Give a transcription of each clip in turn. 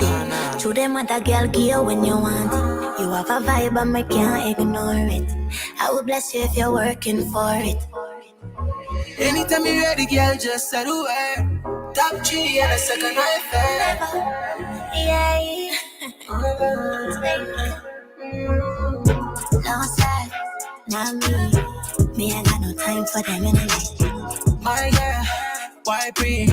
To them other girl give you when you want it. You have a vibe and I can't ignore it. I will bless you if you're working for it. Anytime you're ready, girl, just say the word. Top 3 and a second I fell. Yeah. No side, not me. Me, I got no time for them anyway. My girl, why pre?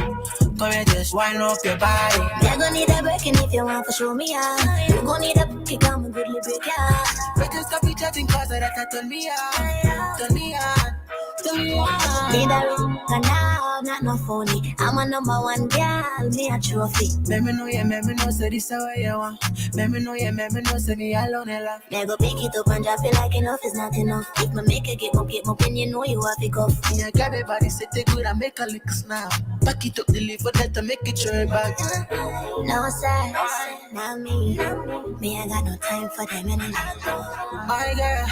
Come here, just wind up your body. Me, I gon' need a breaking if you want to show me out. You gon' need a kick on my goodly break, yeah. But just stop chatting cause that turn me on. Turn me on. Turn me on. Need a ring, now, not no phony. I'm a number one girl, me a trophy. Let me know, yeah, let me know, say this is what you want. Let me know, yeah, let me know, say me alone, ella. Me go pick it up and drop it like enough is not enough. If me make it get up, then you know you have to go. Yeah, grab your body, sit it good and make a lick snap. Back it up, deliver that to make it turn back. No sir, not me. Me, I got no time for them anyway. My girl,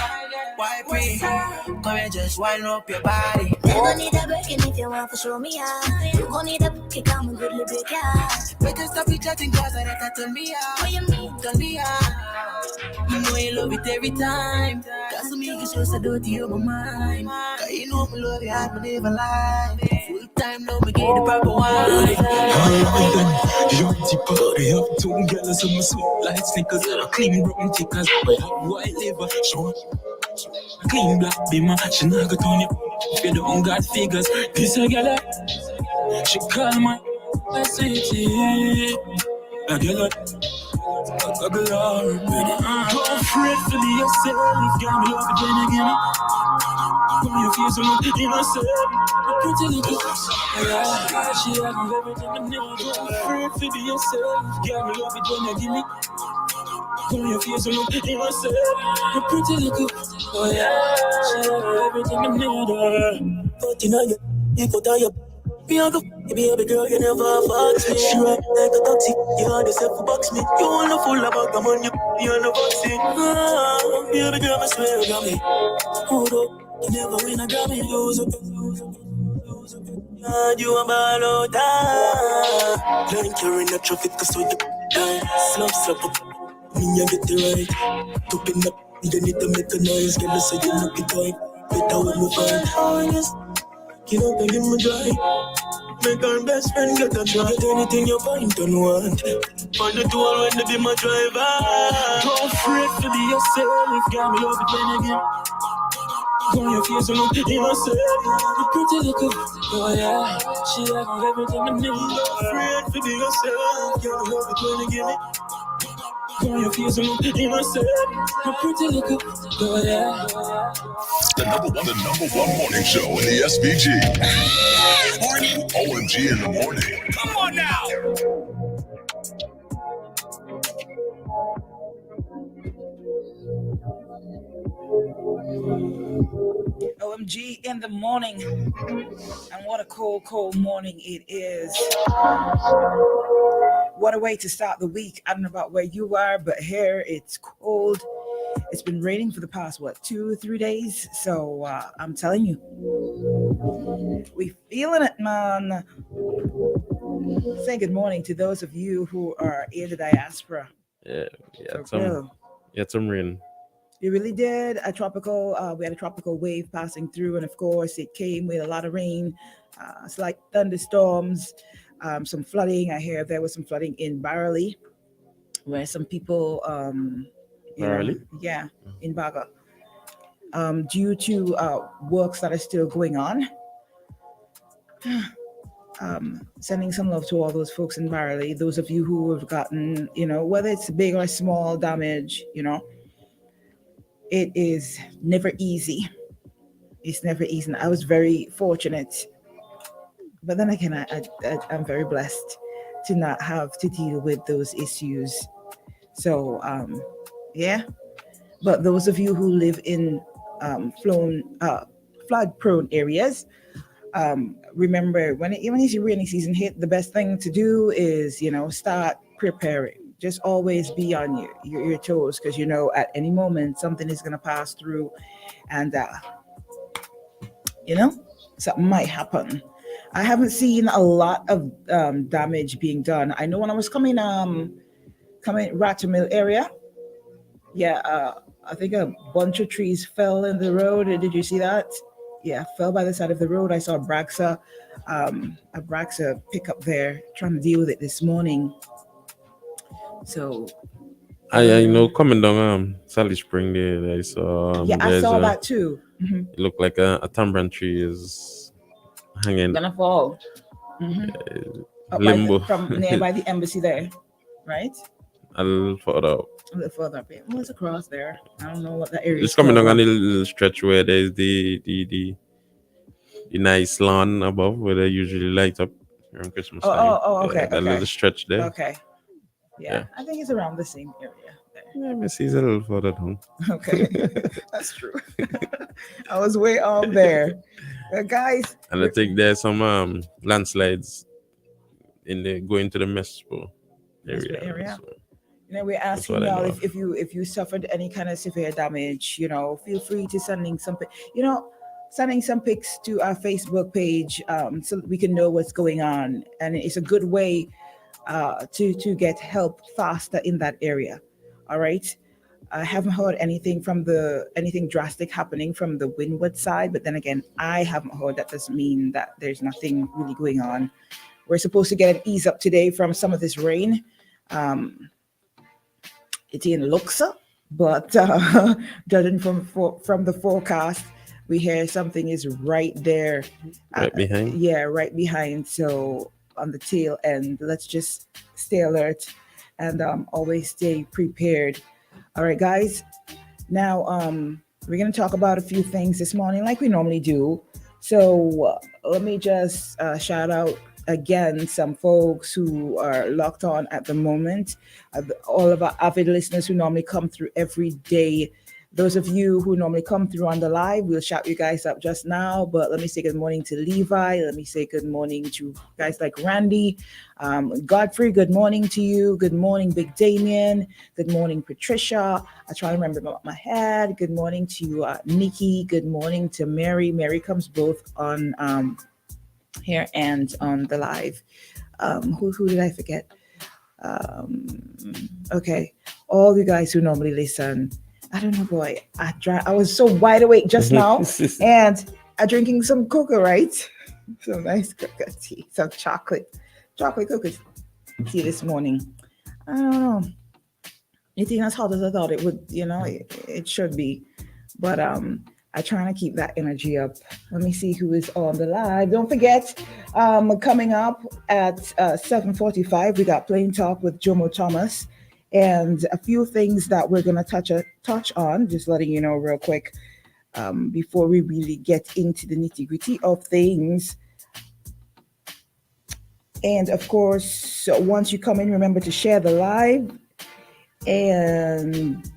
why pre? Come here, just wind up your body. Me gon' need a breaking if you want to show me out. You gon' need a kick on my goodly break, yeah. Better stop chatting cause that turn me on. What you mean? Turn me on. You know you love it every time. Cause to me it's just a dirty on my mind. Cause you know me love you hard, me never lie. Full time now me get the proper wine. Young tipper, they have two girls on my sweet like sneakers. Clean brown tickers, white liver, short. Clean black beamer, she not got on you. If you don't got figures, this a girl, she call my city. A girl, a girl, don't fret to be yourself. Got me love again, again. When you feel so innocent, a pretty little yeah, she have everything I need. Don't fret to be yourself. Got me love again, again. When you feel so innocent, a pretty little oh yeah, she have everything I need. But you know you put on your me a go, baby girl, you never fuck me. She ride like a taxi, you had yourself to box me. You wanna full of bag of money, you on the vaccine. Baby girl, I swear you got me. Hold up, you never win a Grammy, lose up. You a ball out, line carrying the traffic, cause so you slap up. Me, I get it right. Topping up, you need to make a noise, get the so you look it right. Better when we find. You know, give me dry. Make our best friend get a try. Get anything you find and want. On the tour when they be my driver. Don't fret to be yourself. Got me love it then again. When you feel so innocent, you pretty little. Oh yeah, she have everything I need. Don't fret to be yourself. Got me love it then again. When you feel so innocent, you pretty little. Oh yeah. The number one morning show in the SBG. Morning. OMG in the morning. Come on now. OMG in the morning. And what a cold morning it is. What a way to start the week. I don't know about where you are, but here it's cold. It's been raining for the past, 2-3 days? So I'm telling you, we feeling it, man. Say good morning to those of you who are in the diaspora. Yeah, some rain. You really did. We had a tropical wave passing through, and of course it came with a lot of rain, slight thunderstorms, some flooding. I hear there was some flooding in Barley, where some people in Baga, due to works that are still going on. Sending some love to all those folks in Barley, those of you who have gotten, whether it's big or small damage, it is never easy. It's never easy. I was very fortunate, but then again, I'm very blessed to not have to deal with those issues. So, yeah. But those of you who live in flood-prone areas, remember when it's rainy season hit, the best thing to do is, start preparing. Just always be on your toes, because at any moment something is going to pass through, and something might happen. I haven't seen a lot of damage being done. I know when I was coming coming Rattermill area. Yeah, I think a bunch of trees fell in the road. Did you see that? Yeah, fell by the side of the road. I saw a Braxa pickup there trying to deal with it this morning. So I know coming down Sally Spring there, I saw yeah, I saw that too. It looked like a tamarind tree is hanging Gonna fall. Up limbo from nearby the embassy there, right? a little further out. A little further up here. What's across there? I don't know what that area is. It's coming called. down on a little stretch where there's the nice lawn above where they usually light up around Christmas time. Okay. That little stretch there. Okay. Yeah, I think it's around the same area there. Yeah, Messi's a little further down. Okay, that's true. I was way off there, guys. And I think there's some landslides in the going to the Mespo area. So, you know, we're asking y'all if you suffered any kind of severe damage, you know, feel free to sending some pics to our Facebook page so that we can know what's going on, and it's a good way to get help faster in that area. All right. I haven't heard anything drastic happening from the Windward side, but then again, I haven't heard. That doesn't mean that there's nothing really going on. We're supposed to get an ease up today from some of this rain. It in Luxa, but judging from the forecast, we hear something is right there. Right behind? Yeah, right behind. So on the tail end, let's just stay alert and always stay prepared. All right, guys. Now, we're going to talk about a few things this morning like we normally do. So let me just shout out again some folks who are locked on at the moment. All of our avid listeners who normally come through every day. Those of you who normally come through on the live, we'll shout you guys up just now. But let me say good morning to Levi. Let me say good morning to guys like Randy. Godfrey, good morning to you. Good morning, Big Damien. Good morning, Patricia. I try to remember about my head. Good morning to Nikki. Good morning to Mary. Mary comes both on here and on the live. Who did I forget? Okay. All you guys who normally listen. I don't know, boy. I was so wide awake just now, and I'm drinking some cocoa, right? Some nice cocoa tea, some chocolate cocoa tea this morning. I don't know. It ain't as hot as I thought it would. You know, it should be, but I'm trying to keep that energy up. Let me see who is on the live. Don't forget, coming up at 7:45, we got Plain Talk with Jomo Thomas. And a few things that we're going to touch on, just letting you know real quick, before we really get into the nitty-gritty of things. And of course, once you come in, remember to share the live. And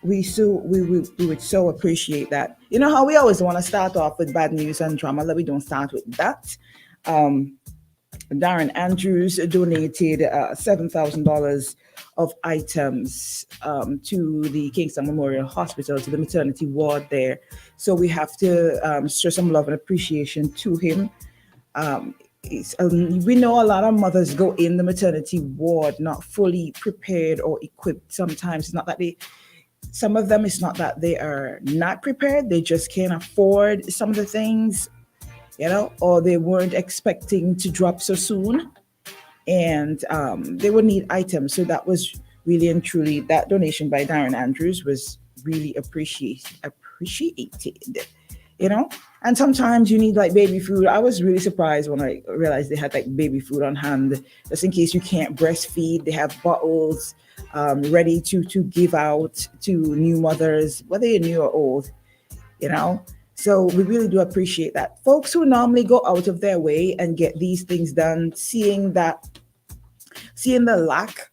we would so appreciate that. You know how we always want to start off with bad news and drama, that we don't start with that. Darren Andrews donated $7,000 of items to the Kingston Memorial Hospital, to the maternity ward there. So we have to show some love and appreciation to him. We know a lot of mothers go in the maternity ward not fully prepared or equipped. Sometimes it's not that some of them, it's not that they are not prepared, they just can't afford some of the things, you know, or they weren't expecting to drop so soon, and they would need items. So that was really and truly, that donation by Darren Andrews was really appreciated, you know. And sometimes you need like baby food. I was really surprised when I realized they had like baby food on hand, just in case you can't breastfeed. They have bottles ready to give out to new mothers, whether you're new or old, you know. So we really do appreciate that. Folks who normally go out of their way and get these things done, seeing the lack,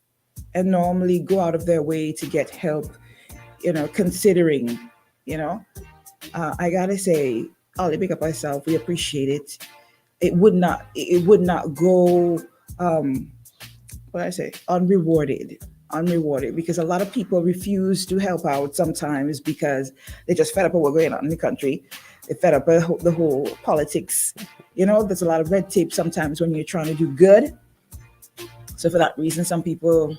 and normally go out of their way to get help, you know, considering, you know, I gotta say, I'll pick up myself. We appreciate it. It would not go, unrewarded, because a lot of people refuse to help out sometimes because they just fed up with what's going on in the country. They fed up with the whole politics. You know, there's a lot of red tape sometimes when you're trying to do good. So for that reason, some people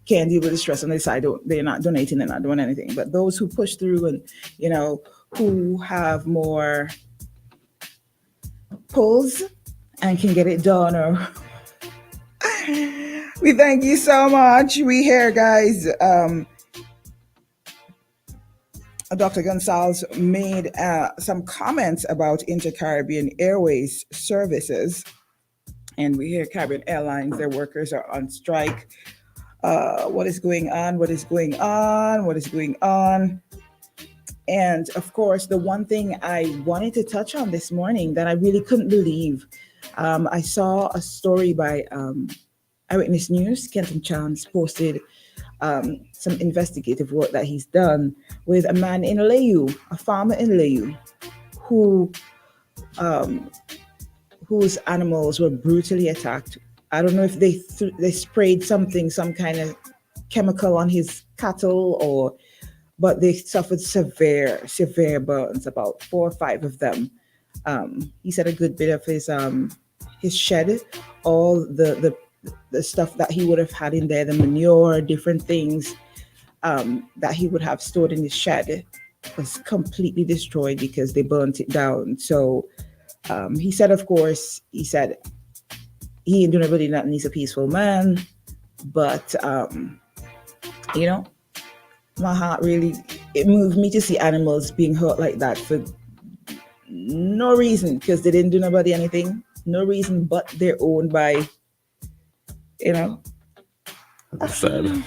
can't deal with the stress and they decide they're not donating, they're not doing anything. But those who push through and, who have more pulls and can get it done, or we thank you so much. We here, guys. Dr. Gonzalez made some comments about Intercaribbean Airways services, and we hear Caribbean Airlines, their workers are on strike. What is going on? What is going on? What is going on? And of course, the one thing I wanted to touch on this morning that I really couldn't believe, I saw a story by Eyewitness News. Kenton Chance posted some investigative work that he's done with a man in Layu, a farmer in Layu, whose animals were brutally attacked. I don't know if they sprayed some kind of chemical on his cattle, but they suffered severe burns, about 4 or 5 of them. He said a good bit of his shed, all the stuff that he would have had in there, the manure, different things that he would have stored in his shed, was completely destroyed because they burnt it down. So he said, of course, he ain't doing nobody nothing. He's a peaceful man, but my heart really, it moved me to see animals being hurt like that for no reason, because they didn't do nobody anything. No reason, but they're owned by, That's sad.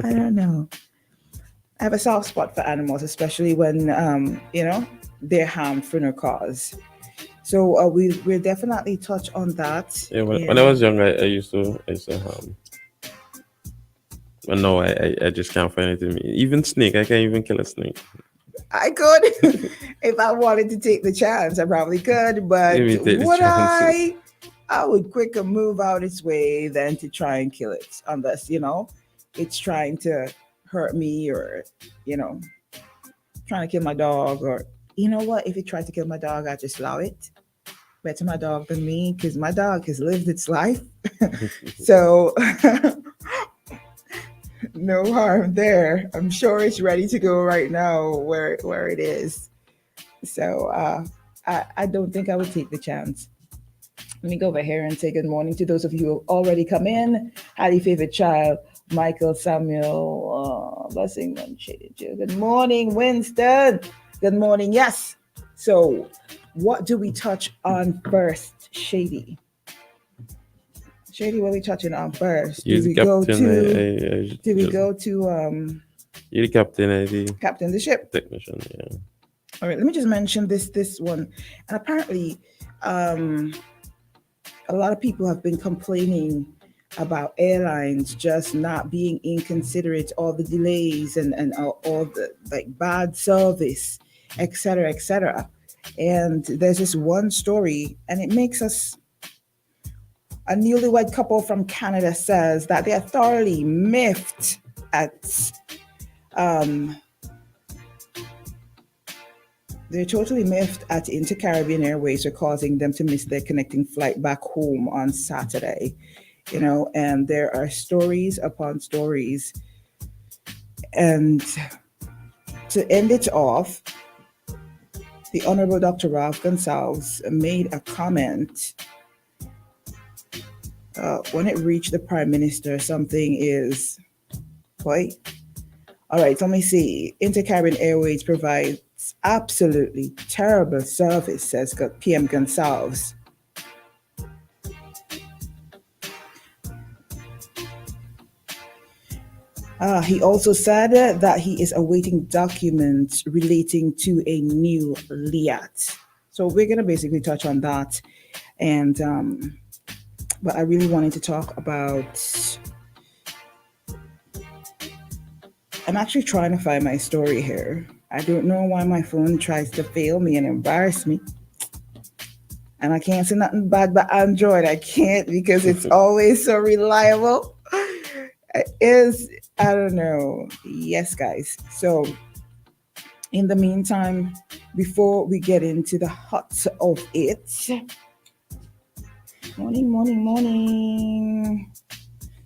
I don't know. I have a soft spot for animals, especially when, they're harmed for no cause. So we'll definitely touch on that. Yeah, when I was young, I used to but no, I just can't find anything. Even snake, I can't even kill a snake. I could. If I wanted to take the chance, I probably could, but I would quicker move out its way than to try and kill it, unless, it's trying to hurt me, or, trying to kill my dog, or, you know what, if it tried to kill my dog, I'd just allow it. Better my dog than me, because my dog has lived its life. So no harm there. I'm sure it's ready to go right now where it is. So I don't think I would take the chance. Let me go over here and say good morning to those of you who have already come in. Highly favorite child, Michael Samuel, blessing and shaded you. Good morning, Winston. Good morning. Yes. So what do we touch on first, Shady? Shady, what are we touching on first? You're the captain of the ship. Technician, yeah. All right, let me just mention this one. And apparently, a lot of people have been complaining about airlines just not being inconsiderate, all the delays and all the bad service, et cetera. And there's this one story, and it makes us, a newlywed couple from Canada says that they are thoroughly miffed at, they're totally miffed at Intercaribbean Airways for causing them to miss their connecting flight back home on Saturday. And there are stories upon stories. And to end it off, the Honorable Dr. Ralph Gonsalves made a comment. When it reached the Prime Minister, something is quite. All right, let me see. Intercaribbean Airways provides absolutely terrible service, says PM Gonsalves. He also said that he is awaiting documents relating to a new LIAT. So we're going to basically touch on that. And, but I really wanted to talk about, I'm actually trying to find my story here. I don't know why my phone tries to fail me and embarrass me. And I can't say nothing bad about Android. I can't, because it's always so reliable. I don't know. Yes, guys. So in the meantime, before we get into the hot of it, morning.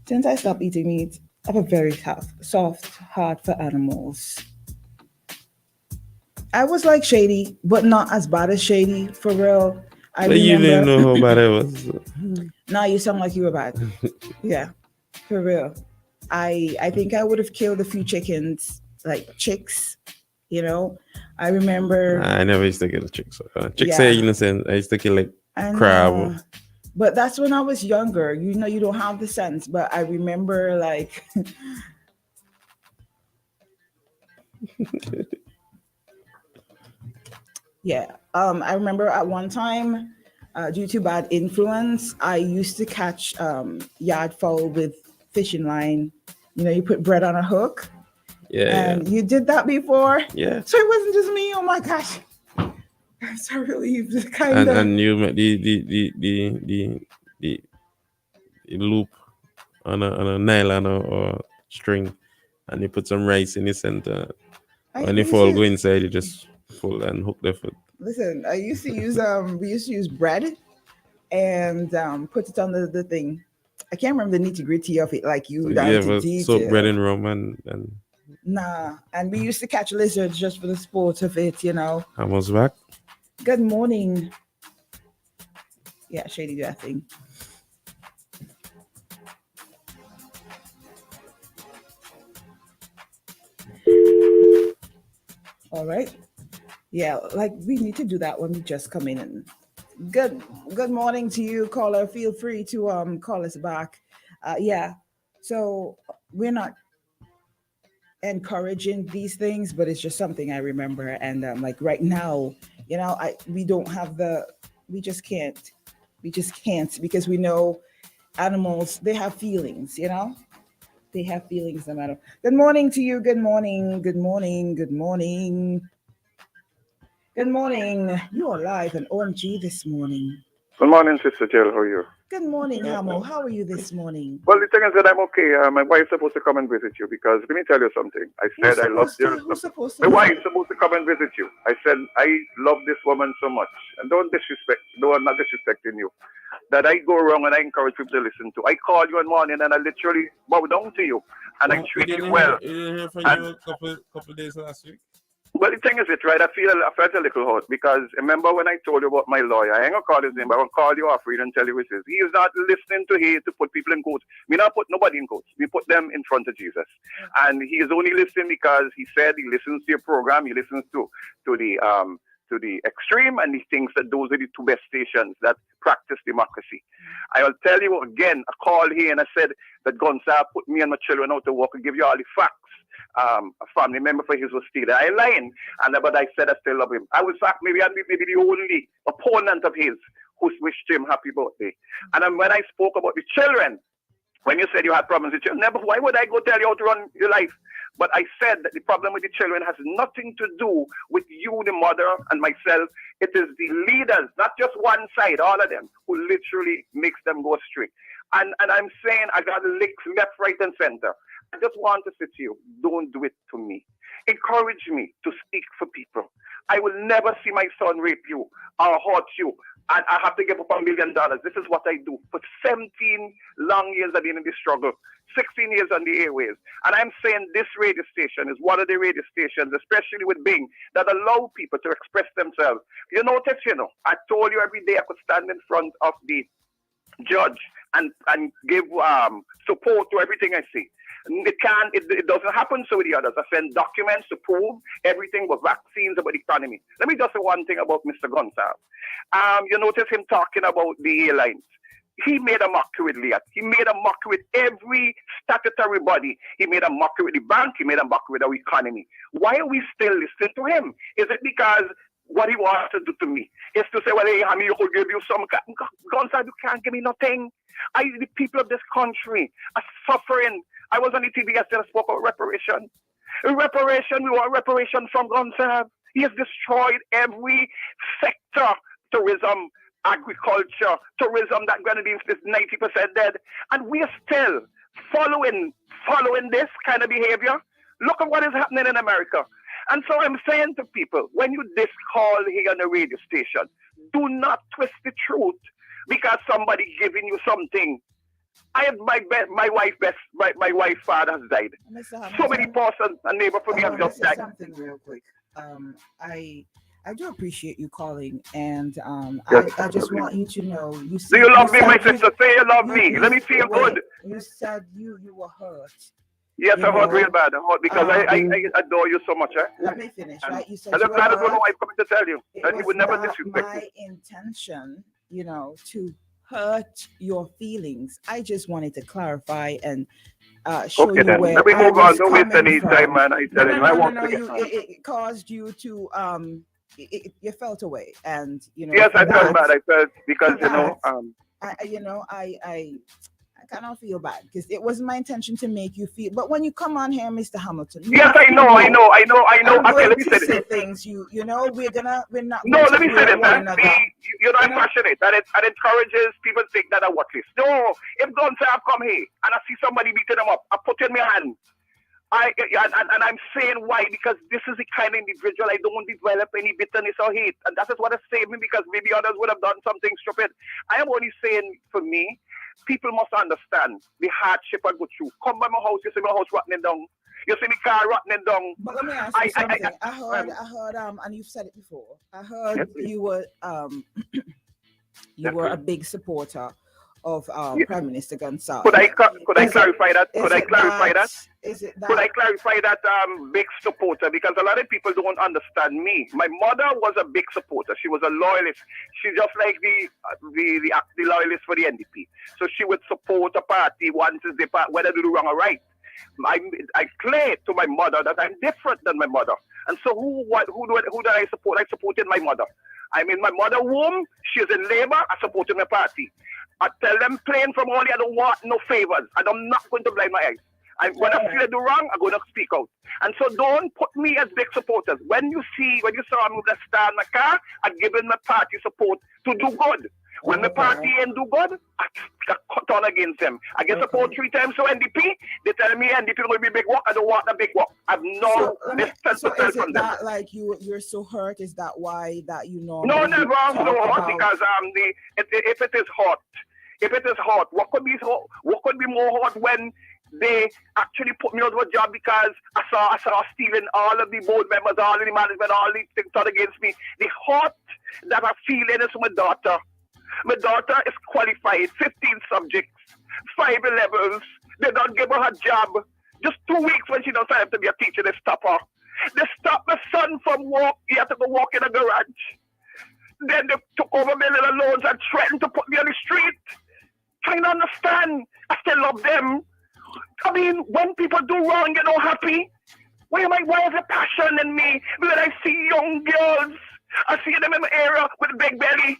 Since I stopped eating meat, I have a very soft heart for animals. I was like Shady, but not as bad as Shady for real. I But you didn't remember. know how bad I was. Now you sound like you were bad. Yeah, for real. I think I would have killed a few chickens, like chicks. You know, I remember. I never used to kill the chicks. Chicks are Yeah, innocent. I used to kill like I crab. know. But that's when I was younger. You know, you don't have the sense. But I remember, like, yeah. I remember at one time, due to bad influence, I used to catch yard fowl with fishing line. You know, you put bread on a hook, Yeah, yeah, and you did that before. yeah. So it wasn't just me. Oh my gosh. I'm so relieved. Kind of. And you make the loop on a nylon or string, and you put some rice in the center. When We the used fall go to inside, you just pull and hook the foot. listen. I used to use we used to use bread and put it on the thing. I can't remember the nitty gritty of it, like So you you down to ever soak bread detail. in rum and Nah, and we used to catch lizards just for the sport of it, you know. hammers back? Good morning. Yeah, Shady do that thing. All right. Yeah, like we need to do that when we just come in. And good morning to you, caller. Feel free to call us back. Yeah. So we're not encouraging these things, but it's just something I remember. And like right now, you know, we don't have we just can't. We just can't because we know animals, they have feelings, you know? They have feelings no matter. Good morning to you. Good morning. Good morning. Good morning. Good morning. You're live on OMG this morning. Good morning, Sister Jill. How are you? Good morning, Hamo. How are you this morning? Well, the thing is that I'm okay. My wife's supposed to come and visit you because let me tell you something. I said I love you. Who's supposed My to? wife's supposed to come and visit you. I said I love this woman so much, and don't disrespect. No, I'm not disrespecting you. That I go wrong and I encourage people to listen to. I call you one morning and I literally bow down to you and I treat you well. We didn't hear from And you a couple days last week. well, the thing is, it right. I felt a little hurt because remember when I told you about my lawyer? I ain't gonna call his name, but I'm gonna call you off read and tell you what it is. He is not listening to hate to put people in quotes. We not put nobody in quotes. We put them in front of Jesus, and he is only listening because he said he listens to your program. He listens to the extreme, and he thinks that those are the two best stations that practice democracy. I will tell you again. I called here and I said that Gonzalo put me and my children out to work and give you all the facts. A family member for his was still there. I lying, but I said I still love him. I was maybe the only opponent of his who wished him happy birthday. And when I spoke about the children, when you said you had problems with children, never. Why would I go tell you how to run your life? But I said that the problem with the children has nothing to do with you, the mother, and myself. It is the leaders, not just one side, all of them, who literally makes them go astray. And I'm saying I got licks left, right, and center. I just want to say to you, don't do it to me. Encourage me to speak for people. I will never see my son rape you or hurt you. And I have to give up $1 million. This is what I do. For 17 long years I've been in this struggle. 16 years on the airways. And I'm saying this radio station is one of the radio stations, especially with Bing, that allow people to express themselves. You notice, I told you every day I could stand in front of the judge and give support to everything I see. It doesn't happen so with the others. I send documents to prove everything with vaccines about the economy. Let me just say one thing about Mr. Gonzalo. You notice him talking about the airlines. He made a mockery with Liat. He made a mockery with every statutory body. He made a mockery with the bank. He made a mockery with our economy. Why are we still listening to him? Is it because what he wants to do to me is to say, well, hey, Hammy, you could give you some. Gonzalo, you can't give me nothing. The people of this country are suffering. I was on the TV yesterday and spoke about reparation. We want reparation from Gonzalo. He has destroyed every sector. Tourism, agriculture, tourism, that grenadines is 90% dead. And we are still following this kind of behavior. Look at what is happening in America. And so I'm saying to people, when you call here on the radio station, do not twist the truth because somebody giving you something I have my wife's father has died. Mr. So many Hamilton, persons, a neighbor for me I has want to just say died. something real quick. I do appreciate you calling, and Yes. I just want you to know. You Do you love me, said my sister? Say you love me. Let me feel wait, good. You said you were hurt. Yes, You I hurt know, real bad. I hurt because I adore you so much. let me finish. And Right? You said I'm you just were glad that's what my hurt. wife coming to tell you. It That you was would never not disrespect me. my intention, to hurt your feelings. I just wanted to clarify and show Okay you then. where Let me I move on. was Don't waste coming any time, from. man. I tell you, I want to get You, it caused you to you felt away, and Yes, for I felt that, bad. I felt because for that, I kind of feel bad because it wasn't my intention to make you feel. But when you come on here, Mr. Hamilton, you yes, have I to know. I'm Okay, going let me to say say this. things. We're not No, going to let me say hurt this. one Huh? another. You're not You know? passionate. That it encourages people to think that I'm worthless. No, if don't say I've come here and I see somebody beating them up, I put in my hand. And I'm saying why, because this is the kind of individual I don't develop any bitterness or hate, and that is what has saved me, because maybe others would have done something stupid. I am only saying, for me, people must understand the hardship I go through. Come by my house, you see my house rotting down. You see my car rotting down. But let me ask you something. I heard, and you've said it before. I heard Yes, please. you were, Yes, a please. big supporter of Yes. Prime Minister Gonsalves. Could I clarify that? Is Could I it clarify that? Is it Could I that? clarify that big supporter? Because a lot of people don't understand me. My mother was a big supporter. She was a loyalist. She's just like the loyalist for the NDP. So she would support a party once it's the party, whether they do wrong or right. I claim to my mother that I'm different than my mother. And so who did I support? I supported my mother. I'm in my mother's womb. She's in labor. I supported my party. I tell them plain from all, I don't want no favors. And I'm not going to blind my eyes. When I feel I do wrong, I'm going to speak out. And so don't put me as big supporters. When you saw me with a star in my car, I'm giving my party support to do good. When my party ain't do good, I cut on against them. I get support 3 times to NDP. They tell me NDP will be big work. I don't want the big work. I've no distance to tell is from it them. that like you're so hurt? Is that why that you know? No, never. I'm so hot because if it is hot, what could be more hot when they actually put me out of a job because I saw stealing all of the board members, all of the management, all the things done against me. The hot that I feel is my daughter. My daughter is qualified, 15 subjects, 5 levels. They don't give her a job. Just 2 weeks when she don't sign up to be a teacher, they stop her. They stopped my son from work. He had to go walk in a garage. Then they took over my little loans and threatened to put me on the street. Trying to understand. I still love them. I mean, when people do wrong, you're not happy. Why is the passion in me? When I see young girls, I see them in my area with a big belly.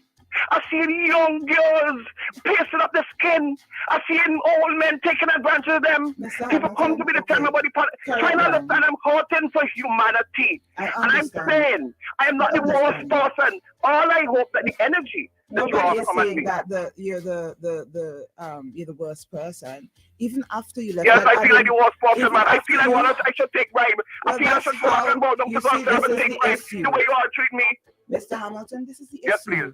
I see young girls pasting up their skin. I see old men taking advantage of them. People come to me to tell me about the trying to understand I'm hurting for humanity. And I'm saying I am not the worst person. All I hope that the energy that you Nobody are is from saying me. that you're the worst person. Even after you left. Yes, I feel like the worst person, man. I feel like I should take bribe. I feel I should go out and bow down to God and take bribe the way you all treat me. Mr. Hamilton, this is the issue. Yes, please.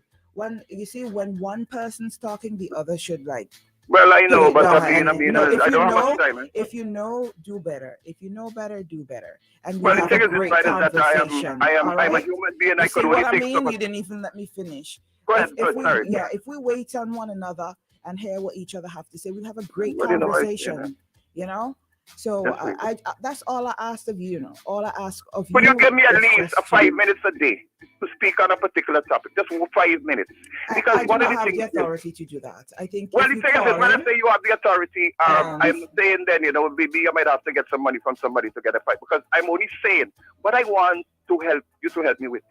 When one person's talking, the other should like. Well, I know, but down I mean, if I you don't have know, much time. if you know, do better. If you know better, do better. And Well, the have thing a is, great is that conversation. I'm a human being. I You could see only what I take mean? so much. You didn't even let me finish. Go ahead, sorry. If we wait on one another and hear what each other have to say, we'll have a great Well, conversation. So Definitely. I that's all I asked of you. All I ask of you. Could you give me at is least just 5 minutes a day to speak on a particular topic? Just 5 minutes. Because I do one of not the have the things. authority to do that. I think. Well, if the you thing is, call when I in, say you have the authority, I'm saying then, maybe I might have to get some money from somebody to get a fight. Because I'm only saying what I want to help you to help me with.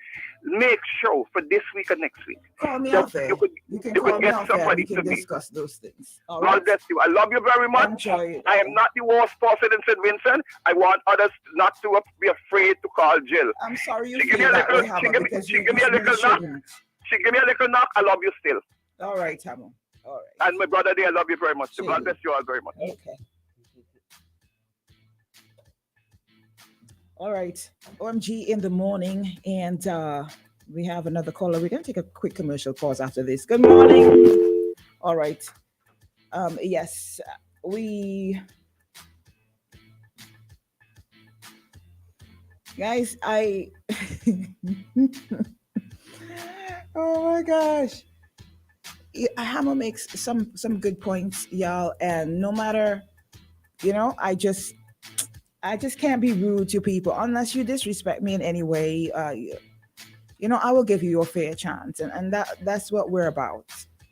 Make sure for this week and next week. call me that off there. you can could call me get off there. somebody We to can me. discuss those things. All God right. bless you. I love you very much. Enjoy it. I am not the worst person in St. Vincent. I want others not to be afraid to call Jill. I'm sorry you She give me feel a that little- way, Hammer, she give me- because she you give me a really little knock. shouldn't. She give me a little knock. I love you still. All right, Hammer. All right. And my brother there, I love you very much. So Sure. God bless you all very much. Okay. All right. OMG in the morning, and we have another caller. We're going to take a quick commercial pause after this. Good morning. All right. Yes, we guys, I oh my gosh. Hammer makes some good points, y'all, and no matter, I just can't be rude to people unless you disrespect me in any way. I will give you your fair chance, and that's what we're about.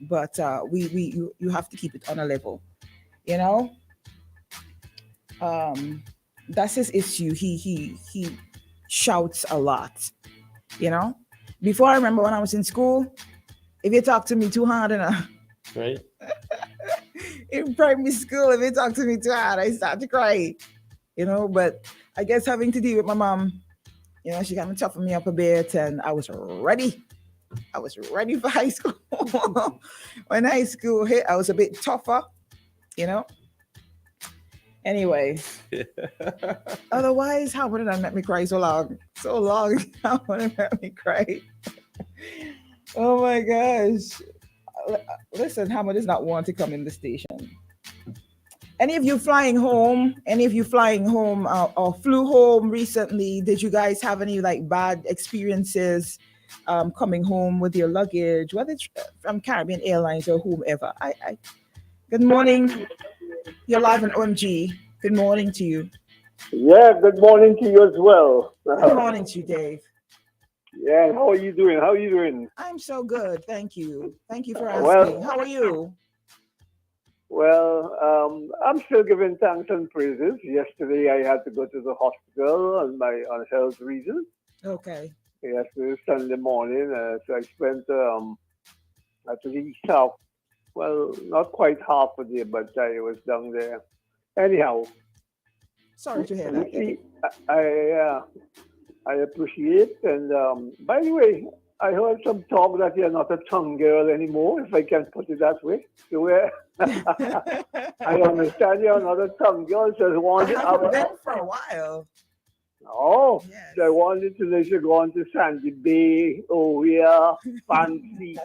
But you have to keep it on a level, you know. Um, that's his issue. He shouts a lot, you know. Before, I remember when I was in school, if you talk to me too hard Right? in primary school, if you talk to me too hard, I start to cry, But I guess having to deal with my mom, she kind of toughened me up a bit, and I was ready. I was ready for high school. When high school hit, I was a bit tougher, you know. Anyway, otherwise, how would it have let me cry so long? So long, how would it let me cry? Oh my gosh. Listen, Hammer does not want to come in the station. Any of you flying home? Any of you flying home or flew home recently? Did you guys have any like bad experiences coming home with your luggage, whether it's from Caribbean Airlines or whomever? Good morning. You're live on OMG. Good morning to you. Yeah, good morning to you as well. Good morning to you, Dave. Yeah, how are you doing? How are you doing? I'm so good. Thank you. Thank you for Well, asking. How are you? I'm still giving thanks and praises. Yesterday, I had to go to the hospital on health reasons. Okay. Yesterday, Sunday morning, so I spent at least half, well, not quite half a day, but I was down there. Anyhow, Sorry to hear you that. see, I appreciate. And by the way, I heard some talk that you're not a tongue girl anymore, if I can put it that way. So I understand you're not a tongue girl. So I wanted, I haven't been for a while. oh, Yes. so I wanted to let you go on to Sandy Bay, oh yeah, fancy,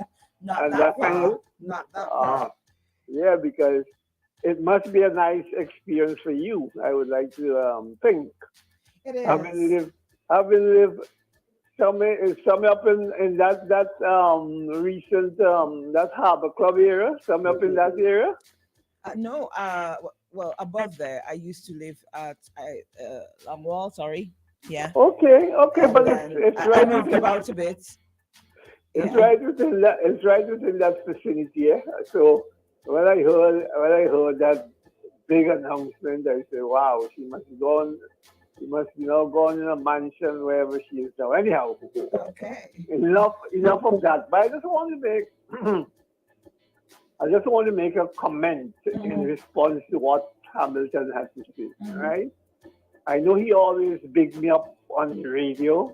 Not and that that kind far. of. Not that Uh, far. yeah, because it must be a nice experience for you. I would like to think. It Having is. lived somewhere up in that recent that Harbor Club area, somewhere up in that area. No, well, above there, I used to live at Longwall, sorry. Yeah. Okay, And but then it's I right moved within about a bit. it's Yeah. right within that it's right within that vicinity. Yeah. So when I heard that big announcement, I said, "Wow, she must be now gone in a mansion wherever she is now." Anyhow, Okay. enough of that. But I just want to make a comment in Mhm. response to what Hamilton has to say. Mhm. Right? I know he always bigged me up on the radio.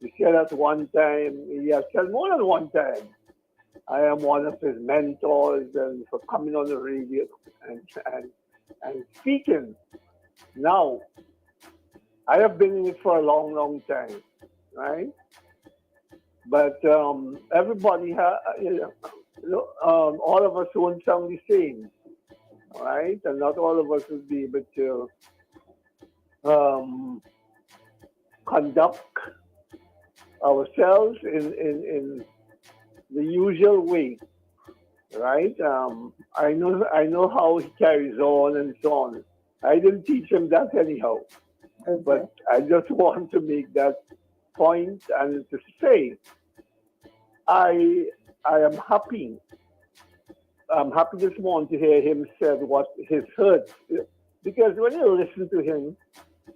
He said at one time, he has said more than one time, I am one of his mentors and for coming on the radio and and, and speaking. Now, I have been in it for a long, long time, right? But everybody all of us won't sound the same, right? And not all of us will be able to um, conduct ourselves in the usual way, right? I know how he carries on and so on. I didn't teach him that anyhow, Okay. but I just want to make that point and to say I I am happy. I'm happy this morning to hear him said what his hurt because when you listen to him,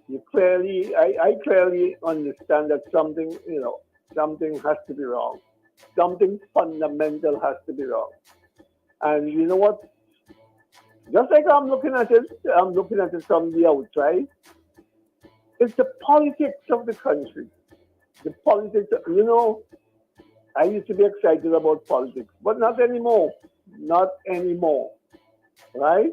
I clearly understand that something has to be wrong. Something fundamental has to be wrong. And you know what? Just like I'm looking at it from the outside. It's the politics of the country. The politics, I used to be excited about politics, but not anymore. Not anymore, right?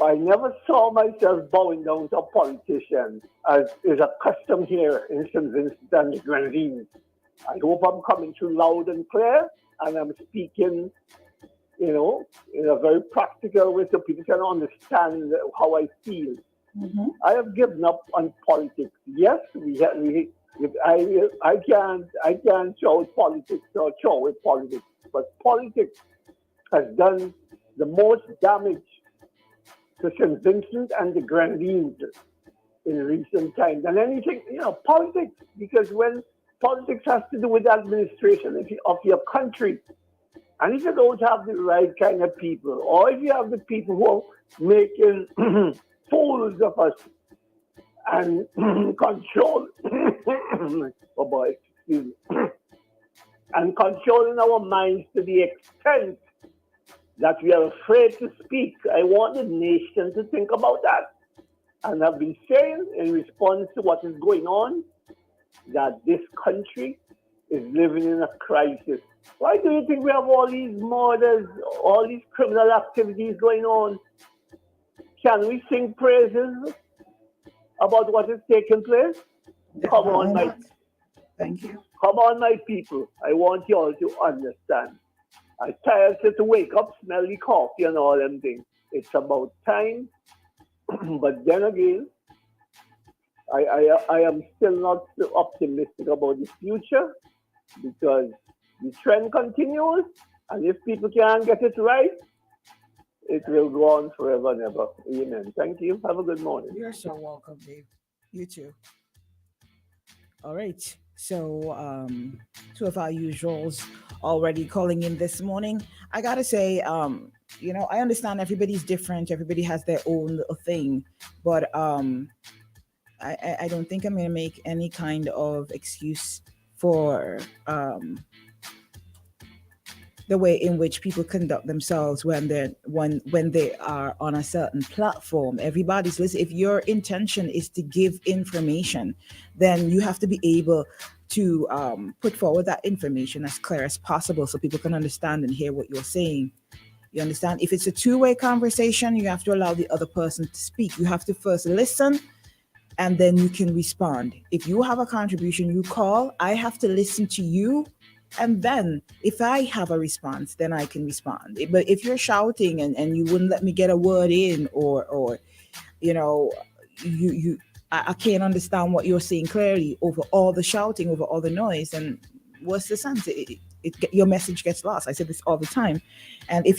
I never saw myself bowing down to a politician, as is a custom here in St. Vincent and the Grenadines. I hope I'm coming through loud and clear, and I'm speaking in a very practical way so people can understand how I feel. Mhm. I have given up on politics. Yes, I can't show politics or show with politics, but politics has done the most damage to St. Vincent and the Grenadines in recent times than anything, politics, because when politics has to do with the administration of your country, and if you don't have the right kind of people, or if you have the people who are making fools of us and control, oh boy, excuse me, and controlling our minds to the extent that we are afraid to speak. I want the nation to think about that. And I've been saying in response to what is going on that this country is living in a crisis. Why do you think we have all these murders, all these criminal activities going on? Can we sing praises about what is taking place? Come on, Thank you. Come on, my people. I want you all to understand. I tired to wake up, smell the coffee and all them things. It's about time. But then again, I am still not so optimistic about the future because the trend continues, and if people can't get it right, it will go on forever and ever. Amen. Thank you. Have a good morning. You're so welcome, Dave. You too. All right. So, two of our usuals already calling in this morning. I gotta say, I understand everybody's different. Everybody has their own little thing, but I don't think I'm gonna make any kind of excuse for the way in which people conduct themselves when they are on a certain platform. Everybody's listening. If your intention is to give information, then you have to be able to put forward that information as clear as possible so people can understand and hear what you're saying. You understand? If it's a two-way conversation, you have to allow the other person to speak. You have to first listen and then you can respond. If you have a contribution, you call, I have to listen to you. And then if I have a response, then I can respond. But if you're shouting and you wouldn't let me get a word in, or I can't understand what you're saying clearly over all the shouting, over all the noise, and what's the sense? Your message gets lost. I say this all the time. And if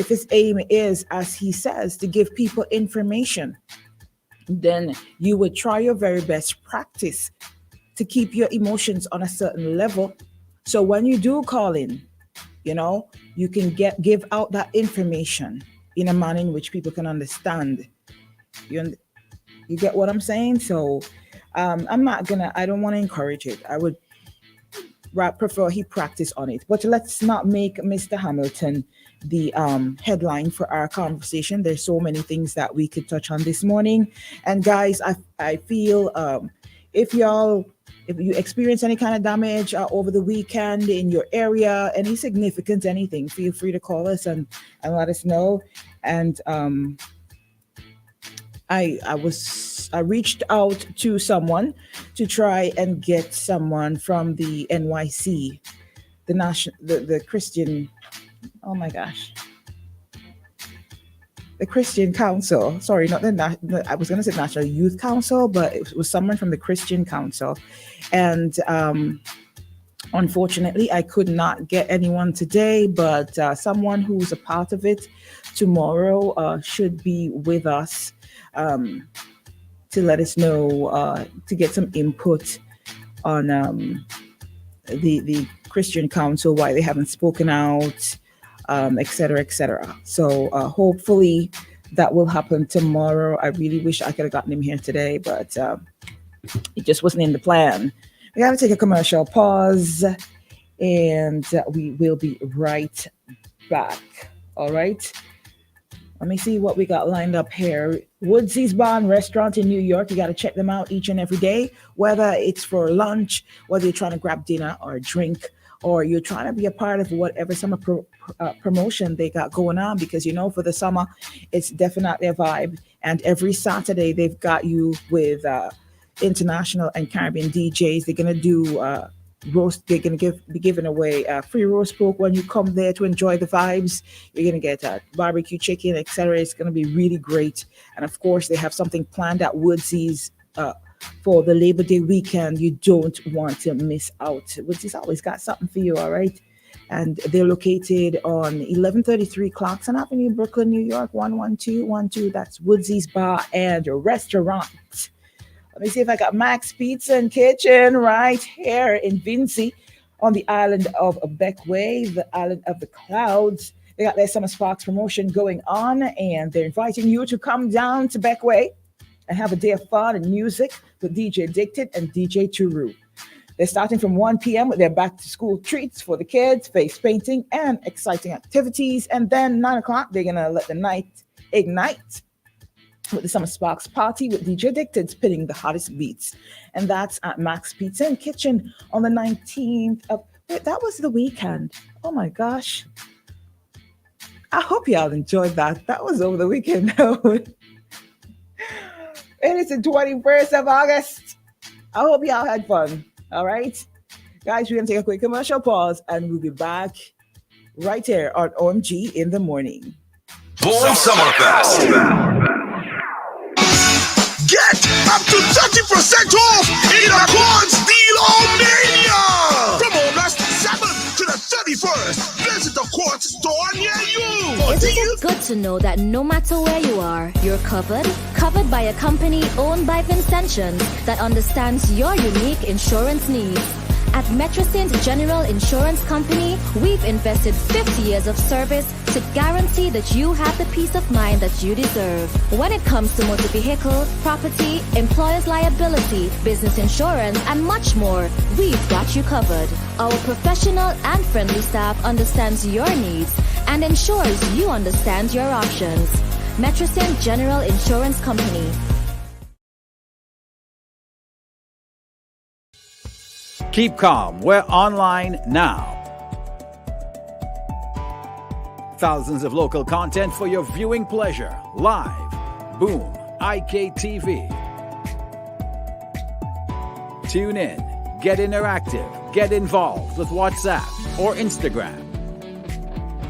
his aim is, as he says, to give people information, then you would try your very best practice to keep your emotions on a certain level. So when you do call in, you can give out that information in a manner in which people can understand. You get what I'm saying? So I don't want to encourage it. I would prefer he practice on it. But let's not make Mr. Hamilton the headline for our conversation. There's so many things that we could touch on this morning. And guys, I feel if you experience any kind of damage over the weekend in your area, any significant anything, feel free to call us and let us know. And I reached out to someone to try and get someone from the NYC, the Christian, oh my gosh, the Christian Council. Sorry, not I was going to say National Youth Council, but it was someone from the Christian Council. And unfortunately, I could not get anyone today, but someone who's a part of it tomorrow should be with us to let us know, to get some input on the Christian Council, why they haven't spoken out, et cetera, et cetera. So hopefully that will happen tomorrow. I really wish I could have gotten him here today, but it just wasn't in the plan. We got to take a commercial pause and we will be right back. All right. Let me see what we got lined up here. Woodsy's Bar and Restaurant in New York. You got to check them out each and every day, whether it's for lunch, whether you're trying to grab dinner or a drink, or you're trying to be a part of whatever summer promotion they got going on, because, for the summer, it's definitely a vibe. And every Saturday, they've got you with international and Caribbean DJs. They're going to do roast. They're going to be giving away free roast pork when you come there to enjoy the vibes. You're going to get barbecue chicken, etc. It's going to be really great. And of course, they have something planned at Woodsy's for the Labor Day weekend. You don't want to miss out. Woodsy's always got something for you, all right? And they're located on 1133 Clarkson Avenue, Brooklyn, New York, 11212. That's Woodsy's Bar and Restaurant. Let me see if I got Max Pizza and Kitchen right here in Vincy on the island of Beckway, the island of the clouds. They got their Summer Sparks promotion going on, and they're inviting you to come down to Beckway and have a day of fun and music with DJ Addicted and DJ Turu. They're starting from 1 p.m. with their back-to-school treats for the kids, face painting, and exciting activities. And then 9 o'clock, they're going to let the night ignite with the Summer Sparks party with DJ Addicted spinning the hottest beats. And that's at Max Pizza and Kitchen on the 19th of... Wait, that was the weekend. Oh, my gosh. I hope y'all enjoyed that. That was over the weekend. It is the 21st of August. I hope y'all had fun. All right, guys, we're going to take a quick commercial pause and we'll be back right here on OMG in the morning. Boom Summerfest. Get up to 30% off in Accords Deal-O-Mania! From August 7th to the 31st, visit the Quartz store near you. Isn't it good to know that no matter where you are, you're covered? Covered by a company owned by Vincentians that understands your unique insurance needs. At Metrosint General Insurance Company, we've invested 50 years of service to guarantee that you have the peace of mind that you deserve. When it comes to motor vehicle, property, employer's liability, business insurance, and much more, we've got you covered. Our professional and friendly staff understands your needs and ensures you understand your options. Metrosint General Insurance Company. Keep calm. We're online now. Thousands of local content for your viewing pleasure. Live. Boom. IKTV. Tune in. Get interactive. Get involved with WhatsApp or Instagram.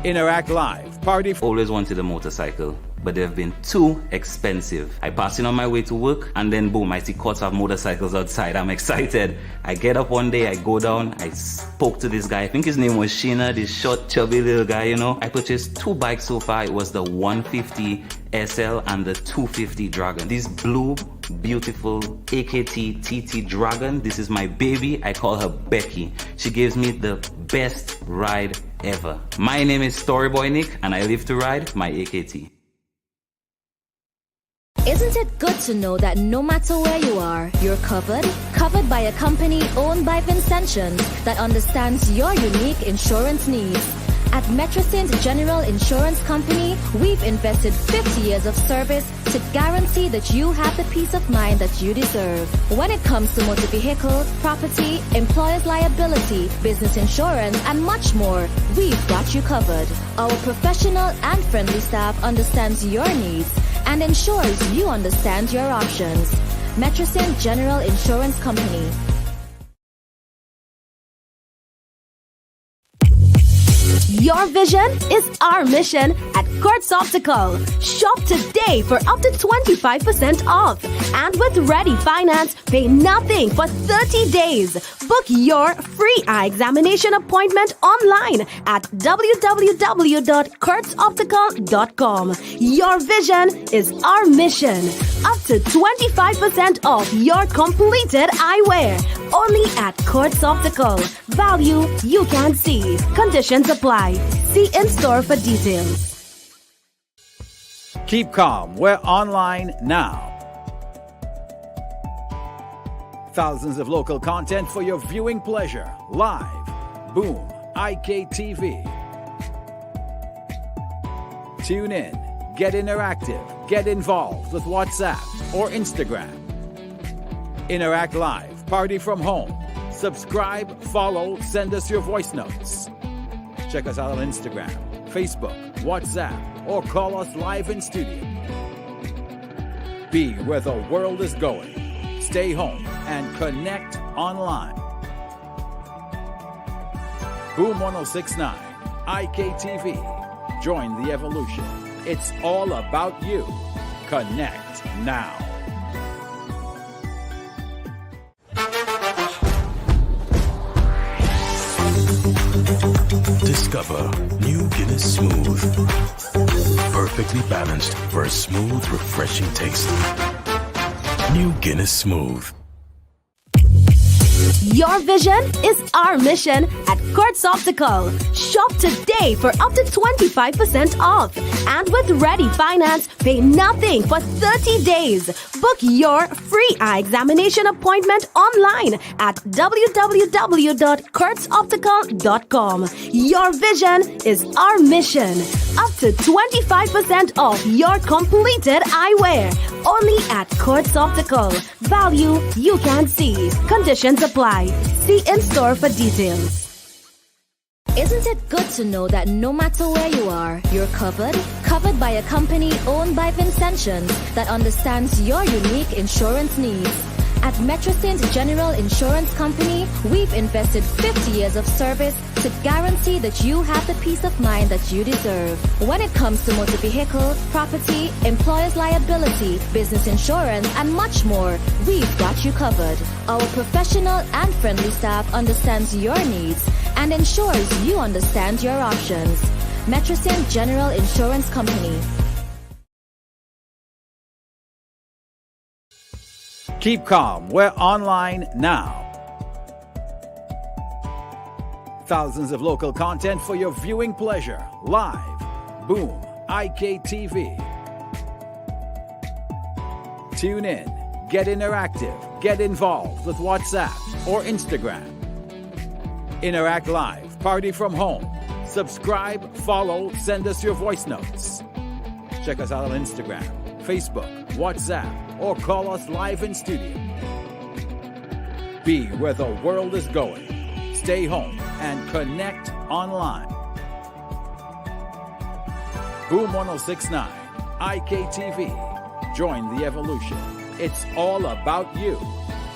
Interact Live. Party. Always wanted a motorcycle, but they've been too expensive. I pass in on my way to work, and then boom, I see Quartz have motorcycles outside. I'm excited. I get up one day, I go down, I spoke to this guy. I think his name was Sheena, this short, chubby little guy, you know. I purchased 2 bikes so far. It was the 150 SL and the 250 Dragon. This blue, beautiful AKT TT Dragon, this is my baby. I call her Becky. She gives me the best ride ever. My name is Storyboy Nick, and I live to ride my AKT. Isn't it good to know that no matter where you are, you're covered? Covered by a company owned by Vincentians that understands your unique insurance needs. At Metrosint General Insurance Company, we've invested 50 years of service to guarantee that you have the peace of mind that you deserve. When it comes to motor vehicle, property, employer's liability, business insurance, and much more, we've got you covered. Our professional and friendly staff understands your needs and ensures you understand your options. Metrosint General Insurance Company. Your vision is our mission at Quartz Optical. Shop today for up to 25% off. And with Ready Finance, pay nothing for 30 days. Book your free eye examination appointment online at www.quartzoptical.com. Your vision is our mission. Up to 25% off your completed eyewear. Only at Quartz Optical. Value you can see. Conditions apply. See in store for details. Keep calm. We're online now. Thousands of local content for your viewing pleasure. Live. Boom. IKTV. Tune in. Get interactive. Get involved with WhatsApp or Instagram. Interact Live. Party from home. Subscribe, follow, send us your voice notes. Check us out on Instagram, Facebook, WhatsApp, or call us live in studio. Be where the world is going. Stay home and connect online. Boom 1069, IKTV. Join the evolution. It's all about you. Connect now. Discover new Guinness Smooth. Perfectly balanced for a smooth, refreshing taste. New Guinness Smooth. Your vision is our mission at Quartz Optical. Shop today for up to 25% off. And with Ready Finance, pay nothing for 30 days. Book your free eye examination appointment online at www.quartzoptical.com. Your vision is our mission. Up to 25% off your completed eyewear. Only at Quartz Optical. Value you can see. Conditions apply. See in-store for details. Isn't it good to know that no matter where you are, you're covered? Covered by a company owned by Vincentians that understands your unique insurance needs. At Metrosint General Insurance Company, we've invested 50 years of service to guarantee that you have the peace of mind that you deserve. When it comes to motor vehicle, property, employer's liability, business insurance, and much more, we've got you covered. Our professional and friendly staff understands your needs and ensures you understand your options. Metrosint General Insurance Company. Keep calm. We're online now. Thousands of local content for your viewing pleasure. Live. Boom. IKTV. Tune in. Get interactive. Get involved with WhatsApp or Instagram. Interact live. Party from home. Subscribe, follow, send us your voice notes. Check us out on Instagram, Facebook, WhatsApp, or call us live in studio. Be where the world is going. Stay home and connect online. Boom 1069, IKTV. Join the evolution. It's all about you.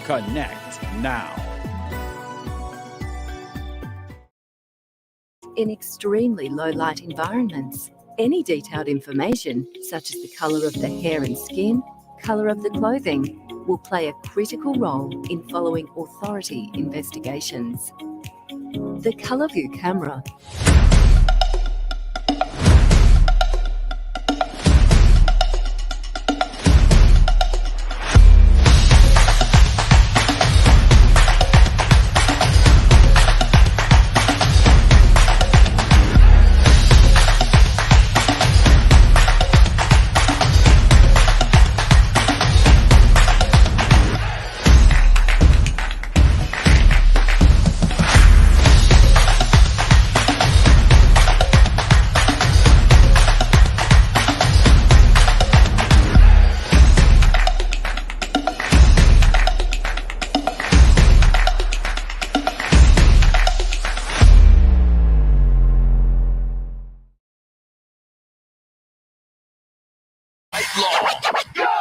Connect now. In extremely low light environments, any detailed information, such as the color of the hair and skin, color of the clothing, will play a critical role in following authority investigations. The ColourView camera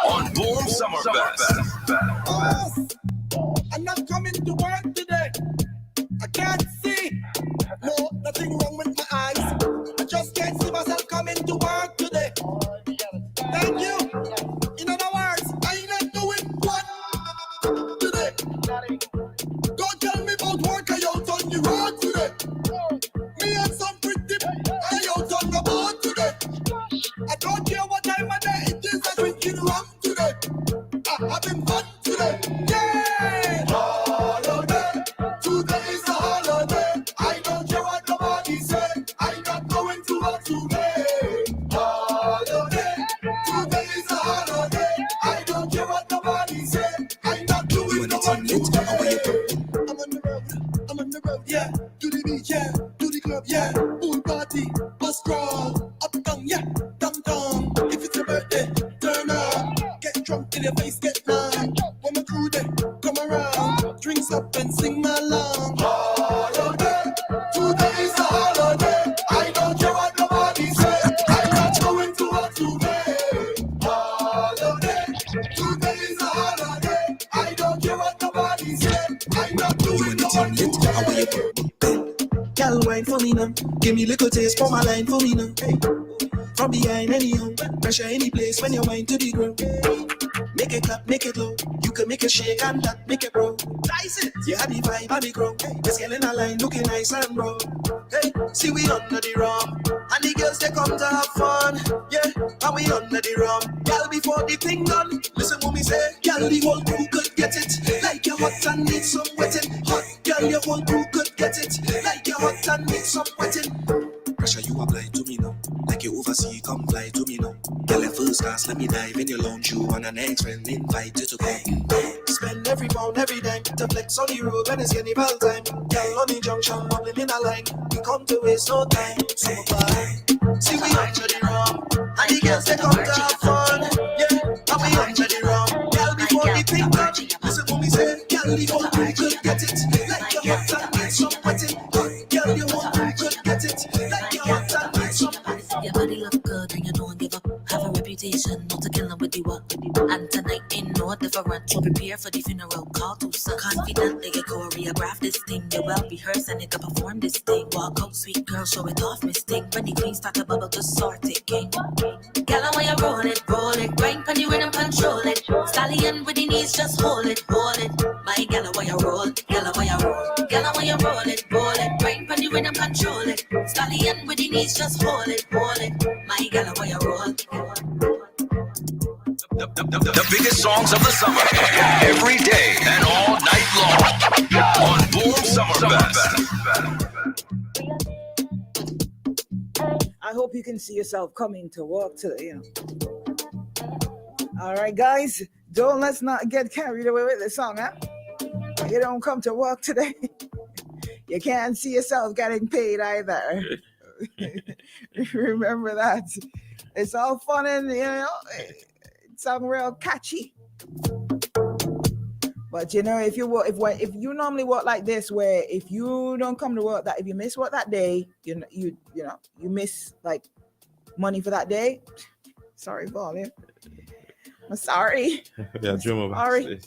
on Boom Summerfest. I'm not coming to work today. I can't see. No, nothing wrong with my eyes. I just can't see myself coming to work today. Thank you. In other words, I ain't not doing what today. Don't tell me about work. I out on the road today. Me and some pretty I out on the board today. I don't care what time of day it is. I'm drinking rum today. I'm having fun today. Yeah! Holiday. Today is a holiday. I don't care what nobody say. I'm not going to work today. Holiday. Today is a holiday. I don't care what nobody say. I'm not doing no work today. I'm on the road. I'm on the road. Yeah. To the beach. Yeah. To the club. Yeah. Pool party. Bus crawl. Up down. Yeah. Downtown. If it's your birthday, turn up. Get drunk till your face get numb. When my crew they come around, drinks up and sing along. Holiday, today is a holiday. I don't care what nobody say. I'm not going to work today. Holiday, today is a holiday. I don't care what nobody say. I'm not doing no work today. Girl, where for me now. Give me little taste for my line for me now. Hey. From behind anyhow, pressure any place when your mind to the ground. Make it clap, make it low. You can make it shake and that make it bro. Dice it, you had the vibe and the grow. This girl in a line looking nice and bro. Hey, see we under the rum, and the girls they come to have fun. Yeah, and we under the rum. Girl before the thing done, listen what me say. Girl the whole crew could get it. Like you're hot and need some wetting. Hot girl, your whole crew could get it. Like you're hot and need some wetting. Pressure you apply to me now. Like you oversee, come fly to me now. Girl at first class, let me dive in your lounge. You and an ex friend invite you to come. Spend every pound, every dime to flex on the road when it's carnival time. Girl on the junction, bubbling in a line. We come to waste no time. So far, see we under the rum, and the girls they come to have fun. Yeah, and we under the rum. Girl before the thing done, listen what me say. Girl the whole crew could get it. Like your hot and need some wetting. Girl the whole crew could get it. Like your hot and need some wetting. Your body look good and you don't give up. Have a reputation, not to kill them with the work. And tonight ain't no different. So prepare for the funeral, call to son. Confidently you choreograph this thing. You well rehearse and you can perform this thing. Walk out, sweet girl, show it off, mistake. When the queen start to bubble, just sort it, king. Girl, I want you roll it, Grind pan you rhythm, control it. Stallion with the knees, just hold it. My girl, I want you roll, girl, I want you roll. Girl, I want you roll it. Grind pan you rhythm, control it. Stallion with the knees, just hold it. My girl, I want you roll. The biggest songs of the summer, every day and all night long on Boom Summer Best. I hope you can see yourself coming to work today. All right, guys, let's not get carried away with the song, huh? You don't come to work today. You can't see yourself getting paid either. Remember that. It's all fun and it's all real catchy. But if you normally work like this, where if you don't come to work, that if you miss work that day, you miss like money for that day. Sorry, volume. I'm sorry. Yeah, dream of sorry.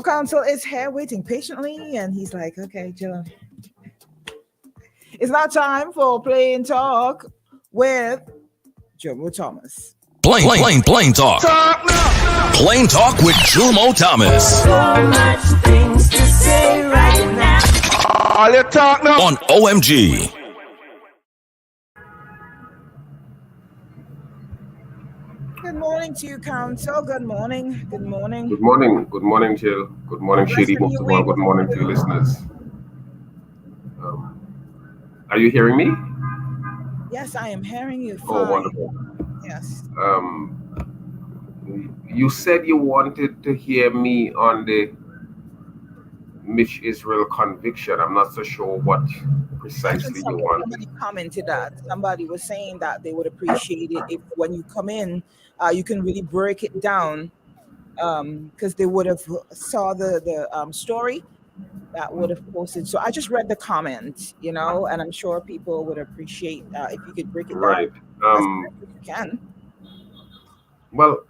Council is here waiting patiently, and he's like, okay, Jill. It's now time for Plain Talk with Jomo Thomas. Plain Talk. Plain Talk with Jomo Thomas. So much things to say right now. All you talk now on OMG. Good morning to you, Council. Good morning. Good morning, Jill. Good morning, Shady. Most of all, good morning to your listeners. Are you hearing me? Yes, I am hearing you fine. Oh, wonderful. Yes. You said you wanted to hear me on the Mitch Israel conviction. I'm not so sure what precisely you want. Somebody commented that. Somebody was saying that they would appreciate it if when you come in, you can really break it down, because they would have saw the story that would have posted. So I just read the comment, and I'm sure people would appreciate if you could break it right. down. If you can. Well,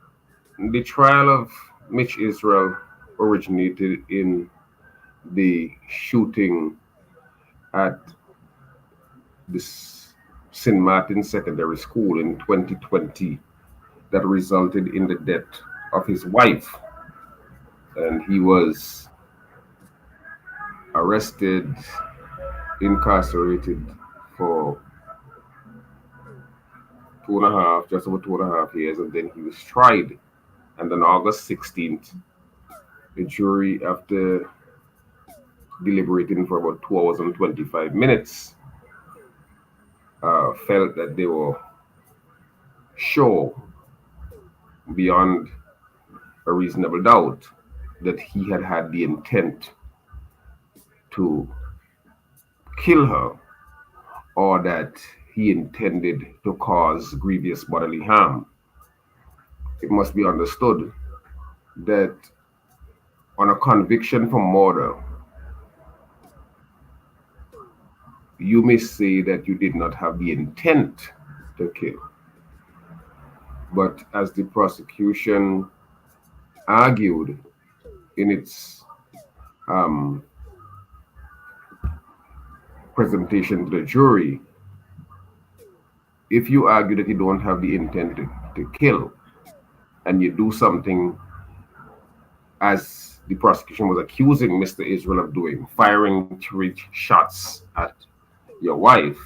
the trial of Mitch Israel originated in the shooting at the St. Martin Secondary School in 2020 that resulted in the death of his wife. And he was arrested, incarcerated for just over 2.5 years, and then he was tried. And on August 16th, the jury, after deliberating for about 2 hours and 25 minutes, felt that they were sure, beyond a reasonable doubt, that he had the intent to kill her, or that he intended to cause grievous bodily harm. It must be understood that on a conviction for murder, you may say that you did not have the intent to kill. But as the prosecution argued in its presentation to the jury, if you argue that you don't have the intent to kill, and you do something as the prosecution was accusing Mr. Israel of doing, firing 3 shots at your wife,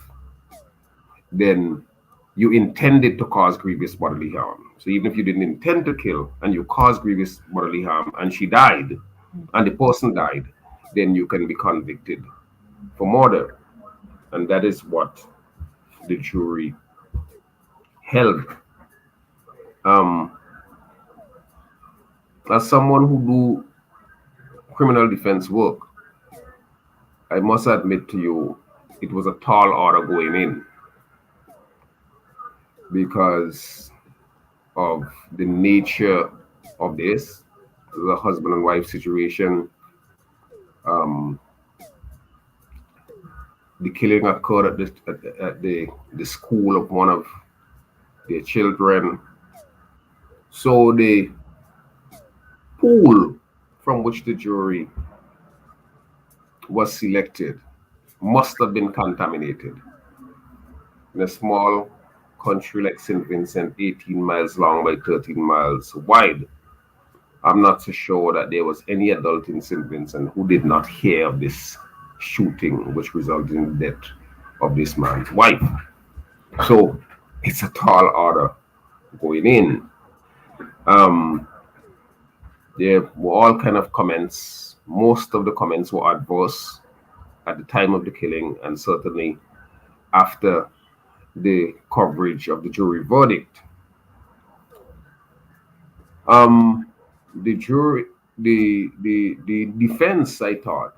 then you intended to cause grievous bodily harm. So even if you didn't intend to kill and you caused grievous bodily harm and she died and the person died, then you can be convicted for murder. And that is what the jury held. As someone who do criminal defense work, I must admit to you, it was a tall order going in because of the nature of this, the husband and wife situation. The killing occurred at the school of one of their children. So the pool from which the jury was selected must have been contaminated. In a small country like St. Vincent, 18 miles long by 13 miles wide, I'm not so sure that there was any adult in St. Vincent who did not hear of this shooting, which resulted in the death of this man's wife. So it's a tall order going in. There were all kind of comments. Most of the comments were adverse at the time of the killing, and certainly after the coverage of the jury verdict. The jury, the defense, I thought,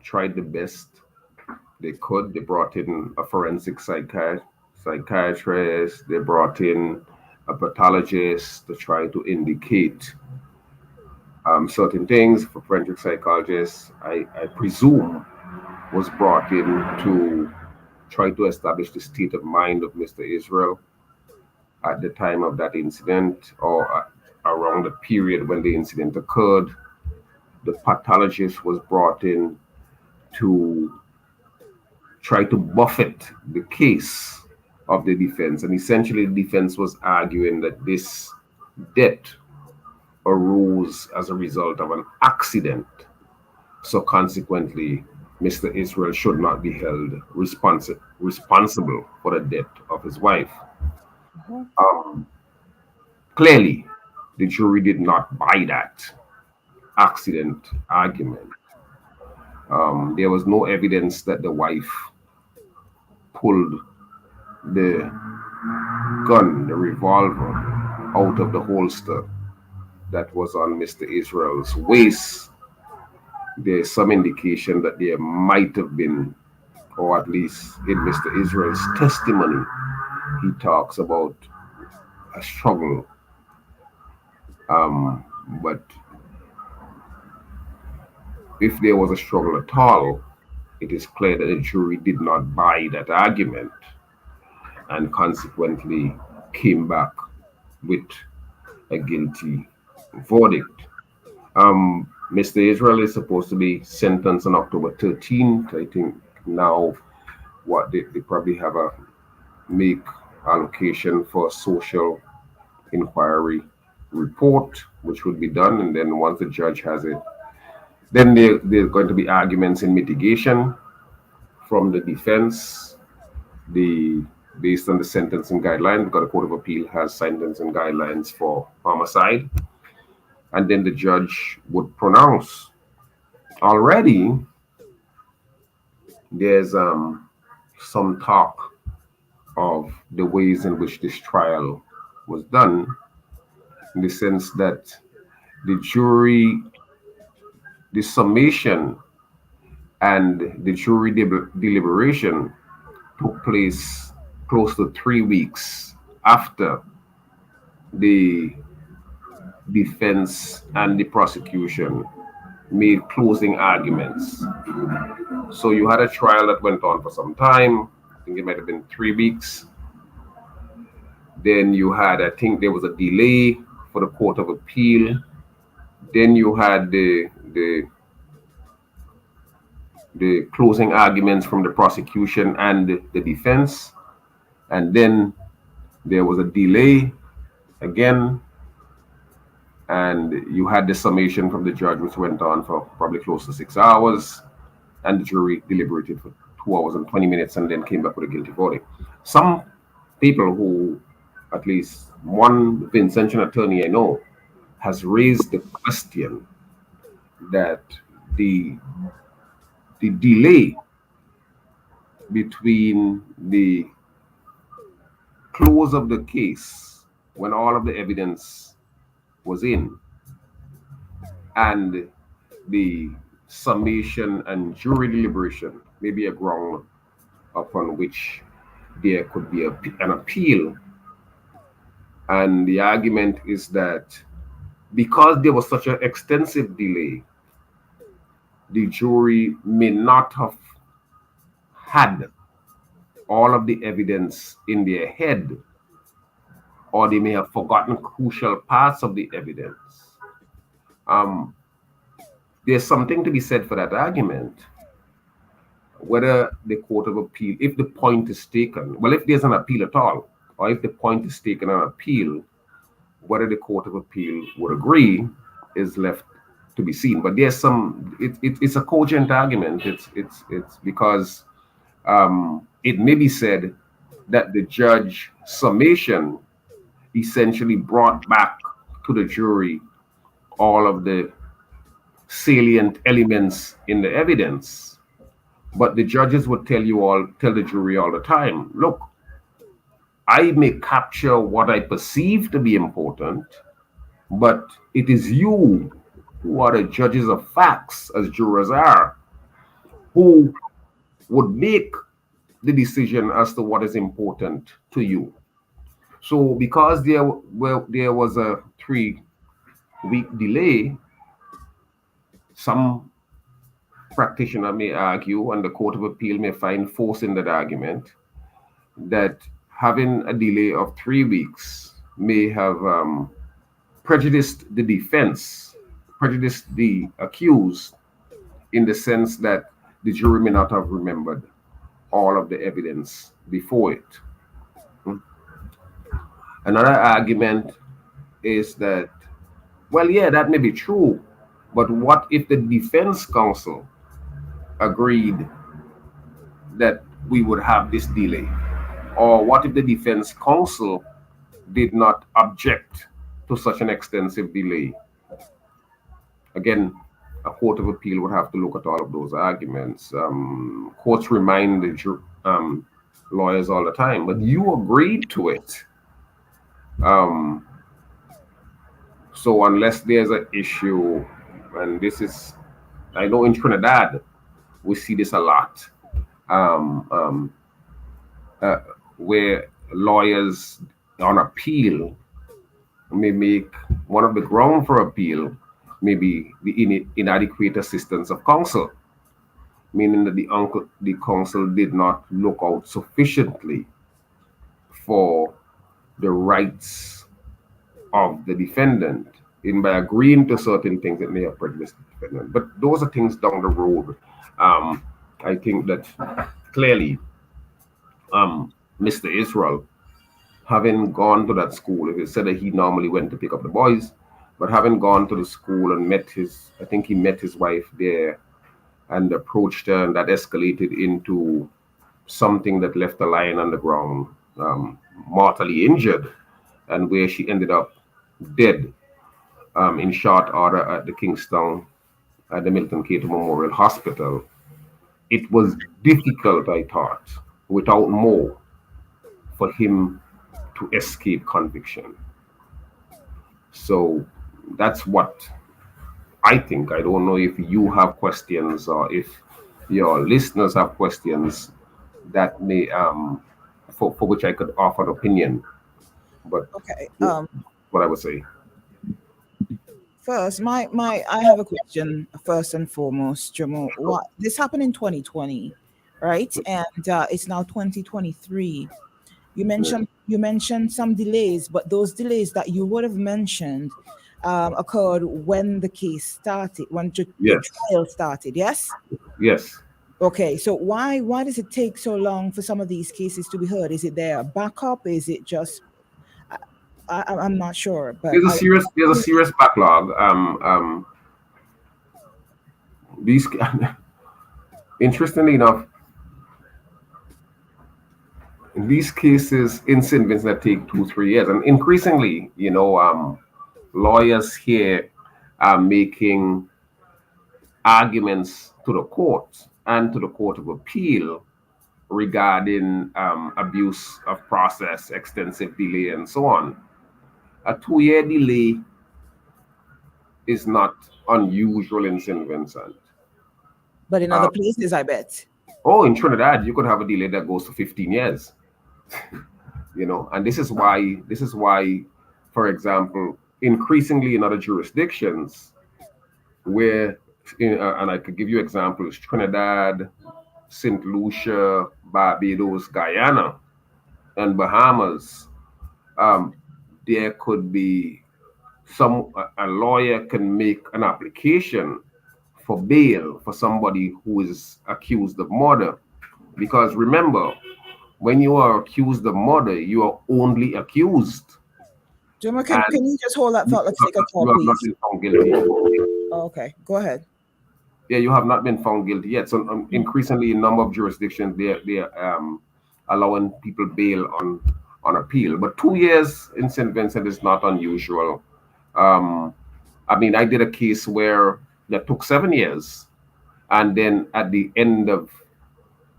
tried the best they could. They brought in a forensic psychiatrist. They brought in a pathologist to try to indicate certain things. For forensic psychologist, I presume, was brought in to try to establish the state of mind of Mr. Israel at the time of that incident, or around the period when the incident occurred. The pathologist was brought in to try to buffet the case of the defense. And essentially, the defense was arguing that this death arose as a result of an accident. So consequently, Mr. Israel should not be held responsible for the death of his wife. Clearly, the jury did not buy that accident argument. There was no evidence that the wife pulled the gun, the revolver, out of the holster that was on Mr. Israel's waist. There's some indication that there might have been, or at least in Mr. Israel's testimony, he talks about a struggle. But if there was a struggle at all, it is clear that the jury did not buy that argument and consequently came back with a guilty verdict. Mr. Israel is supposed to be sentenced on October 13th. I think now what they probably have a make allocation for social inquiry report, which would be done, and then once the judge has it, then there's going to be arguments in mitigation from the defense, based on the sentencing guidelines, because the Court of Appeal has sentencing guidelines for homicide, and then the judge would pronounce. Already, there's some talk of the ways in which this trial was done, in the sense that the jury, the summation and the jury deliberation took place close to 3 weeks after the defense and the prosecution made closing arguments. So you had a trial that went on for some time. I think it might have been 3 weeks. Then you had, I think there was a delay for the Court of Appeal. Then you had the the closing arguments from the prosecution and the defense, and then there was a delay again, and you had the summation from the judge, which went on for probably close to 6 hours, and the jury deliberated for 2 hours and 20 minutes and then came back with a guilty verdict. Some people who, at least one Vincentian attorney I know, has raised the question that the delay between the close of the case, when all of the evidence was in, and the summation and jury deliberation may be a ground upon which there could be an appeal. And the argument is that because there was such an extensive delay, the jury may not have had all of the evidence in their head, or they may have forgotten crucial parts of the evidence. There's something to be said for that argument. Whether the Court of Appeal, if the point is taken, well, if there's an appeal at all, or if the point is taken on appeal, whether the Court of Appeal would agree is left to be seen. But there's some, it's a cogent argument. It's because it may be said that the judge summation essentially brought back to the jury all of the salient elements in the evidence. But the judges would tell the jury all the time, look, I may capture what I perceive to be important, but it is you who are the judges of facts, as jurors are, who would make the decision as to what is important to you. So because there was a 3-week delay, some practitioner may argue, and the Court of Appeal may find force in that argument, that having a delay of 3 weeks may have prejudiced the defense, prejudiced the accused, in the sense that the jury may not have remembered all of the evidence before it. Another argument is that, well, yeah, that may be true, but what if the defense counsel agreed that we would have this delay? Or what if the defense counsel did not object to such an extensive delay? Again, a Court of Appeal would have to look at all of those arguments. Courts remind the lawyers all the time, but you agreed to it. So unless there's an issue, and this is, I know in Trinidad, we see this a lot, where lawyers on appeal may make one of the grounds for appeal maybe the inadequate assistance of counsel, meaning that the counsel did not look out sufficiently for the rights of the defendant, in by agreeing to certain things that may have prejudiced the defendant. But those are things down the road. I think that clearly Mr. Israel, having gone to that school, he said that he normally went to pick up the boys, but having gone to the school and I think he met his wife there and approached her, and that escalated into something that left the lion on the ground, mortally injured, and where she ended up dead in short order at the Kingstown, at the Milton Cato Memorial Hospital. It was difficult, I thought, without more, for him to escape conviction. So that's what I think. I don't know if you have questions or if your listeners have questions that may for which I could offer an opinion. But okay, what I would say. First, I have a question. First and foremost, Jomo, what this happened in 2020, right? And it's now 2023. You mentioned some delays, but those delays that you would have mentioned occurred when the case started, when the trial started. Yes. Yes. Okay, so why does it take so long for some of these cases to be heard? Is it there a backup? Is it just I'm not sure, but There's a serious backlog. These interestingly enough, in these cases in St. Vincent that take 2-3 years, and increasingly, lawyers here are making arguments to the court and to the Court of Appeal regarding abuse of process, extensive delay, and so on. A 2-year delay is not unusual in St. Vincent. But in other places, I bet. Oh, in Trinidad, you could have a delay that goes to 15 years. And this is why, for example, increasingly in other jurisdictions where, and I could give you examples, Trinidad, St. Lucia, Barbados, Guyana, and Bahamas, there could be a lawyer can make an application for bail for somebody who is accused of murder. Because remember, when you are accused of murder, you are only accused. Jim, can you just hold that thought? Let's take a call, please. You have not been found guilty. Oh, okay, go ahead. Yeah, you have not been found guilty yet. So increasingly, in a number of jurisdictions, they're allowing people bail on appeal. But 2 years in St. Vincent is not unusual. I did a case where that took 7 years, and then at the end of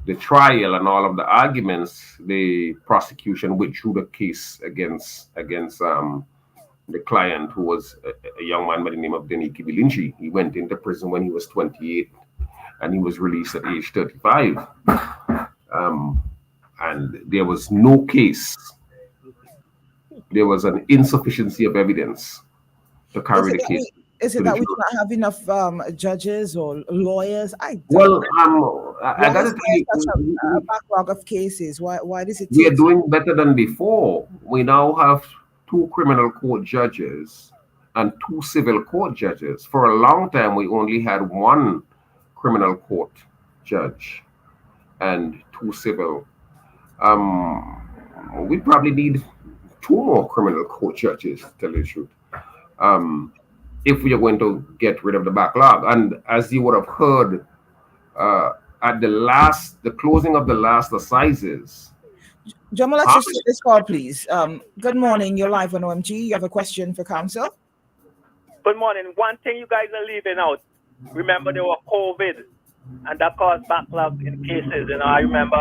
the trial and all of the arguments, the prosecution withdrew the case against the client, who was a young man by the name of Denny Kibilinchi. He went into prison when he was 28, and he was released at age 35. And there was no case. There was an insufficiency of evidence to carry the case. Is it that we do not have enough judges or lawyers? I got to tell you, a backlog of cases. Why does it? We are doing better than before. We now have 2 criminal court judges and 2 civil court judges. For a long time, we only had 1 criminal court judge and 2 civil. We probably need 2 more criminal court judges, to tell you the truth, if we are going to get rid of the backlog. And as you would have heard at the closing of the last assizes. Jamal, let's just take this call, please. Good morning. You're live on OMG. You have a question for counsel? Good morning. One thing you guys are leaving out. Remember, there was COVID, and that caused backlog in cases. I remember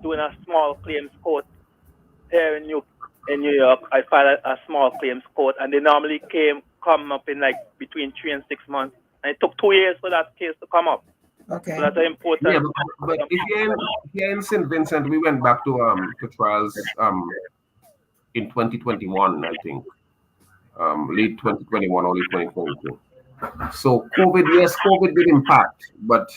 doing a small claims court here in New York. I filed a small claims court, and they normally come up in like between 3 and 6 months, and it took 2 years for that case to come up. Okay, so that's important. Yeah, but if you're in St. Vincent, we went back to trials in 2021, I think, late 2021, early 2022. So COVID did impact, but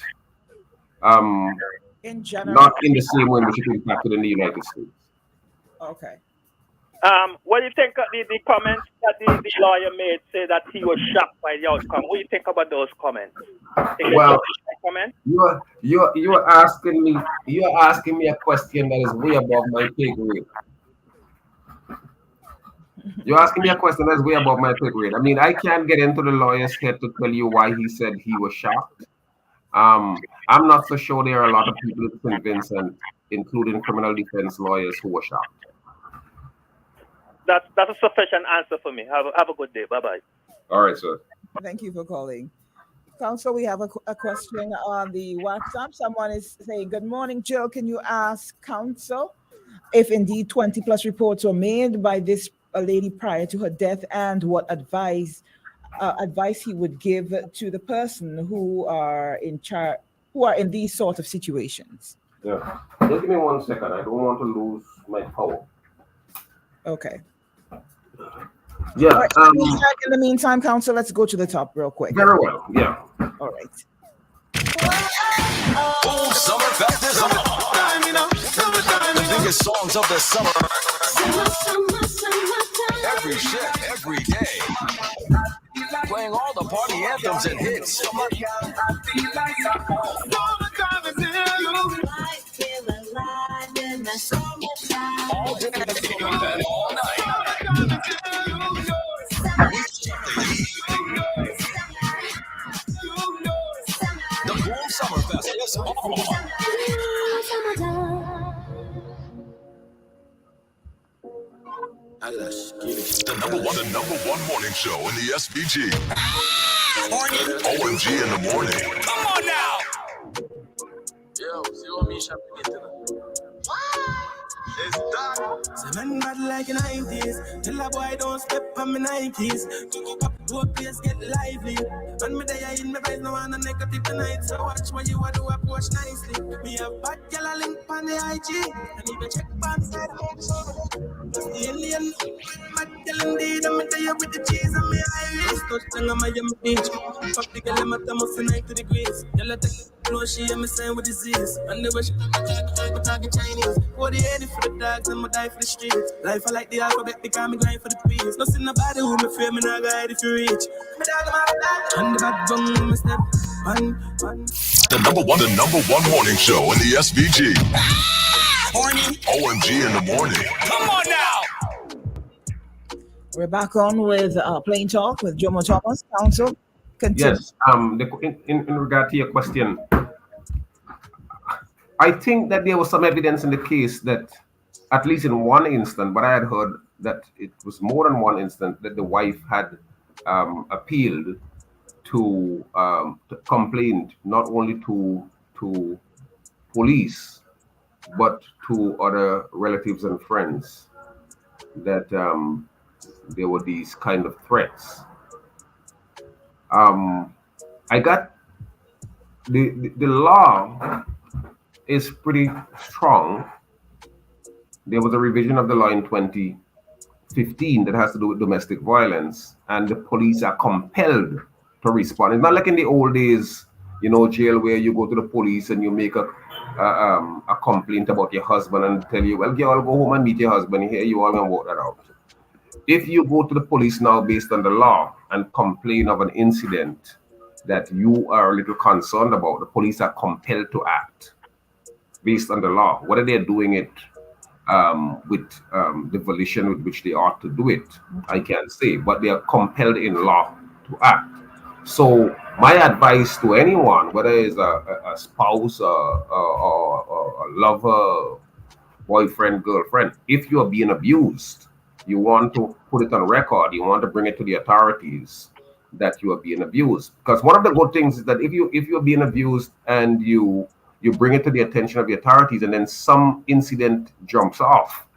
in general, not in the same way which it impacted in the United States. Okay. What do you think of the comments that the lawyer made, say that he was shocked by the outcome? What do you think about those comments? Well, you're asking me a question that is way above my pay grade. You're asking me a question that's way above my pay grade. I can't get into the lawyer's head to tell you why he said he was shocked. I'm not so sure there are a lot of people in St. Vincent, including criminal defense lawyers, who were shocked. That's a sufficient answer for me. Have a good day. Bye-bye. All right, sir. Thank you for calling. Counsel, we have a question on the WhatsApp. Someone is saying, good morning, Jill. Can you ask counsel if indeed 20 plus reports were made by this lady prior to her death, and what advice he would give to the person who are in these sort of situations? Yeah. Just give me 1 second. I don't want to lose my power. Okay. Yeah. Right, in the meantime, counsel, let's go to the top real quick. Very well. Yeah. All right. Oh, summer fest is on. The biggest songs of the summer. Every shift, every day. Playing all the party anthems and hits. All day and all night. The Boom Summerfest is on. The number one morning show in the SBG. OMG in the morning. Come on now. Yo, see what me shopping. Say man bad like the 90s. Tell a boy don't step on my Nikes. Go place get lively. Man me there in my face, no one a negative tonight. So watch what you a do, approach nicely. Me have bad girl a link on the IG. And even check back side. Just the alien. Bad girl indeed. I'm there you with the cheese and me iris. Touchdown on Miami Beach. Fuck the girl I'm at almost 90 degrees. Girl I take flow, she hear me saying with disease. And the way she talking Chinese. 48 for the dogs and my die for the streets. Life I like the alphabet because me grind for the peace. No see nobody who me fear, me not guide if you reach. Me dog my dog and the bad bung me step. The number one morning show in the SBG. OMG in the morning. Come on now. We're back on with Plain Talk with Jomo Thomas, Counsel. Continue. Yes. In regard to your question, I think that there was some evidence in the case that, at least in one instance, but I had heard that it was more than one instance that the wife had appealed to complaint not only to police but to other relatives and friends that there were these kind of threats. I got the law is pretty strong. There was a revision of the law in 2015 that has to do with domestic violence, and the police are compelled to respond. It's not like in the old days, jail, where you go to the police and you make a complaint about your husband and tell you, well, girl, go home and meet your husband. Here you are and work that out. If you go to the police now based on the law and complain of an incident that you are a little concerned about, the police are compelled to act based on the law. Whether they're doing it with the volition with which they ought to do it, I can't say, but they are compelled in law to act. So my advice to anyone, whether it's a spouse or a lover, boyfriend, girlfriend, if you are being abused, you want to put it on record, you want to bring it to the authorities that you are being abused. Because one of the good things is that if you're being abused and you bring it to the attention of the authorities and then some incident jumps off,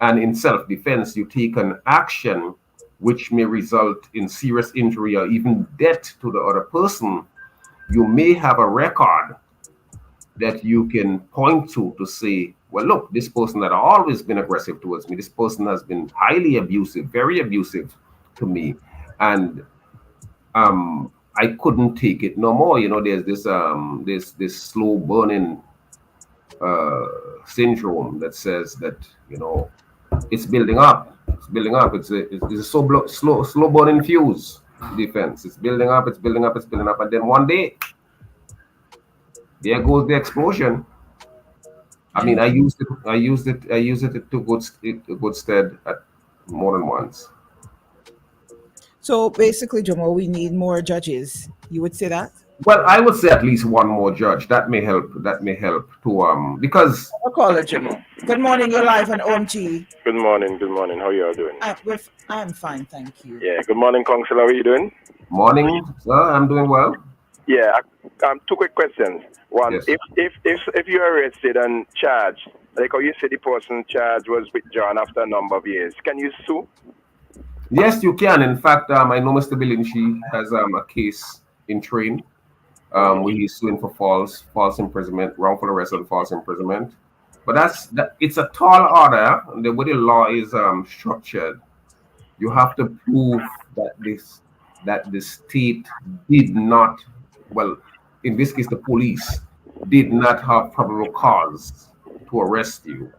and in self-defense you take an action which may result in serious injury or even death to the other person, you may have a record that you can point to say, well, look, this person that has always been aggressive towards me, this person has been highly abusive, very abusive to me, and I couldn't take it no more. There's this slow burning syndrome that says that it's building up. It's building up. It's a slow burning fuse defense. It's building up. It's building up. It's building up, and then one day, there goes the explosion. I mean, I used it to good stead at more than once. So basically, Jomo, we need more judges. You would say that? Well, I would say at least one more judge. That may help. To because. I'll call it, Jomo. Good morning. You're live on OMG. Good morning. How are you all doing? I'm fine, thank you. Yeah. Good morning, Council. How are you doing? Morning, sir. I'm doing well. Yeah. Two quick questions. One, yes. if you're arrested and charged, like how you said the person charged was withdrawn after a number of years, can you sue? Yes, you can. In fact, I know Mr. Bilinchi has a case in train where he's suing for false imprisonment, wrongful arrest and false imprisonment. But it's a tall order. The way the law is structured, you have to prove that the state did not, well, in this case, the police did not have probable cause to arrest you.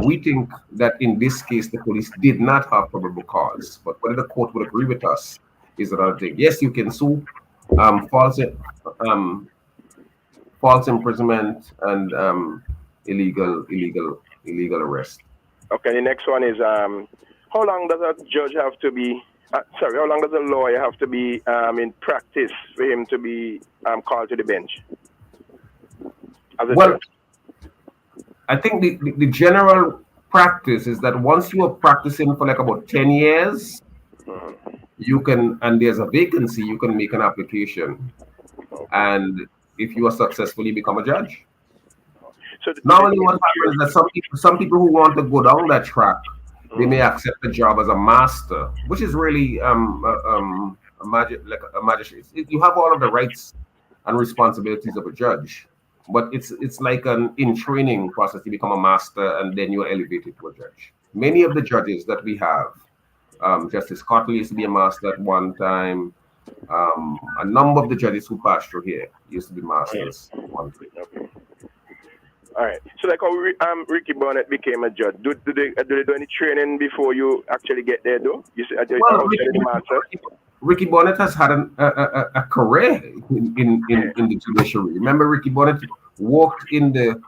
We think that in this case, the police did not have probable cause, but whether the court would agree with us is another thing. Yes, you can sue false imprisonment and illegal illegal arrest. Okay, the next one is how long does a judge have to be? How long does a lawyer have to be in practice for him to be called to the bench? Well, I think the general practice is that once you are practicing for like about 10 years, you can, and there's a vacancy, you can make an application. And if you are successful, you become a judge. So normally what happens is that some people who want to go down that track, they may accept the job as a master, which is really a magistrate. You have all of the rights and responsibilities of a judge, but it's like an in-training process. You become a master and then you're elevated to a judge. Many of the judges that we have, Justice Cottle used to be a master at one time. A number of the judges who passed through here used to be masters. All right. So like how Ricky Bonnet became a judge, do they do any training before you actually get there though? You see, Ricky Bonnet has had a career in the judiciary. Remember, Ricky Bonnet worked in the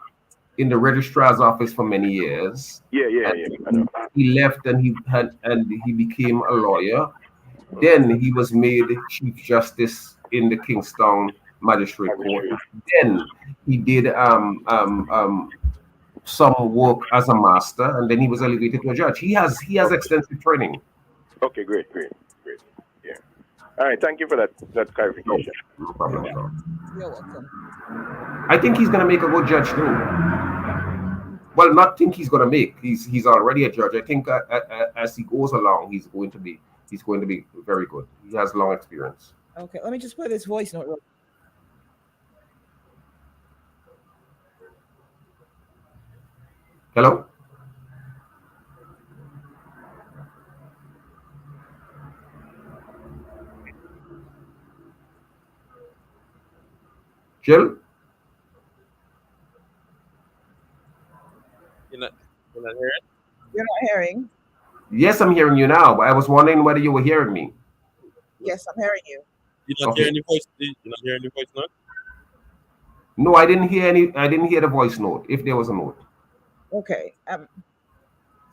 registrar's office for many years. Yeah. I know. He left and he became a lawyer. Then he was made Chief Justice in the Kingston Magistrate Court. Then he did some work as a master, and then he was elevated to a judge. He has extensive training. Okay, great. Yeah. All right, thank you for that clarification. No problem at all. You're welcome. I think he's gonna make a good judge too. Well, not think he's gonna make. He's already a judge. I think as he goes along, he's going to be very good. He has long experience. Okay, let me just play this voice note. Hello? Jill? You're not hearing? You're not hearing? Yes, I'm hearing you now, but I was wondering whether you were hearing me. Yes, I'm hearing you. You're not hearing the voice? You're not hearing the voice note? No, I didn't hear the voice note, if there was a note. Okay.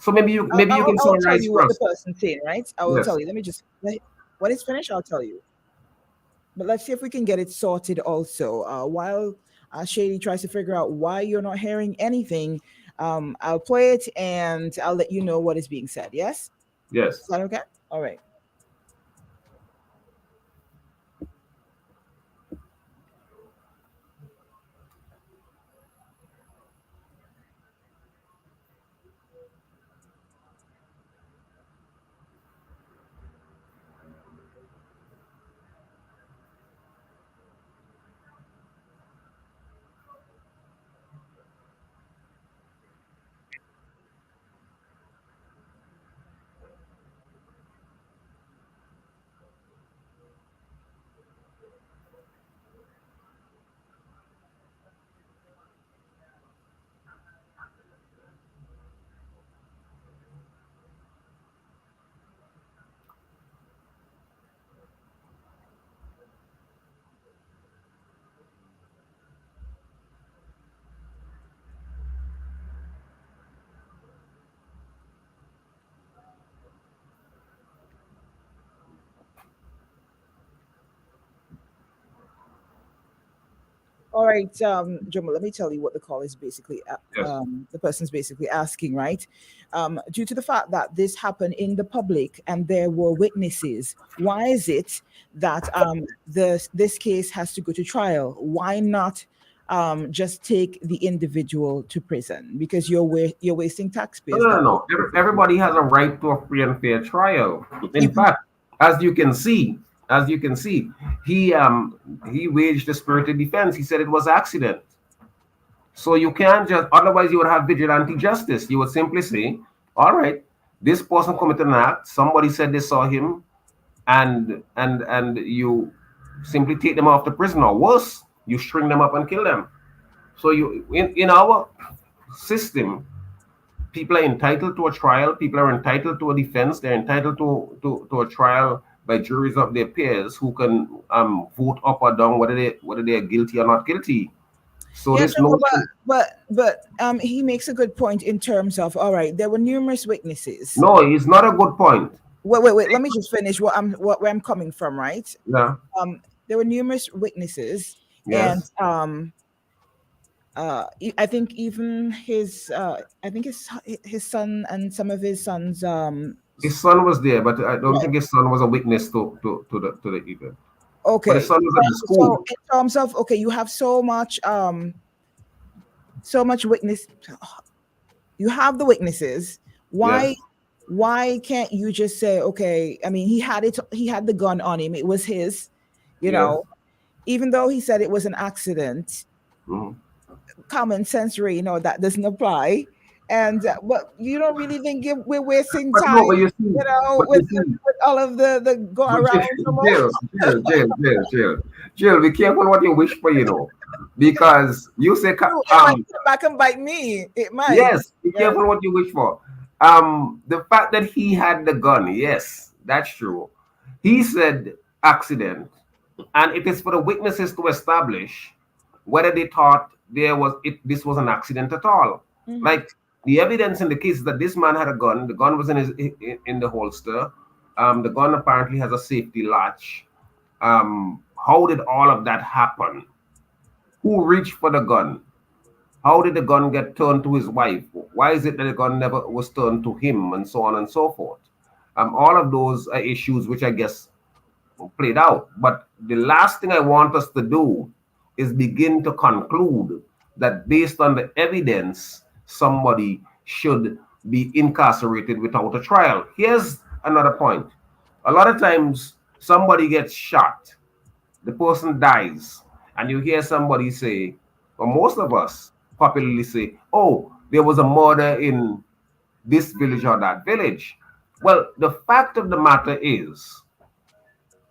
So maybe you can I'll summarize tell you what the first. person's saying, right? I will Yes. tell you. Let me just when it's finished, I'll tell you. But let's see if we can get it sorted also. While Shady tries to figure out why you're not hearing anything, I'll play it and I'll let you know what is being said. Yes? Yes. Is that okay? All right. All right, Jomo, let me tell you what the call is basically, the person's basically asking, right? Due to the fact that this happened in the public and there were witnesses, why is it that this case has to go to trial? Why not just take the individual to prison? Because you're wasting taxpayers. No. Everybody has a right to a free and fair trial. In fact, as you can see, he waged a spirited defense. He said it was accident. So you can't just, otherwise you would have vigilante justice. You would simply say, all right, this person committed an act. Somebody said they saw him, and you simply take them off to prison, or worse, you string them up and kill them. So in our system, people are entitled to a trial. People are entitled to a defense. They're entitled to a trial by juries of their peers who can vote up or down whether they are guilty or not guilty. So Yeah, this no, notion. but he makes a good point in terms of, all right, there were numerous witnesses. No, it's not a good point. Wait. Let me just finish where I'm coming from, right? Yeah. There were numerous witnesses, Yes. and I think even his son and some of his sons. His son was there, but I don't think his son was a witness to the event. Okay. But his son was at the school. So in terms of, okay, you have so much witness. You have the witnesses. Why? Yes. Why can't you just say, okay? I mean, he had the gun on him. It was his, you Yes. know. Even though he said it was an accident, common sense, that doesn't apply. And but you don't really think we're wasting But time, no, but you see, with all of the go but around. Jill, be careful what you wish for, because you say It might come back and bite me. It might. yes, be careful what you wish for. The fact that he had the gun, yes, that's true. He said accident, and it is for the witnesses to establish whether they thought this was an accident at all. Mhm. Like the evidence in the case is that this man had a gun. The gun was in the holster. The gun apparently has a safety latch. How did all of that happen? Who reached for the gun? How did the gun get turned to his wife? Why is it that the gun never was turned to him, and so on and so forth? All of those are issues which I guess played out. But the last thing I want us to do is begin to conclude that based on the evidence, somebody should be incarcerated without a trial. Here's another point. A lot of times somebody gets shot, the person dies, and you hear somebody say, or most of us popularly say, oh, there was a murder in this village or that village. Well, the fact of the matter is,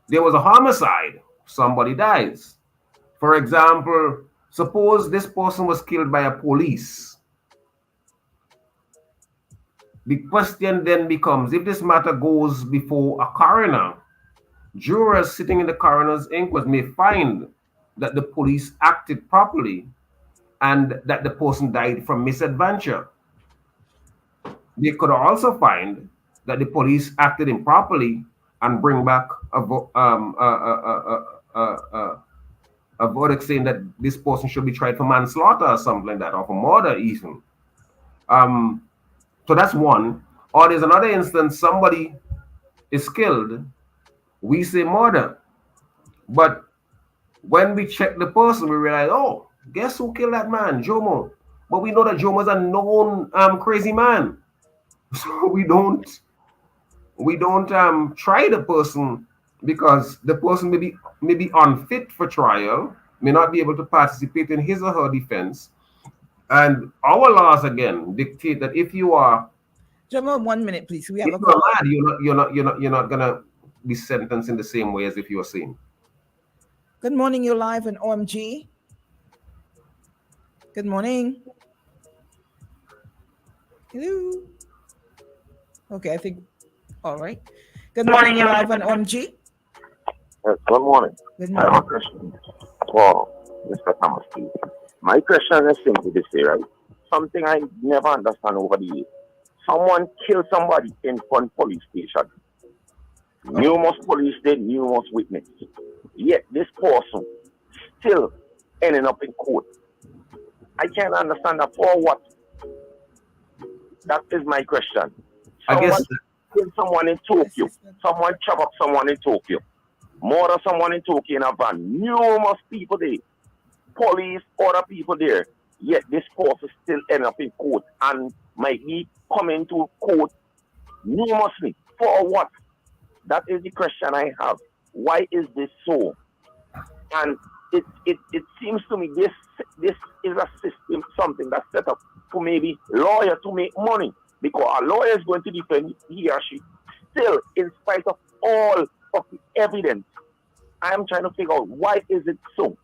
there was a homicide, somebody dies. For example, suppose this person was killed by a police. The question then becomes, if this matter goes before a coroner, jurors sitting in the coroner's inquest may find that the police acted properly and that the person died from misadventure. They could also find that the police acted improperly and bring back a verdict saying that this person should be tried for manslaughter or something like that, or for murder even. So that's one. Or there's another instance, somebody is killed, we say murder. But when we check the person, we realize, oh, guess who killed that man? Jomo. But we know that Jomo's a known crazy man. So we don't try the person because the person may be unfit for trial, may not be able to participate in his or her defense. And our laws again dictate that if you are Jomo, 1 minute, please. We have a you're call. mad, you're not gonna be sentenced in the same way as if you were sane. Good morning, you're live on OMG. Good morning. Hello. Okay, I think, all right. Good morning, you're live on OMG. Yes, good morning. Good I have a question for Mr. Thomas, please. My question is simply this, right? Something I never understand over the years. Someone killed somebody in front police station. Numerous police did, numerous witnesses. Yet this person still ending up in court. I can't understand that for what. That is my question. I guess killed someone in Tokyo. Someone chop up someone in Tokyo. Murder someone in Tokyo in a van. Numerous people there. Police, other people there. Yet this person still end up in court and might be coming to court numerously. For what? That is the question I have. Why is this so? And it seems to me this is a system, something that's set up for maybe lawyer to make money. Because a lawyer is going to defend he or she. Still, in spite of all of the evidence, I am trying to figure out why is it so?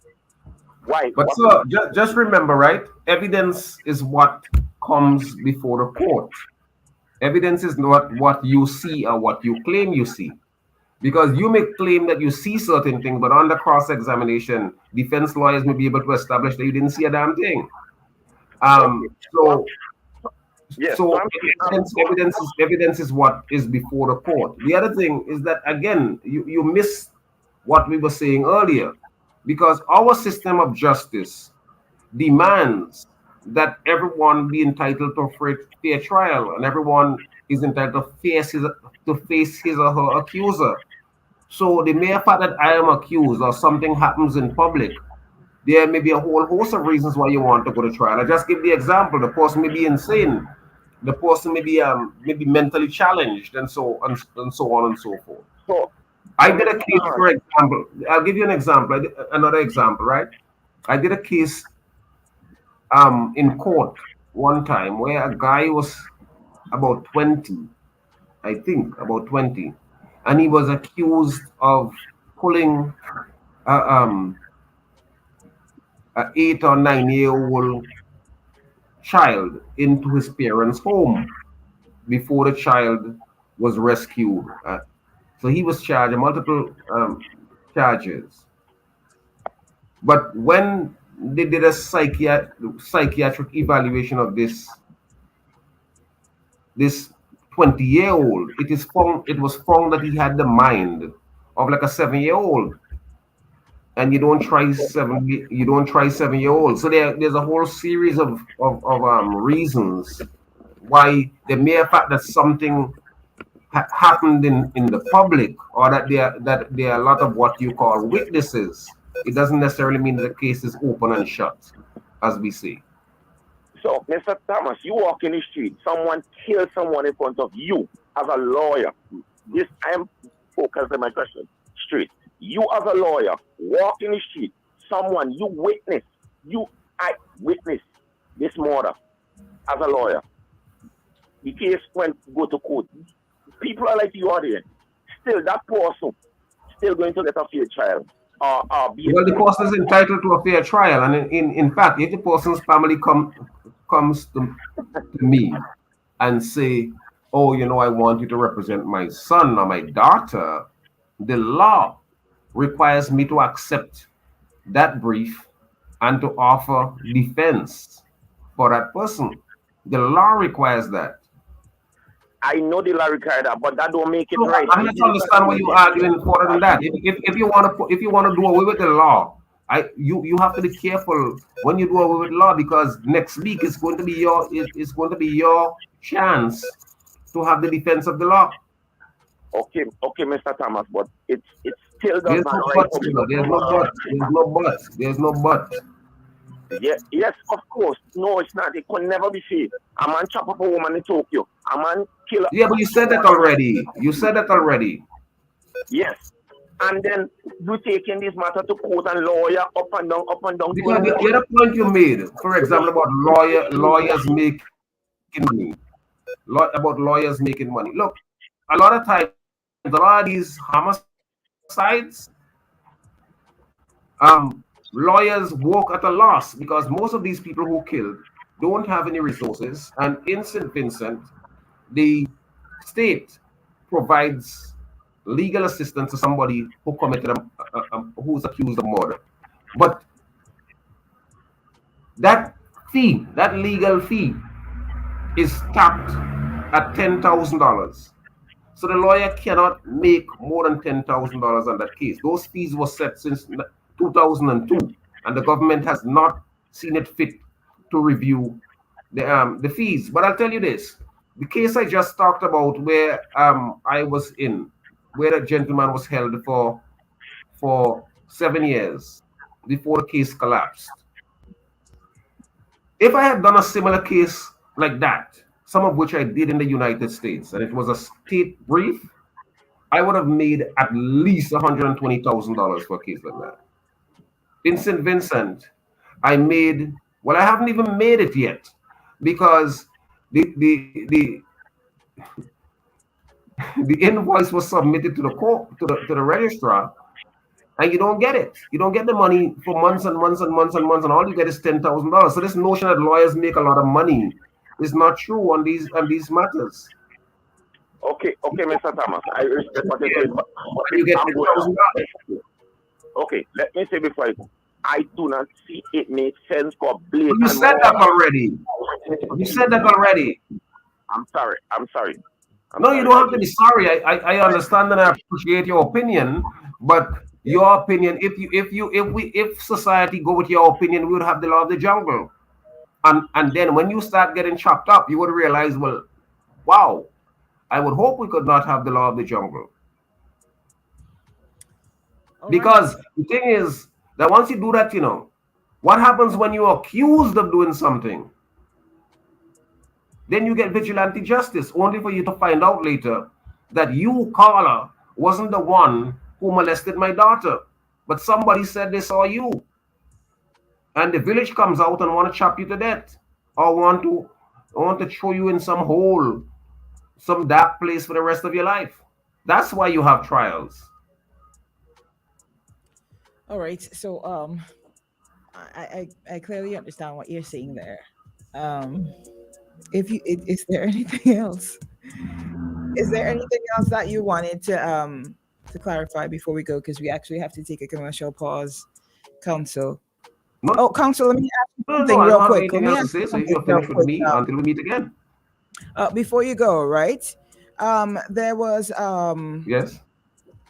Why? But so just remember, right? Evidence is what comes before the court. Evidence is not what you see or what you claim you see. Because you may claim that you see certain things, but under cross-examination, defense lawyers may be able to establish that you didn't see a damn thing. So evidence is what is before the court. The other thing is that, again, you miss what we were saying earlier, because our system of justice demands that everyone be entitled to a fair trial, and everyone is entitled to face his or her accuser. So the mere fact that I am accused or something happens in public, there may be a whole host of reasons why you want to go to trial. I just give the example: the person may be insane, the person may be mentally challenged, and so on and so forth. So I did a case, for example. I'll give you an example. Another example, right? I did a case in court one time where a guy was about 20, I think, about 20, and he was accused of pulling an 8 or 9-year-old child into his parents' home before the child was rescued. So he was charged multiple charges. But when they did a psychiatric evaluation of this 20-year-old, it was found that he had the mind of like a 7-year-old. And you don't try 7-year-olds. So there's a whole series of reasons why the mere fact that something happened in the public, or that there are a lot of what you call witnesses, it doesn't necessarily mean that the case is open and shut, as we say. So, Mr. Thomas, you walk in the street, someone kills someone in front of you as a lawyer. This, I am focused on my question straight. You as a lawyer, walk in the street, someone you witness this murder as a lawyer. The case went go to court. People are like you are there. Still, that person still going to get a fair trial. Well, the person is entitled to a fair trial, and in fact, if the person's family comes to me and say, "Oh, I want you to represent my son or my daughter," the law requires me to accept that brief and to offer defense for that person. The law requires that. I know the law requires that, but that don't make it right. I don't understand why you're arguing further than that. If you want to do away with the law, you have to be careful when you do away with law, because next week it's going to be your chance to have the defense of the law. Okay, Mr. Thomas, but it still does not. There's no but. Yes, of course. No, it's not. It could never be fair. A man chop up a woman in Tokyo. A man kill. Yeah, but you said that already. Yes. And then you taking this matter to court and lawyer up and down. Because the other point you made, for example, about lawyers making money. About lawyers making money. Look, a lot of times, a lot of these homicides, lawyers work at a loss, because most of these people who killed don't have any resources. And in St. Vincent, the state provides legal assistance to somebody who committed who's accused of murder. But that legal fee, is capped at $10,000. So the lawyer cannot make more than $10,000 on that case. Those fees were set since 2002, and the government has not seen it fit to review the fees. But I'll tell you this: the case I just talked about, where I was in, where a gentleman was held for 7 years before the case collapsed. If I had done a similar case like that, some of which I did in the United States, and it was a state brief, I would have made at least $120,000 for a case like that. In St. Vincent, I haven't even made it yet, because the invoice was submitted to the court, to the registrar, and you don't get it. You don't get the money for months and months and months and months, and all you get is $10,000. So this notion that lawyers make a lot of money is not true on these matters. Okay, Mr. Thomas, I respect what you're saying, but You get I'm going $10,000. Okay, let me say before I go, I do not see it makes sense for blatant. You said that already. You said that already. I'm sorry. No, you don't have to be sorry. I understand and I appreciate your opinion, but your opinion, if society go with your opinion, we would have the law of the jungle. And then when you start getting chopped up, you would realize, well, wow, I would hope we could not have the law of the jungle. Because the thing is that once you do that, what happens when you're accused of doing something? Then you get vigilante justice, only for you to find out later that you, caller, wasn't the one who molested my daughter, but somebody said they saw you. And the village comes out and want to chop you to death, or want to throw you in some hole, some dark place for the rest of your life. That's why you have trials. All right. So I clearly understand what you're saying there. Is there anything else? Is there anything else that you wanted to clarify before we go? Because we actually have to take a commercial pause. Counsel. Counsel, let me ask you something real quick. Let me ask you something real quick until we meet again. Before you go, right? There was yes,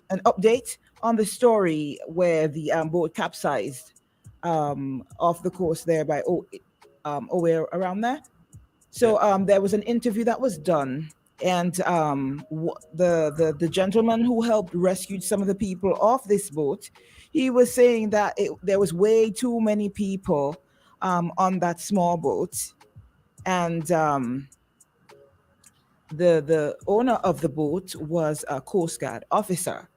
an update on the story where the boat capsized off the coast there by around there. So there was an interview that was done, and the gentleman who helped rescue some of the people off this boat, he was saying that there was way too many people on that small boat, and the owner of the boat was a Coast Guard officer,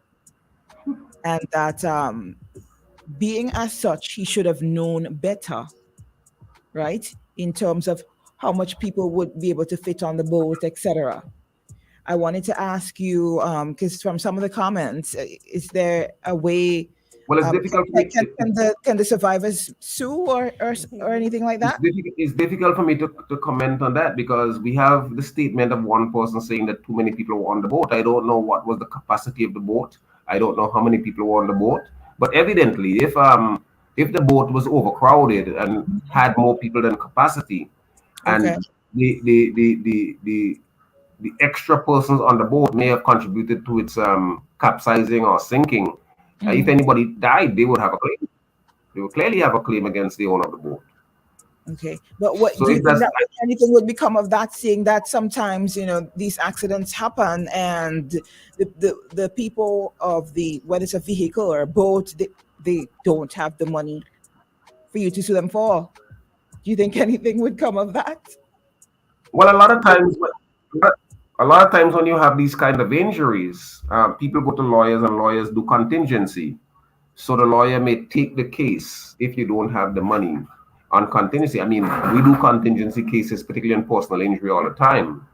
and that being as such, he should have known better, right, in terms of how much people would be able to fit on the boat, etc. I wanted to ask you, because from some of the comments, is there a way? Well, it's difficult. Can the survivors sue or anything like that? It's difficult for me to comment on that because we have the statement of one person saying that too many people were on the boat. I don't know what was the capacity of the boat. I don't know how many people were on the boat. But evidently, if the boat was overcrowded and had more people than capacity, and the extra persons on the boat may have contributed to its capsizing or sinking. If anybody died, they would have a claim. They would clearly have a claim against the owner of the boat. Okay, but what do you think that anything would become of that? Seeing that sometimes these accidents happen, and the people of whether it's a vehicle or a boat, they don't have the money for you to sue them for. Do you think anything would come of that? Well, a lot of times when you have these kind of injuries, people go to lawyers and lawyers do contingency. So the lawyer may take the case if you don't have the money on contingency. I mean, we do contingency cases, particularly in personal injury all the time,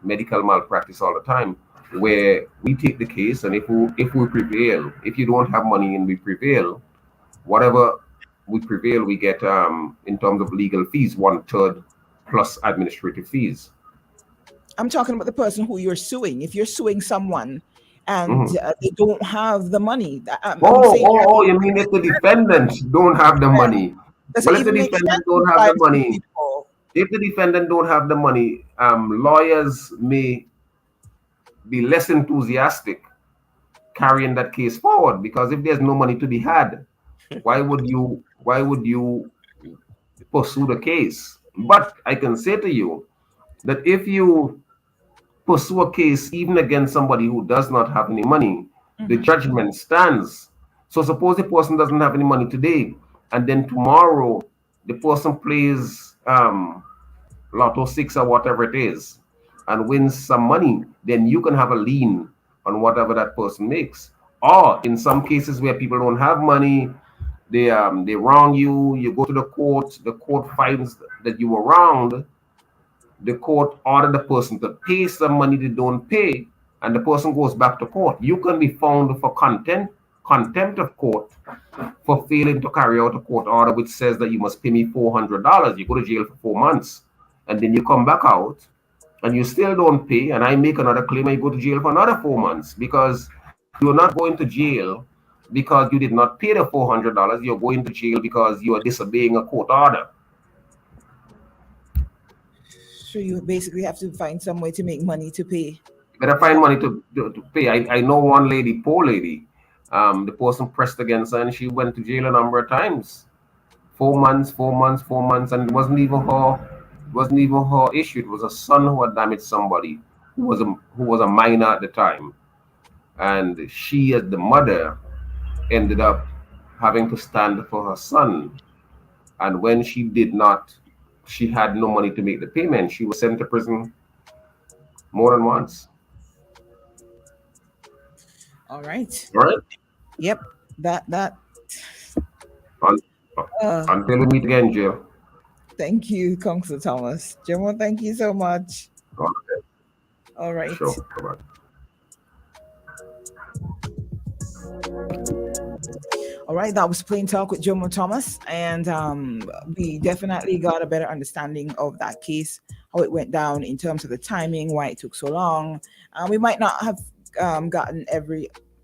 medical malpractice all the time, where we take the case, and if we prevail, if you don't have money and we prevail, whatever we prevail, we get in terms of legal fees, 1/3 plus administrative fees. I'm talking about the person who you're suing. If you're suing someone and they don't have the money. You mean if the defendant don't have the money? Well, if the defendant don't have the money, lawyers may be less enthusiastic carrying that case forward, because if there's no money to be had, why would you pursue the case? But I can say to you that if you pursue a case even against somebody who does not have any money, the judgment stands. So suppose the person doesn't have any money today, and then tomorrow the person plays Lotto 6 or whatever it is and wins some money, then you can have a lien on whatever that person makes. Or in some cases where people don't have money, they wrong you, you go to the court finds that you were wronged, the court ordered the person to pay some money they don't pay, and the person goes back to court. You can be found for contempt of court for failing to carry out a court order which says that you must pay me $400. You go to jail for 4 months, and then you come back out and you still don't pay, and I make another claim, I go to jail for another 4 months, because you're not going to jail because you did not pay the $400. You're going to jail because you are disobeying a court order. So you basically have to find some way to make money to pay. Better find money to pay. I know one lady, poor lady, the person pressed against her and she went to jail a number of times. 4 months, and it wasn't even her issue. It was a son who had damaged somebody who was a minor at the time. And she, as the mother, ended up having to stand for her son. And when she had no money to make the payment, she was sent to prison more than once. All right. All right. Yep. That. Until we meet again, Jill. Thank you, Counselor Thomas. Jomo, thank you so much. Okay. All right. Sure. Bye-bye. All right, that was Plain Talk with Jomo Thomas, and we definitely got a better understanding of that case, how it went down in terms of the timing, why it took so long. We might not have gotten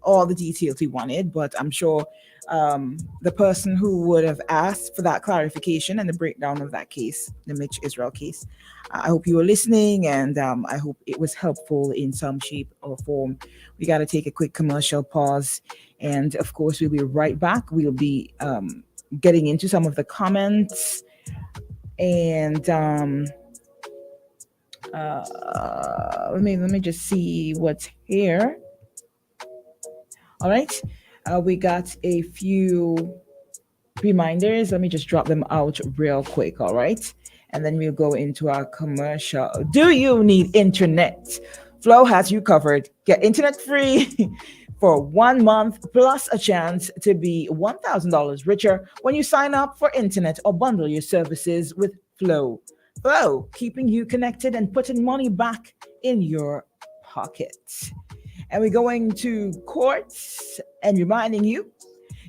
all the details we wanted, but I'm sure the person who would have asked for that clarification and the breakdown of that case, the Mitch Israel case, I hope you were listening, and I hope it was helpful in some shape or form. We got to take a quick commercial pause, and of course we'll be right back. We'll be getting into some of the comments, and let me just see what's here. All right, we got a few reminders. Let me just drop them out real quick. All right, and then we'll go into our commercial. Do you need internet? Flow has you covered. Get internet free for 1 month plus a chance to be $1,000 richer when you sign up for internet or bundle your services with Flow. Flow, keeping you connected and putting money back in your pocket. And we're going to Quartz and reminding you,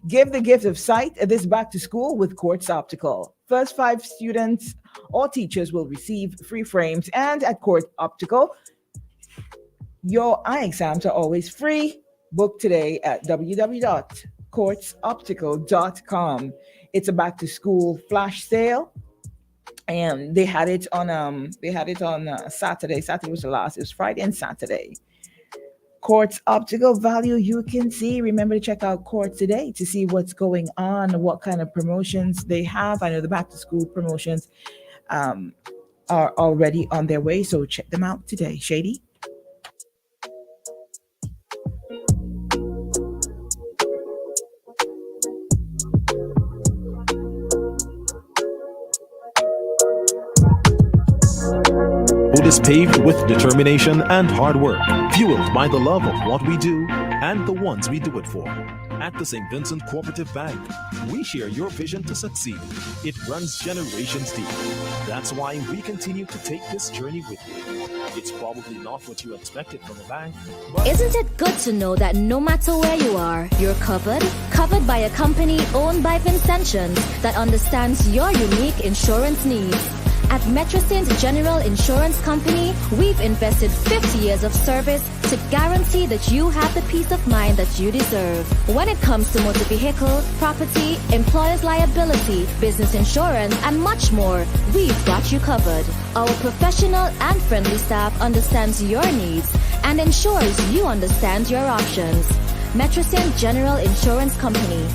give the gift of sight this back to school with Quartz Optical. First 5 students or teachers will receive free frames, and at Quartz Optical, your eye exams are always free. Book today at www.quartzoptical.com. It's a back to school flash sale, and they had it on Saturday. Saturday was the last. It was Friday and Saturday. Quartz Optical, value you can see. Remember to check out Quartz today to see what's going on, what kind of promotions they have. I know the back to school promotions are already on their way, so check them out today. Shady. Road is paved with determination and hard work, fueled by the love of what we do and the ones we do it for. At the St. Vincent Cooperative Bank, we share your vision to succeed. It runs generations deep. That's why we continue to take this journey with you. It's probably not what you expected from a bank, but Isn't it good to know that no matter where you are, you're covered? Covered by a company owned by Vincentians that understands your unique insurance needs. At Metrosint General Insurance Company, we've invested 50 years of service to guarantee that you have the peace of mind that you deserve. When it comes to motor vehicle, property, employer's liability, business insurance, and much more, we've got you covered. Our professional and friendly staff understands your needs and ensures you understand your options. Metrosint General Insurance Company.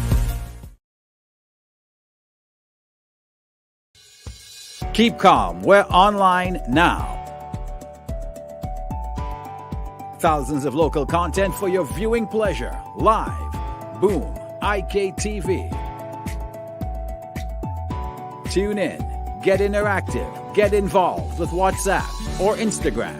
Keep calm. We're online now. Thousands of local content for your viewing pleasure. Live. Boom. IKTV. Tune in. Get interactive. Get involved with WhatsApp or Instagram.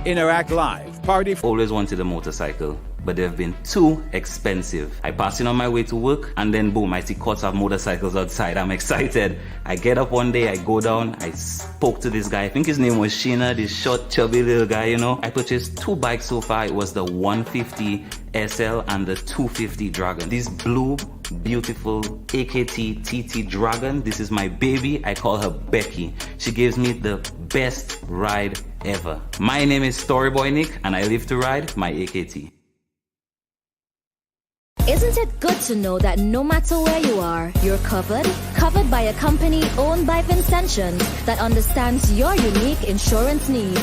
Interact Live. Party. Always wanted a motorcycle, but they've been too expensive. I pass in on my way to work, and then boom, I see courts have motorcycles outside. I'm excited. I get up one day, I go down, I spoke to this guy. I think his name was Sheena, this short, chubby little guy, you know. I purchased 2 bikes so far. It was the 150 SL and the 250 Dragon. This blue, beautiful AKT TT Dragon. This is my baby. I call her Becky. She gives me the best ride ever. My name is Storyboy Nick, and I live to ride my AKT. Isn't it good to know that no matter where you are, you're covered? Covered by a company owned by Vincentians that understands your unique insurance needs.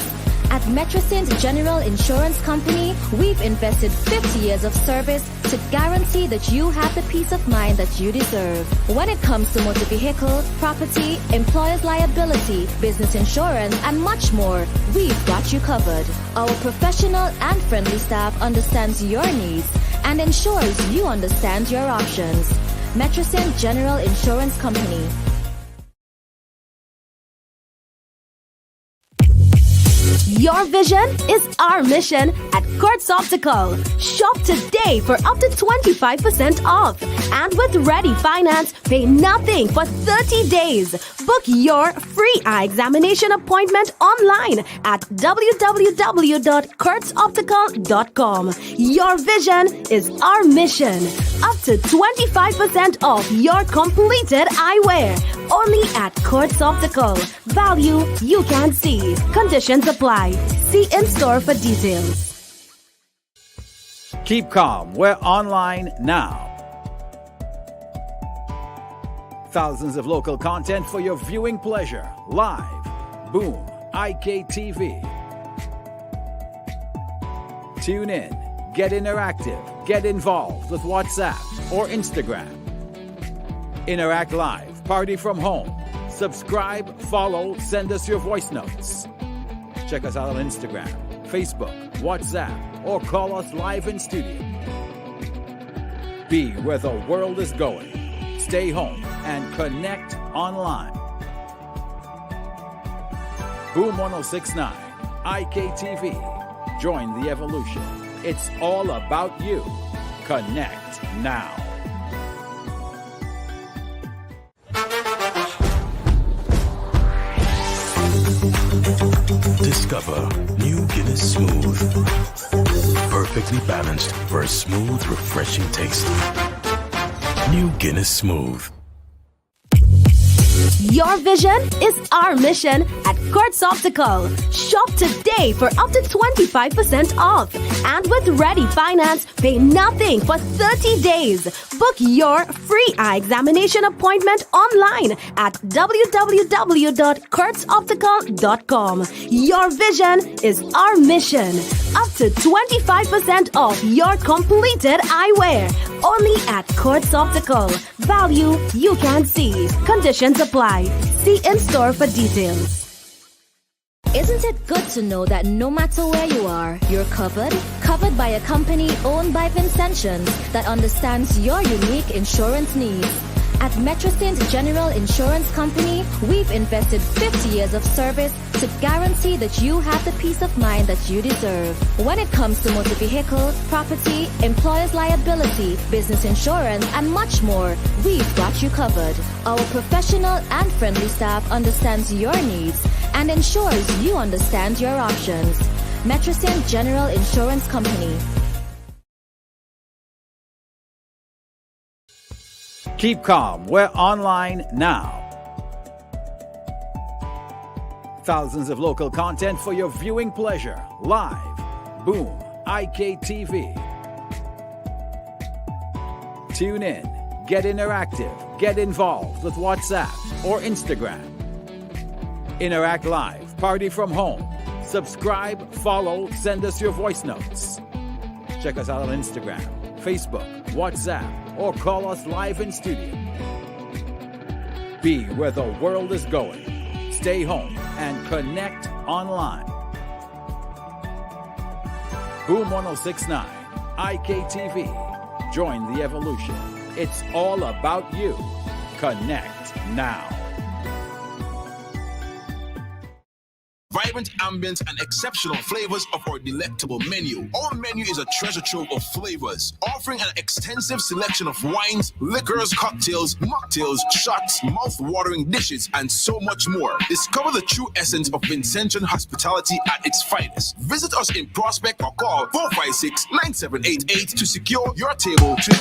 At Metrosint General Insurance Company, we've invested 50 years of service to guarantee that you have the peace of mind that you deserve. When it comes to motor vehicle, property, employer's liability, business insurance, and much more, we've got you covered. Our professional and friendly staff understands your needs and ensures you understand your options. Metrosint General Insurance Company. Your vision is our mission at Kurtz Optical. Shop today for up to 25% off. And with Ready Finance, pay nothing for 30 days. Book your free eye examination appointment online at www.kurtzoptical.com. Your vision is our mission. Up to 25% off your completed eyewear. Only at Kurtz Optical. Value you can see. Conditions apply. See in-store for details. Keep calm. We're online now. Thousands of local content for your viewing pleasure. Live. Boom. IKTV. Tune in. Get interactive. Get involved with WhatsApp or Instagram. Interact live. Party from home. Subscribe, follow, send us your voice notes. Check us out on Instagram, Facebook, WhatsApp, or call us live in studio. Be where the world is going. Stay home and connect online. Boom 1069, IKTV. Join the evolution. It's all about you. Connect now. Discover New Guinness Smooth. Perfectly balanced for a smooth, refreshing taste. New Guinness Smooth. Your vision is our mission at Kurtz Optical. Shop today for up to 25% off. And with Ready Finance, pay nothing for 30 days. Book your free eye examination appointment online at www.kurtzoptical.com. Your vision is our mission. Up to 25% off your completed eyewear. Only at Kurtz Optical. Value you can see. Conditions apply. See in-store for details. Isn't it good to know that no matter where you are, you're covered? Covered by a company owned by Vincentians that understands your unique insurance needs. At Metrosint General Insurance Company, we've invested 50 years of service to guarantee that you have the peace of mind that you deserve. When it comes to motor vehicle, property, employer's liability, business insurance, and much more, we've got you covered. Our professional and friendly staff understands your needs and ensures you understand your options. Metrosint General Insurance Company. Keep calm. We're online now. Thousands of local content for your viewing pleasure. Live. Boom. IKTV. Tune in. Get interactive. Get involved with WhatsApp or Instagram. Interact live. Party from home. Subscribe, follow, send us your voice notes. Check us out on Instagram, Facebook, WhatsApp, or call us live in studio. Be where the world is going. Stay home and connect online. Boom 1069, IKTV. Join the evolution. It's all about you. Connect now. Vibrant ambience and exceptional flavors of our delectable menu. Our menu is a treasure trove of flavors, offering an extensive selection of wines, liquors, cocktails, mocktails, shots, mouth-watering dishes, and so much more. Discover the true essence of Vincentian hospitality at its finest. Visit us in Prospect or call 456-9788 to secure your table today.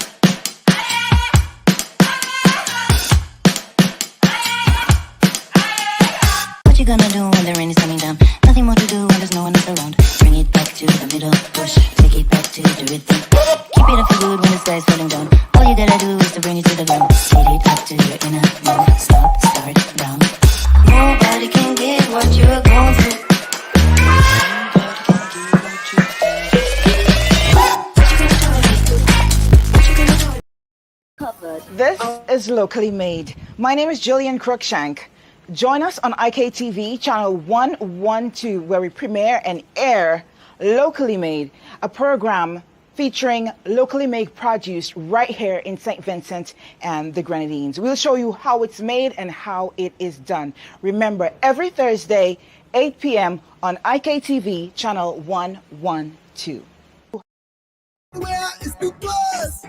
What you gonna do when the rain is feeling for good when the sky's falling down. All you gotta do is to bring it to the ground. Get it up to your inner mouth. Stop, start, down. Nobody can get what you're going through. This is Locally Made. My name is Jillian Crookshank. Join us on IKTV channel 112, where we premiere and air Locally Made, a program featuring locally made produce right here in St. Vincent and the Grenadines. We'll show you how it's made and how it is done. Remember, every Thursday, 8 p.m. on IKTV channel 112. Where is the plus?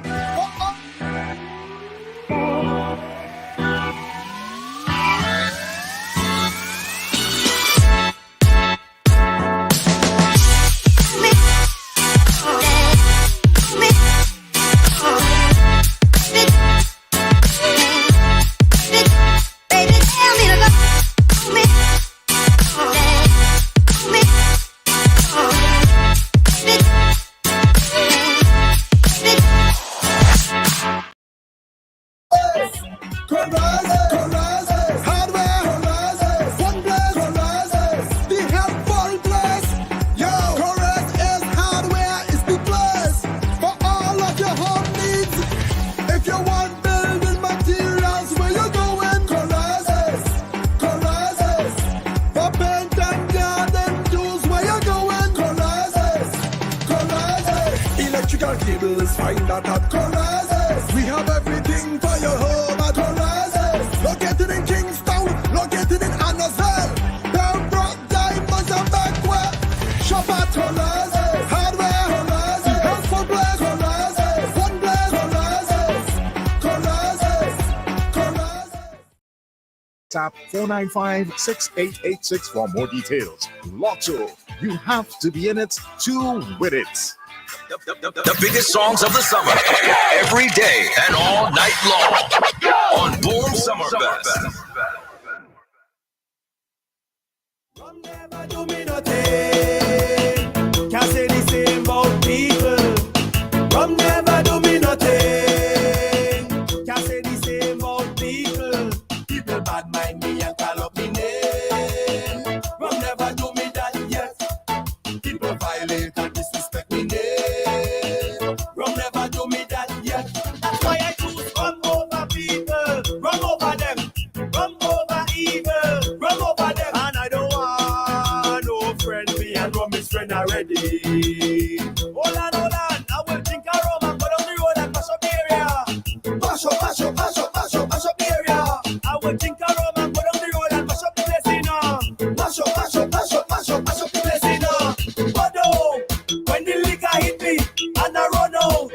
Tap 495-6886 for more details. Lotto, you have to be in it to win it. The biggest songs of the summer, every day and all night long on Boom Summer Fest. Can't say the same about people. Rum never do me nothing. Can't say the same about people. People bad mind me and call up me name. Rum never do me that yet. People violate and disrespect me name. Rum never do me that yet. That's why I choose rum over people. Rum over them. Rum over evil. Rum over them. And I don't want no friend. Me and rum is friend already. Hold on, I will drink a rum and go down the road and mash up the area. Mash up, mash up, mash up, mash up, mash up the area. I will drink a rum and go down the road and mash up the place, you know. Mash up, mash up, mash up, mash up, mash up the place, you know. But oh, when the liquor hit me and I run out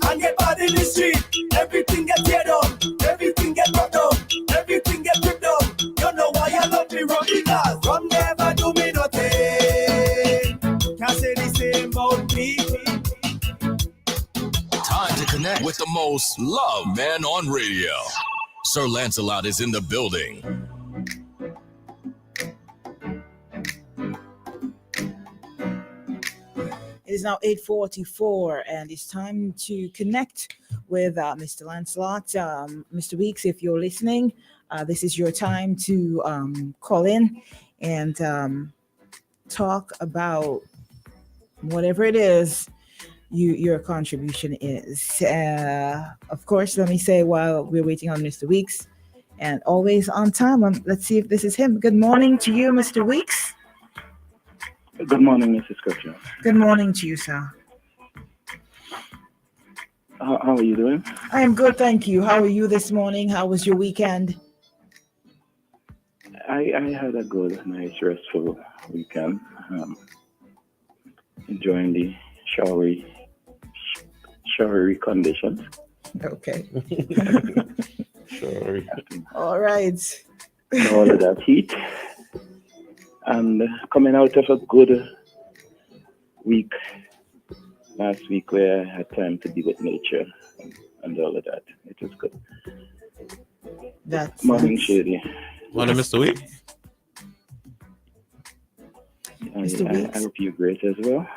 and get bad in the street, everything get tear down, everything get brought down, everything get ripped down. You know why I love me rum, because rum never do me nothing. Can't say the same about me. Time to connect with the most loved man on radio. Sir Lancelot is in the building. It is now 8:44, and it's time to connect with Mr. Lancelot. Mr. Weeks, if you're listening, this is your time to call in and talk about whatever it is your contribution is. Of course, let me say while we're waiting on Mr. Weeks, and always on time, let's see if this is him. Good morning to you, Mr. Weeks. Good morning, Mrs. Crookshank. Good morning to you, sir. How are you doing? I am good, thank you. How are you this morning? How was your weekend? I had a good, nice, restful weekend. Enjoying the showery conditions. Okay. Showery. All right. All of that heat. And coming out of a good week last week where I had time to be with nature and all of that. It was good. That's morning, Shady. Morning, Mr. Week. I hope you're great as well.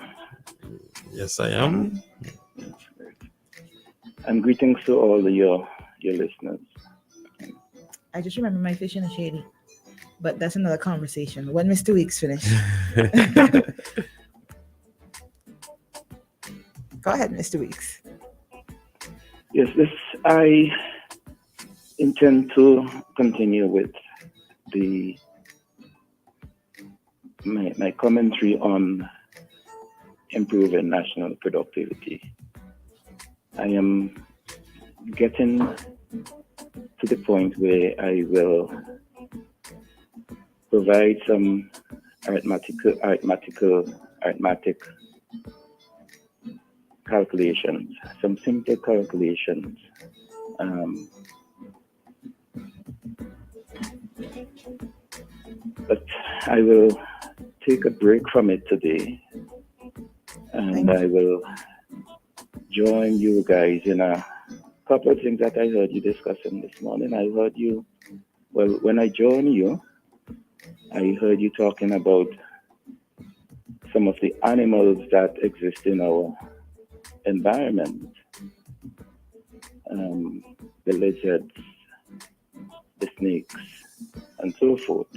Yes, I am. And greetings to all of your listeners. I just remember my fish in the shady, but that's another conversation. When Mr. Weeks finish. Go ahead, Mr. Weeks. Yes, I intend to continue with my commentary on improving national productivity. I am getting to the point where I will provide some arithmetic calculations, some simple calculations. But I will take a break from it today, and I will join you guys in a couple of things that I heard you discussing this morning. I heard you, well, when I joined you, I heard you talking about some of the animals that exist in our environment, the lizards, the snakes, and so forth.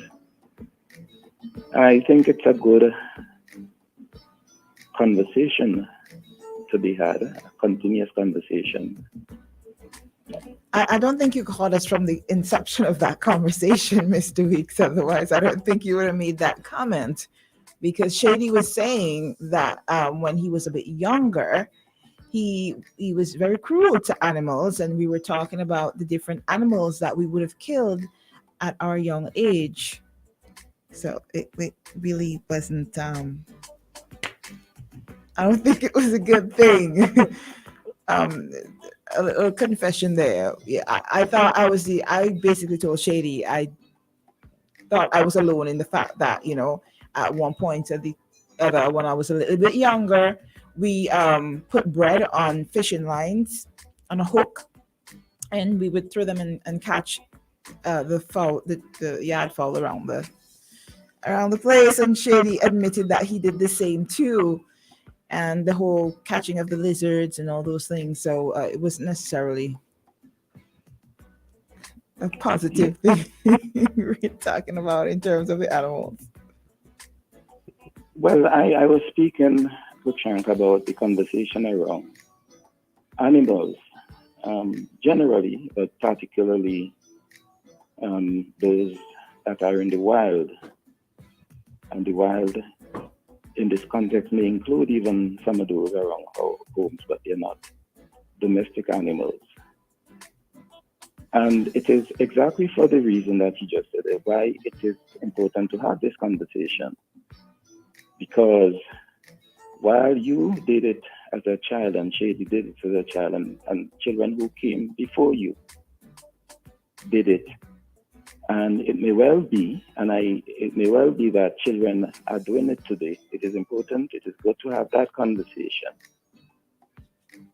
I think it's a good conversation to be had, a continuous conversation. I don't think you caught us from the inception of that conversation, Mr. Weeks. Otherwise, I don't think you would have made that comment, because Shady was saying that when he was a bit younger, he was very cruel to animals, and we were talking about the different animals that we would have killed at our young age. So it really wasn't. I don't think it was a good thing. A little confession there. Yeah, I thought I basically told Shady I thought I was alone in the fact that, you know, at one point or the other, when I was a little bit younger, we put bread on fishing lines on a hook, and we would throw them and catch the yard fowl around the place. And Shady admitted that he did the same too, and the whole catching of the lizards and all those things. So it wasn't necessarily a positive thing we're talking about in terms of the animals. Well, I was speaking with Shank about the conversation around animals generally, but particularly those that are in the wild. And the wild in this context may include even some of those around our homes, but they're not domestic animals. And it is exactly for the reason that you just said, why it is important to have this conversation. Because while you did it as a child, and Shady did it as a child, and children who came before you did it, and it may well be, that children are doing it today. It is important, it is good to have that conversation,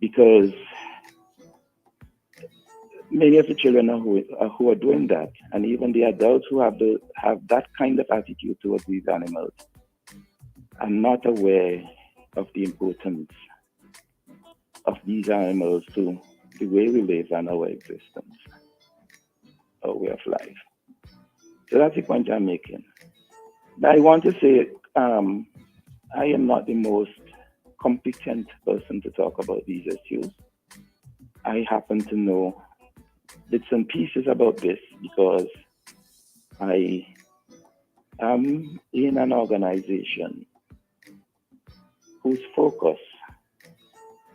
because many of the children who are doing that, and even the adults who have that kind of attitude towards these animals, are not aware of the importance of these animals to the way we live and our existence, our way of life. So that's the point I'm making. But I want to say, I am not the most competent person to talk about these issues. I happen to know bits and pieces about this because I am in an organization whose focus,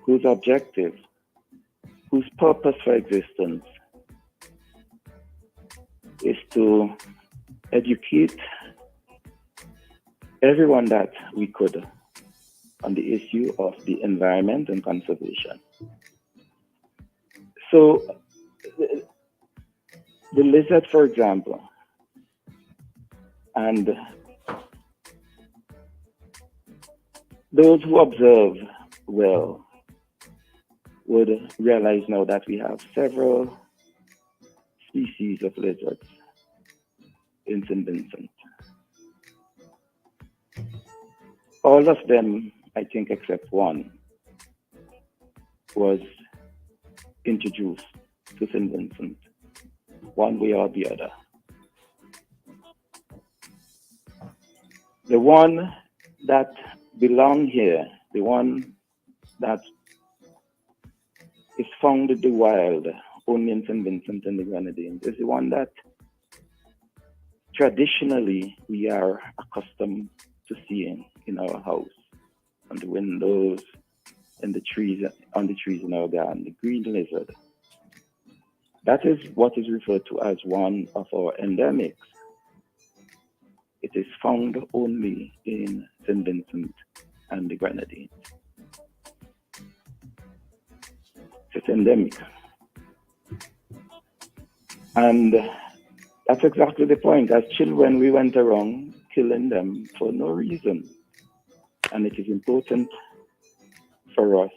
whose objective, whose purpose for existence is to educate everyone that we could on the issue of the environment and conservation. So the lizard, for example, and those who observe well would realize now that we have several species of lizards in St. Vincent. All of them, I think, except one, was introduced to St. Vincent, one way or the other. The one that belong here, the one that is found in the wild, only in St. Vincent and the Grenadines, is the one that traditionally we are accustomed to seeing in our house, on the windows, in the trees, on the trees in our garden, the green lizard. That is what is referred to as one of our endemics. It is found only in St. Vincent and the Grenadines. It's endemic. And that's exactly the point. As children, we went around killing them for no reason. And it is important for us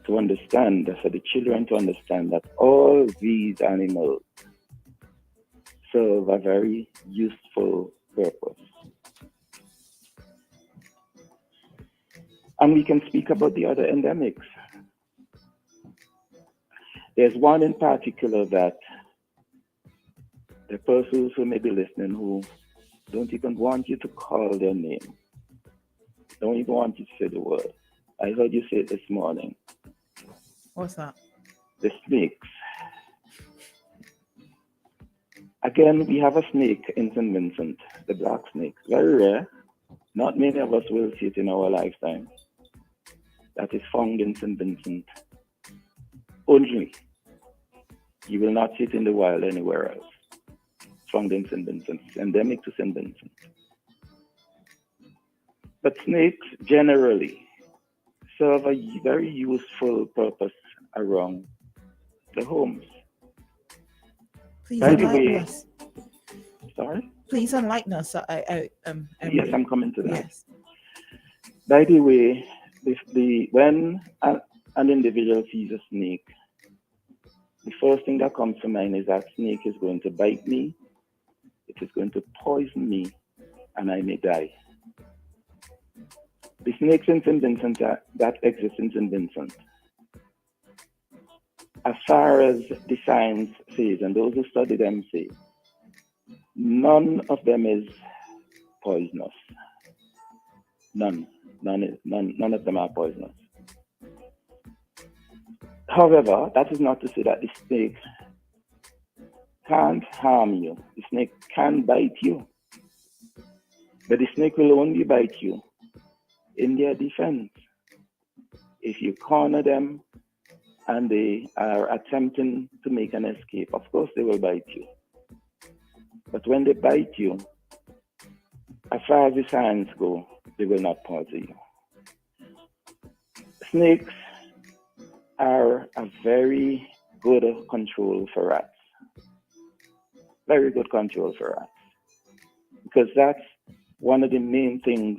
to understand, for the children to understand that all these animals serve a very useful purpose. And we can speak about the other endemics. There's one in particular that the persons who may be listening who don't even want you to call their name, don't even want you to say the word. I heard you say it this morning. What's that? The snakes. Again, we have a snake in St. Vincent, the black snake. Very rare. Not many of us will see it in our lifetime. That is found in St. Vincent only. You will not see it in the wild anywhere else. It's found in St. Vincent. It's endemic to St. Vincent. But snakes generally serve a very useful purpose around the homes. Please By the enlighten way, us. sorry? Please enlighten us. Yes, I'm coming to that. Yes. By the way, when an individual sees a snake, the first thing that comes to mind is that snake is going to bite me, it is going to poison me, and I may die. The snakes in St. Vincent that exist in St. Vincent, as far as the science says, and those who study them say, none of them is poisonous. None of them are poisonous. However, that is not to say that the snake can't harm you. The snake can bite you. But the snake will only bite you in their defense. If you corner them and they are attempting to make an escape, of course they will bite you. But when they bite you, as far as the science go, they will not poison you. Snakes are a very good control for rats. Very good control for rats. Because that's one of the main things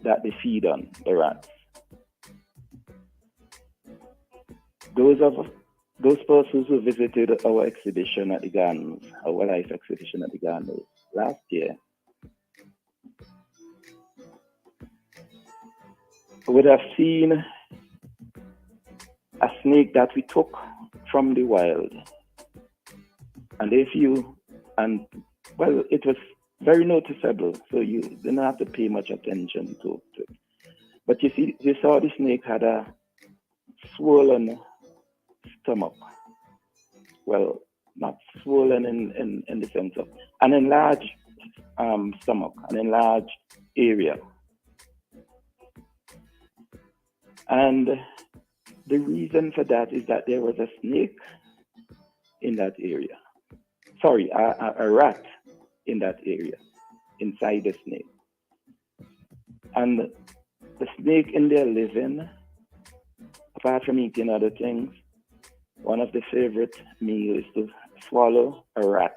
that they feed on, the rats. Those persons who visited our exhibition at the gardens, our wildlife exhibition at the gardens last year, would have seen a snake that we took from the wild. And it was very noticeable, so you didn't have to pay much attention to it. But you saw the snake had a swollen stomach. Well, not swollen in the sense of an enlarged stomach, an enlarged area. And the reason for that is that there was a snake in that area. Sorry, a rat in that area, inside the snake. And the snake in there living, apart from eating other things, one of the favorite meals is to swallow a rat.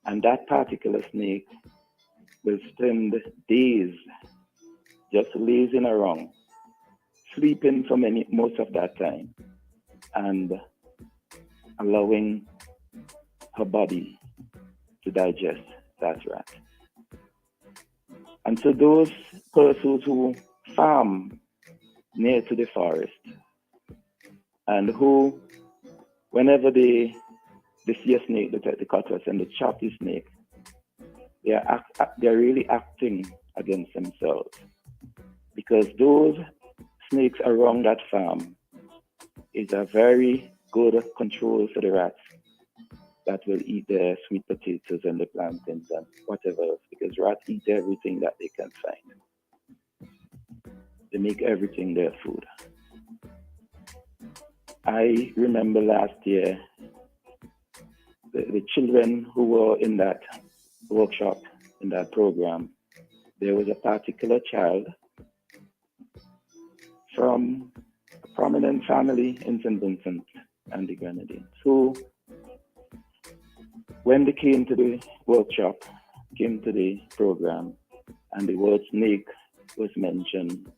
And that particular snake will spend days just lazing around, sleeping for most of that time, and allowing her body to digest that rat. And so those persons who farm near to the forest and who, whenever they see a snake, they take the cutlass and they chop the snake, they're really acting against themselves, because those snakes around that farm is a very good control for the rats that will eat the sweet potatoes and the plantains and whatever else, because rats eat everything that they can find. They make everything their food. I remember last year, the children who were in that workshop, in that program, there was a particular child from a prominent family in St. Vincent and the Grenadines, who, when they came to the workshop, came to the program, and the word snake was mentioned,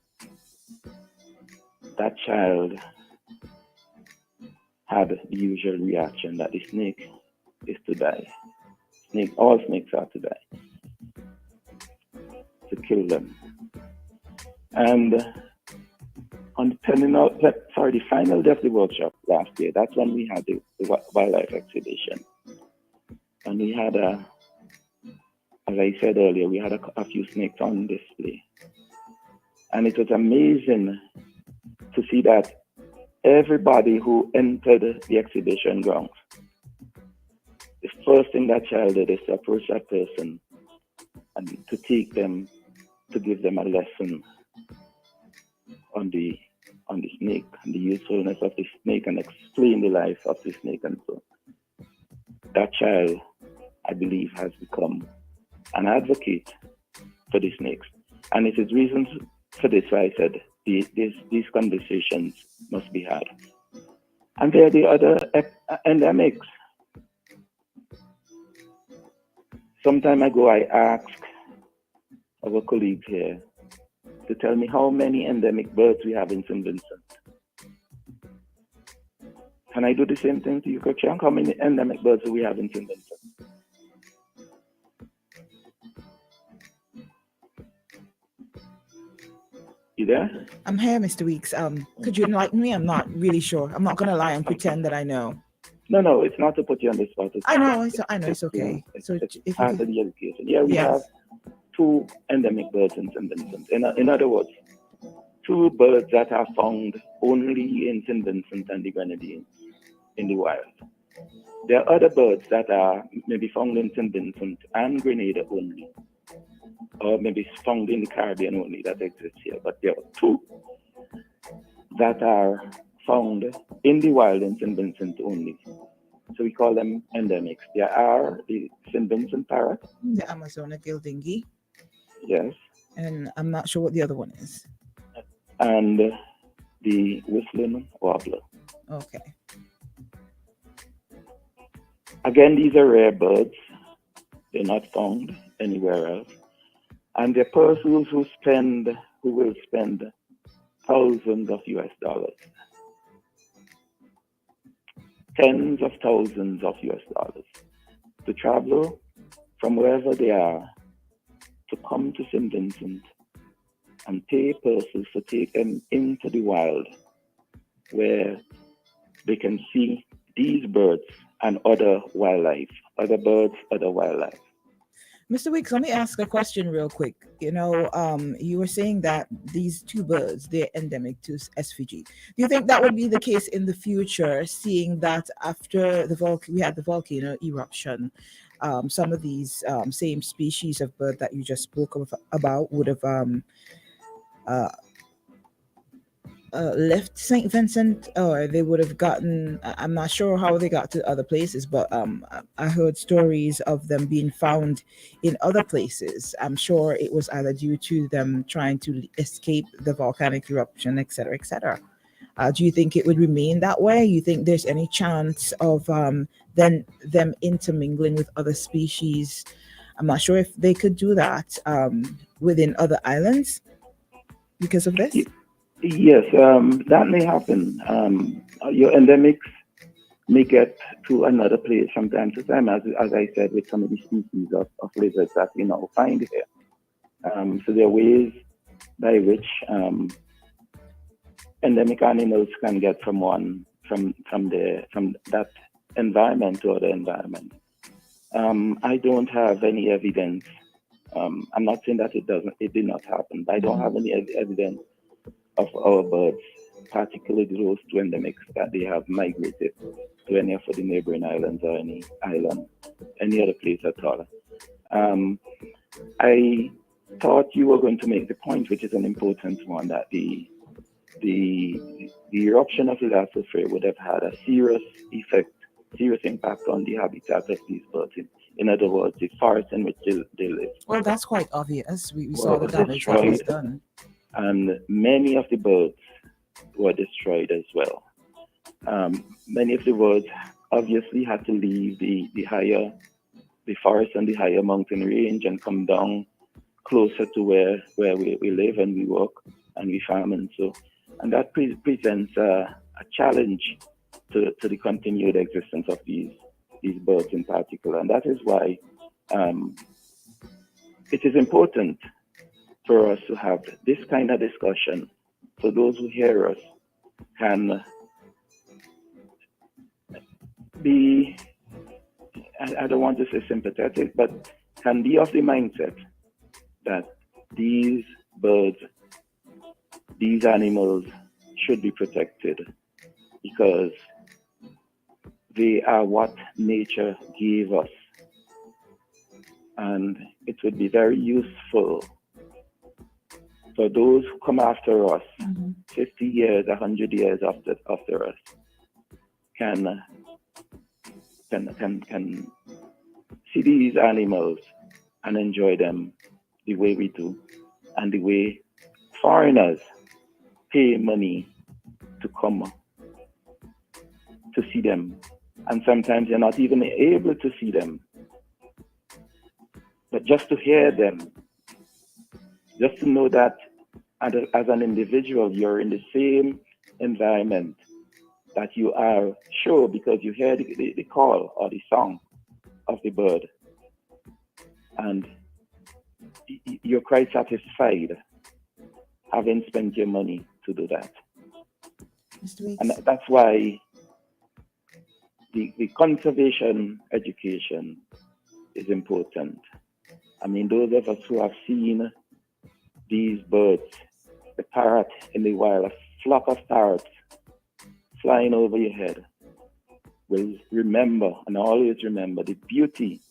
that child had the usual reaction that the snake is to die. All snakes are to die, to kill them. And on the final day of the workshop last year, that's when we had the wildlife exhibition. And we had as I said earlier, we had a few snakes on display. And it was amazing to see that everybody who entered the exhibition grounds, the first thing that child did is to approach that person and to take them, to give them a lesson on the snake and the usefulness of the snake and explain the life of the snake and so on. That child, I believe, has become an advocate for the snakes. And it is reasons for this why I said these conversations must be had. And there are the other endemics. Some time ago, I asked our colleagues here to tell me how many endemic birds we have in St. Vincent. Can I do the same thing to you, Cruikshank? How many endemic birds do we have in St. Vincent? You there? I'm here, Mr. Weeks. Could you enlighten me? I'm not really sure. I'm not going to lie and pretend that I know. No, it's not to put you on the spot. I know, it's okay. So It's part of the education. Yeah, we have 2 endemic birds in St. Vincent. In other words, 2 birds that are found only in St. Vincent and the Grenadines in the wild. There are other birds that are maybe found in St. Vincent and Grenada only, or maybe found in the Caribbean only that exists here. But there are 2 that are found in the wild in St. Vincent only. So we call them endemics. There are the St. Vincent parrot. The Amazonia gildingi. Yes. And I'm not sure what the other one is. And the whistling warbler. Okay. Again, these are rare birds. They're not found anywhere else. And they're persons who will spend thousands of US dollars. Tens of thousands of US dollars to travel from wherever they are to come to St. Vincent and pay persons to take them into the wild where they can see these birds and other wildlife, other birds, other wildlife. Mr. Weeks, let me ask a question real quick. You know, you were saying that these 2 birds, they're endemic to SVG. Do you think that would be the case in the future, seeing that after we had the volcano eruption, some of these same species of bird that you just spoke about would have left St. Vincent, or they would have gotten, I'm not sure how they got to other places, but I heard stories of them being found in other places. I'm sure it was either due to them trying to escape the volcanic eruption, etc., etc. Do you think it would remain that way? You think there's any chance of them intermingling with other species? I'm not sure if they could do that within other islands because of this. Yes, that may happen. Your endemics may get to another place from time to time, as I said, with some of the species of lizards that we now find here. So there are ways by which endemic animals can get from one from that environment to other environment. I don't have any evidence. I'm not saying that it did not happen, but I don't have any evidence of our birds, particularly those two endemics, that they have migrated to any of the neighboring islands or any island, any other place at all. I thought you were going to make the point, which is an important one, that the eruption of the Lasso Flare would have had a serious impact on the habitat of these birds. In other words, the forest in which they live. Well, that's quite obvious. We saw the damage that was done. And many of the birds were destroyed as well. Many of the birds obviously had to leave the forest and the higher mountain range and come down closer to where we live and we work and we farm and so. And that presents a challenge to the continued existence of these birds in particular. And that is why it is important for us to have this kind of discussion so those who hear us can be, I don't want to say sympathetic, but can be of the mindset that these birds, these animals should be protected because they are what nature gave us. And it would be very useful for those who come after us, 50 years, 100 years after us, can see these animals and enjoy them the way we do, and the way foreigners pay money to come to see them. And sometimes you're not even able to see them, but just to hear them, just to know that as an individual, you're in the same environment that you are sure because you hear the call or the song of the bird. And you're quite satisfied having spent your money to do that. And that's why the conservation education is important. I mean, those of us who have seen these birds, the parrot in the wild, a flock of parrots flying over your head, will remember and always remember the beauty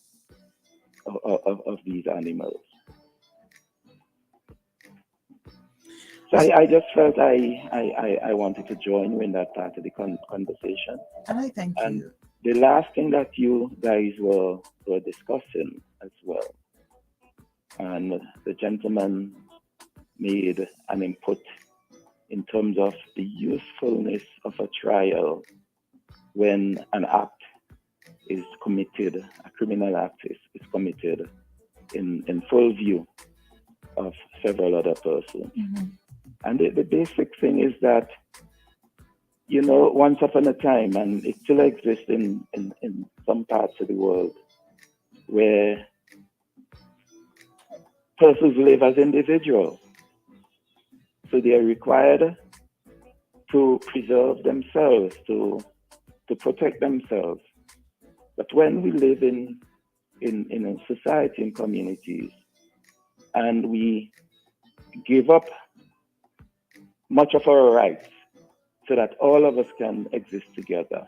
of these animals. So I just felt I wanted to join you in that part of the conversation. And I thank you. The last thing that you guys were discussing as well, and the gentleman made an input in terms of the usefulness of a trial when an act is committed, a criminal act is committed in full view of several other persons. And the basic thing is that, you know, once upon a time, and it still exists in some parts of the world, where persons live as individuals. So they are required to preserve themselves, to protect themselves. But when we live in a society and communities, and we give up much of our rights so that all of us can exist together,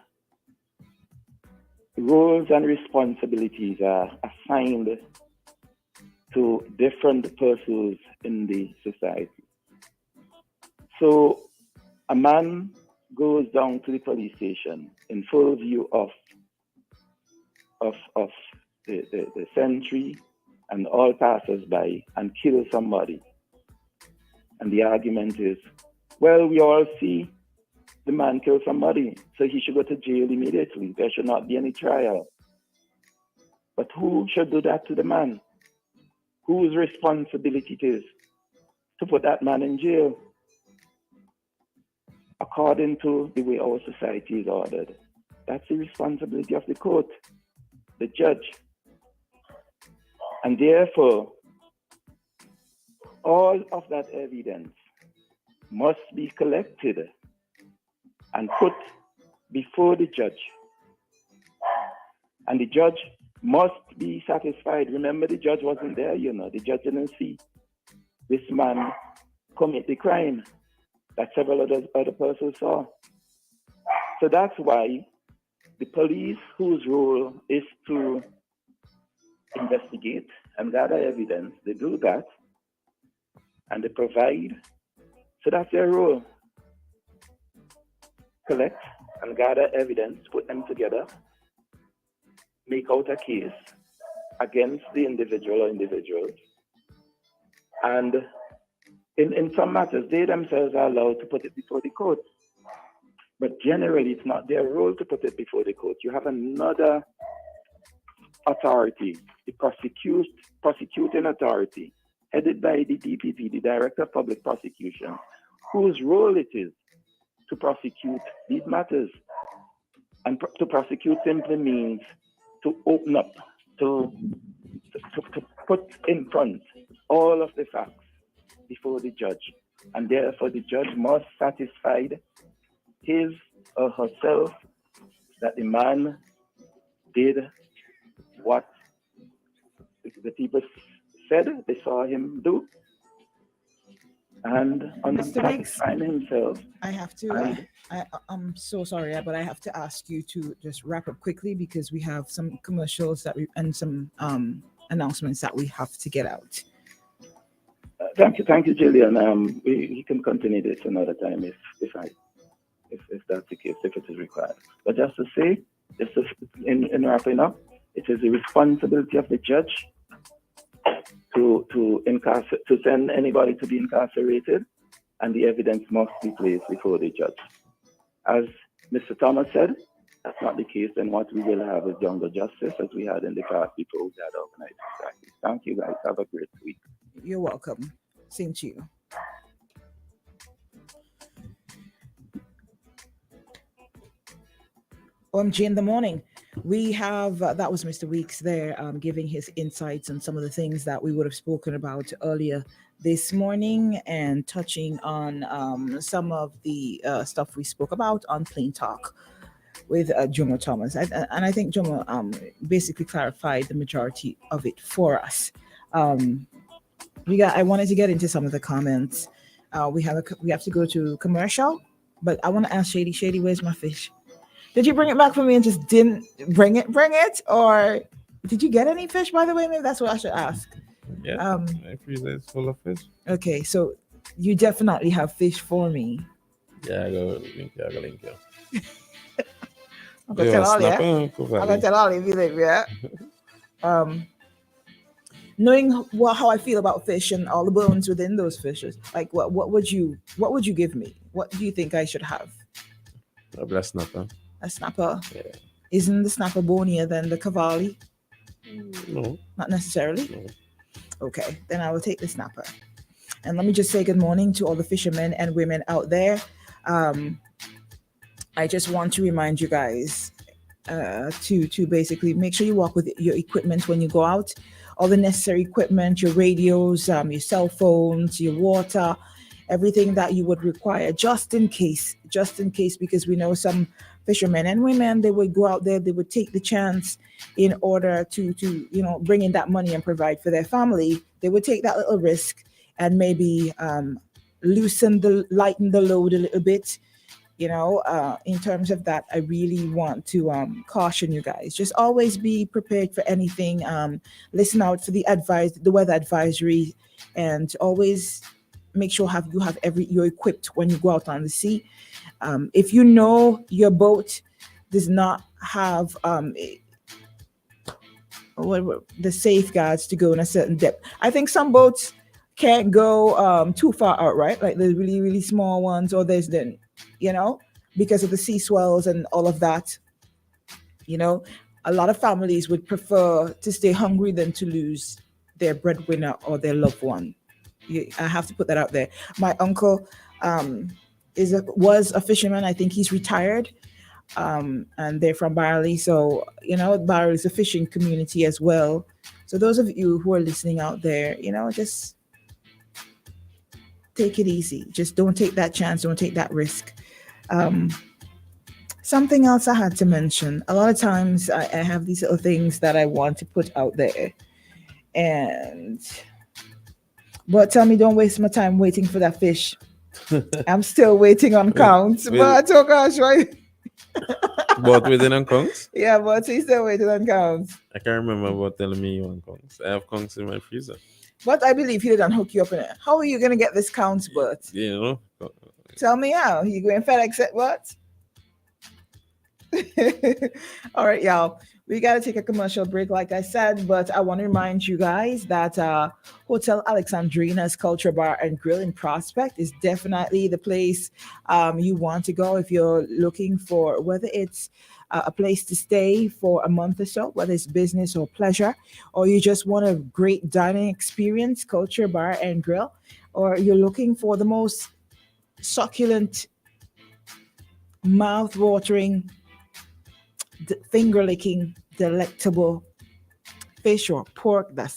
roles and responsibilities are assigned to different persons in the society. So a man goes down to the police station in full view of the sentry and all passers-by and kills somebody. And the argument is, well, we all see the man kill somebody, so he should go to jail immediately. There should not be any trial. But who should do that to the man? Whose responsibility it is to put that man in jail? According to the way our society is ordered, that's the responsibility of the court, the judge. And therefore, all of that evidence must be collected and put before the judge. And the judge must be satisfied. Remember, the judge wasn't there, the judge didn't see this man commit the crime that several other persons saw. So that's why the police, whose role is to investigate and gather evidence, they do that and they provide. So that's their role. Collect and gather evidence, put them together, make out a case against the individual or individuals. And in some matters, they themselves are allowed to put it before the court. But generally, it's not their role to put it before the court. You have another authority, the prosecuting authority, headed by the DPP, the Director of Public Prosecution, whose role it is to prosecute these matters. And to prosecute simply means to open up, to put in front all of the facts before the judge. And therefore, the judge must satisfy his or herself that the man did what the people said they saw him do, and satisfying himself. I have to. I'm so sorry, but I have to ask you to just wrap up quickly because we have some commercials and some announcements that we have to get out. Thank you, Jillian. We can continue this another time if that's the case, if it is required. But just to say, in wrapping up, it is the responsibility of the judge to send anybody to be incarcerated, and the evidence must be placed before the judge. As Mr. Thomas said, that's not the case, and what we will have is jungle justice as we had in the past before we had organized practice. Thank you, guys. Have a great week. You're welcome. Same to you. OMG in the morning. We have, that was Mr. Weeks there giving his insights on some of the things that we would have spoken about earlier this morning and touching on some of the stuff we spoke about on Plain Talk with Jomo Thomas. And I think Jomo basically clarified the majority of it for us. I wanted to get into some of the comments. We have to go to commercial, but I want to ask Shady, where's my fish? Did you bring it back for me and just didn't bring it? Or did you get any fish, by the way? Maybe that's what I should ask. Yeah, my freezer is full of fish. Okay, so you definitely have fish for me. Yeah, I go link you. I'm going to tell all, yeah? I'm going to tell all, yeah? Knowing how I feel about fish and all the bones within those fishes, like what would you give me? What do you think I should have? A snapper. A snapper? Yeah. Isn't the snapper bonier than the cavalli? No. Not necessarily? No. Okay, then I will take the snapper. And let me just say good morning to all the fishermen and women out there. I just want to remind you guys to basically make sure you walk with your equipment when you go out. All the necessary equipment, your radios, your cell phones, your water, everything that you would require just in case, because we know some fishermen and women, they would go out there, they would take the chance in order to bring in that money and provide for their family. They would take that little risk and maybe lighten the load a little bit. In terms of that, I really want to caution you guys. Just always be prepared for anything. Listen out for the weather advisory, and always make sure you're equipped when you go out on the sea. If you know your boat does not have the safeguards to go in a certain depth, I think some boats can't go too far out, right? Like the really, really small ones, or there's because of the sea swells and all of that. A lot of families would prefer to stay hungry than to lose their breadwinner or their loved one. I have to put that out there. My uncle was a fisherman. I think he's retired, and they're from Barley. So, Barley is a fishing community as well. So those of you who are listening out there, just take it easy. Just don't take that chance. Don't take that risk. Something else I had to mention. A lot of times I have these little things that I want to put out there. But tell me, don't waste my time waiting for that fish. I'm still waiting on counts. But oh gosh, right? But within on conchs? Yeah, but he's still waiting on counts. I can't remember about telling me you want conchs. I have conchs in my freezer. But I believe he didn't hook you up in it. How are you gonna get this counts, Bert? You know? Tell me how. You going FedEx it what? All right, y'all. We got to take a commercial break, like I said, but I want to remind you guys that Hotel Alexandrina's Culture Bar and Grill in Prospect is definitely the place you want to go if you're looking for whether it's a place to stay for a month or so, whether it's business or pleasure, or you just want a great dining experience, Culture Bar and Grill, or you're looking for the most succulent, mouth-watering, finger-licking, delectable fish or pork that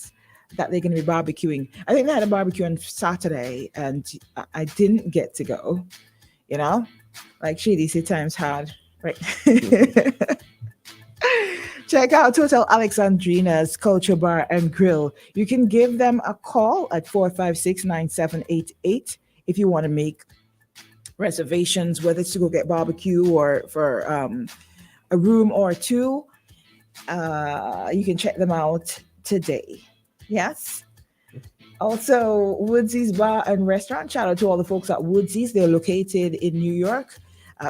they're going to be barbecuing. I think they had a barbecue on Saturday, and I didn't get to go. You know, like GDC times hard, right? Check out Hotel Alexandrina's Culture Bar and Grill. You can give them a call at 456-9788 if you want to make reservations, whether it's to go get barbecue or for a room or two. You can check them out today. Yes. Also, Woodsy's Bar and Restaurant. Shout out to all the folks at Woodsy's. They're located in New York.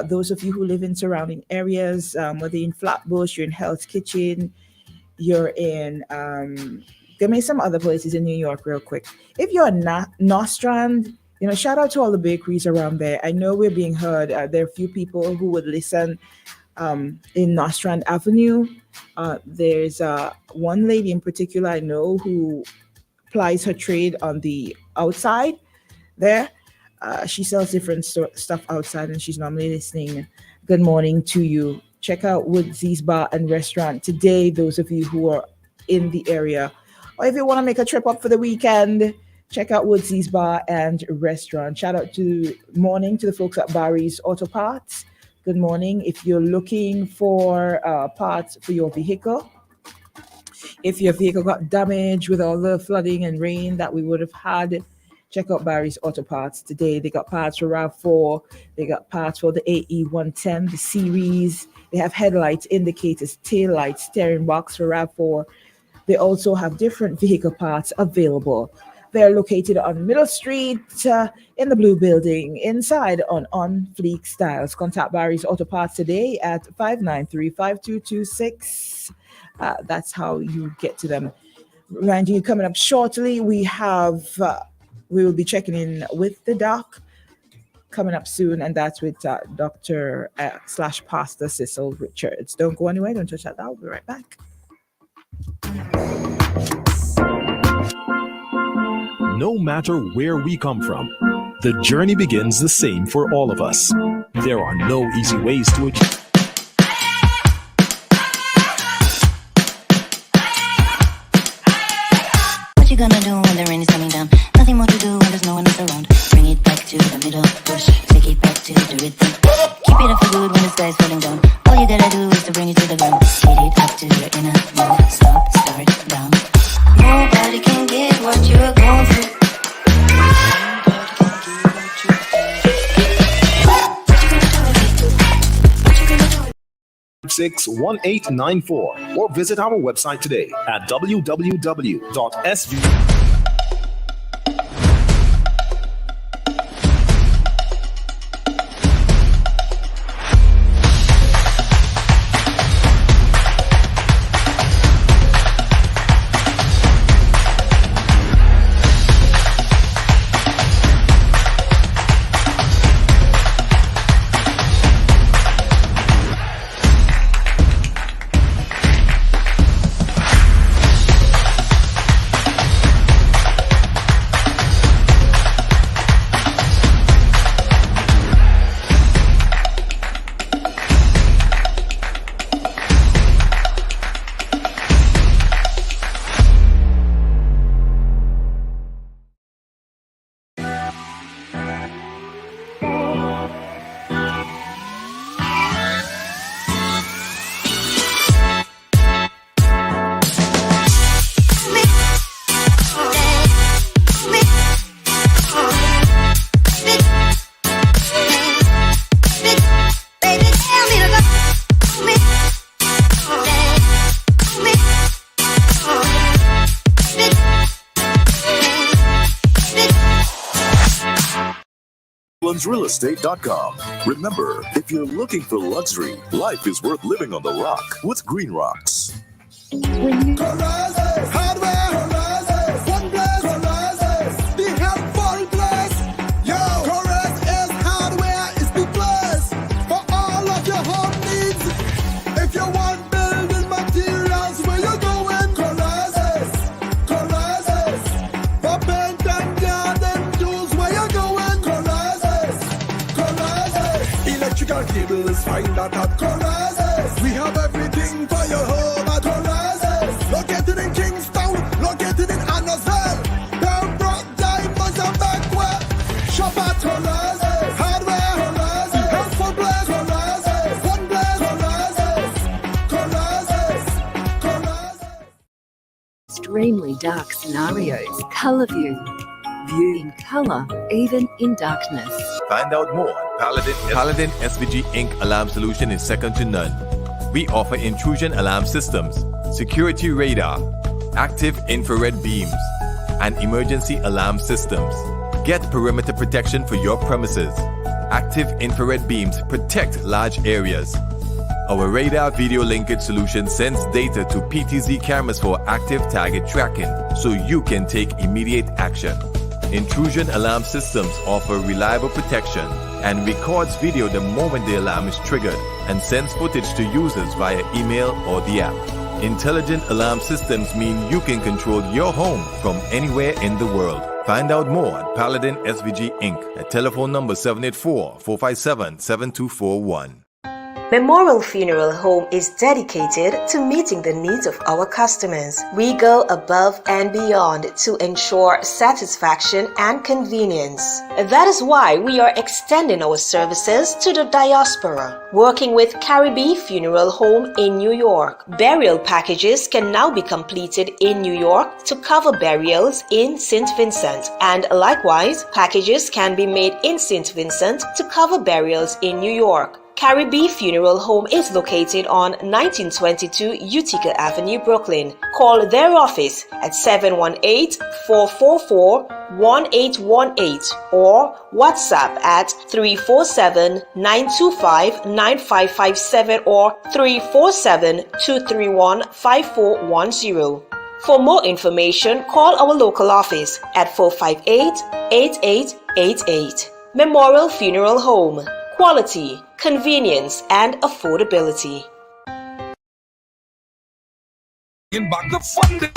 Those of you who live in surrounding areas, whether you're in Flatbush, you're in Hell's Kitchen, you're in, give me some other places in New York real quick. If you're in Nostrand, you know, shout out to all the bakeries around there. I know we're being heard. There are a few people who would listen in Nostrand Avenue. There's one lady in particular I know who plies her trade on the outside there. She sells different stuff outside, and she's normally listening. Good morning to you. Check out Woodsy's Bar and Restaurant today, those of you who are in the area. Or if you want to make a trip up for the weekend, check out Woodsy's Bar and Restaurant. Shout out to morning to the folks at Barry's Auto Parts. Good morning. If you're looking for parts for your vehicle, if your vehicle got damaged with all the flooding and rain that we would have had, check out Barry's Auto Parts today. They got parts for RAV4. They got parts for the AE110, the series. They have headlights, indicators, tail lights, steering box for RAV4. They also have different vehicle parts available. They're located on Middle Street in the Blue Building, inside on Fleek Styles. Contact Barry's Auto Parts today at 593-5226. That's how you get to them. Reminding you, coming up shortly, we will be checking in with the doc coming up soon, and that's with Dr. / Pastor Cecil Richards. Don't go anywhere. Don't touch that. I'll be right back. No matter where we come from, the journey begins the same for all of us. There are no easy ways to achieve. What you gonna do when the rain is coming down? Nothing more to do when there's no one else around. Bring it back to the middle, push, take it back to the rhythm. Keep it up for good when the sky's falling down. All you gotta do is to bring it to the ground. Hit it up to your inner move, stop, start, down. Nobody can get what you're going through. 61894 or visit our website today at www.sv. GreensRealEstate.com. Remember, if you're looking for luxury, life is worth living on the rock with Green Rocks. Horizons, hardware, horizons, one place, horizons, the helpful place. Yo, Corez is hardware, is the place for all of your home needs. If you want building materials, where you going? Corez's, Corez's. For paint and garden tools, where you going? Corez's, Corez's. Electrical cables, find that at Corez's. We have everything for your home at Corez's. Located in Kingston, located in Annisville, Pembroke, Diamonds and Beckwith. Shop at Corez's, hardware Corez's, helpful place Corez's, one place Corez's, Corez's. Extremely dark scenarios, color view, view in color, even in darkness. Find out more. Paladin SVG Inc. Alarm Solution is second to none. We offer intrusion alarm systems, security radar, active infrared beams, and emergency alarm systems. Get perimeter protection for your premises. Active infrared beams protect large areas. Our radar video linkage solution sends data to PTZ cameras for active target tracking so you can take immediate action. Intrusion alarm systems offer reliable protection and records video the moment the alarm is triggered and sends footage to users via email or the app. Intelligent alarm systems mean you can control your home from anywhere in the world. Find out more at Paladin SVG Inc. at telephone number 784-457-7241. Memorial Funeral Home is dedicated to meeting the needs of our customers. We go above and beyond to ensure satisfaction and convenience. That is why we are extending our services to the diaspora. Working with Caribbean Funeral Home in New York, burial packages can now be completed in New York to cover burials in St. Vincent, and likewise, packages can be made in St. Vincent to cover burials in New York. Caribbean Funeral Home is located on 1922 Utica Avenue, Brooklyn. Call their office at 718-444-1818 or WhatsApp at 347-925-9557 or 347-231-5410. For more information, call our local office at 458-8888. Memorial Funeral Home. Quality, convenience, and affordability. Back the funding.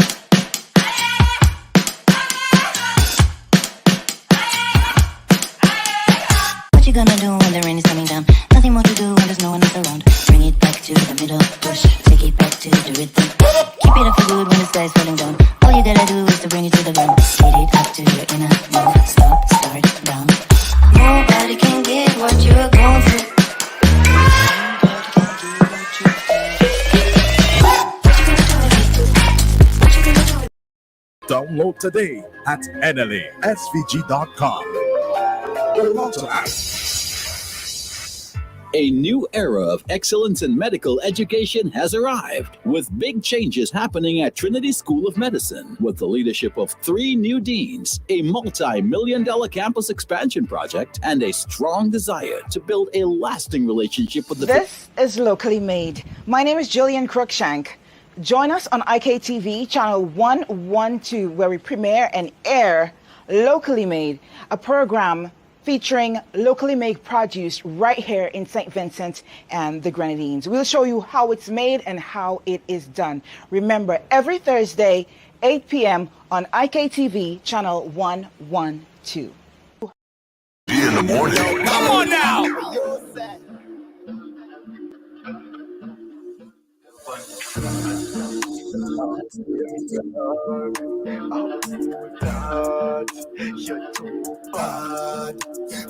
What you gonna do when the rain is coming down? Nothing more to do when there's no one else around. Bring it back to the middle, push, take it back to the rhythm. Keep it up for good when the sky's falling down. All you gotta do is to bring it to the ground. Get it up to your inner move. Stop, start, down. Nobody can get what you're going through. Download today at NLASVG.com. A new era of excellence in medical education has arrived, with big changes happening at Trinity School of Medicine, with the leadership of 3 new deans, a multi-million-dollar campus expansion project, and a strong desire to build a lasting relationship with the... This is Locally Made. My name is Jillian Cruikshank. Join us on IKTV channel 112, where we premiere and air Locally Made, a program featuring locally made produce right here in St. Vincent and the Grenadines. We'll show you how it's made and how it is done. Remember, every Thursday, 8 p.m. on IKTV channel 112. In the morning. Come on now. You're too bad.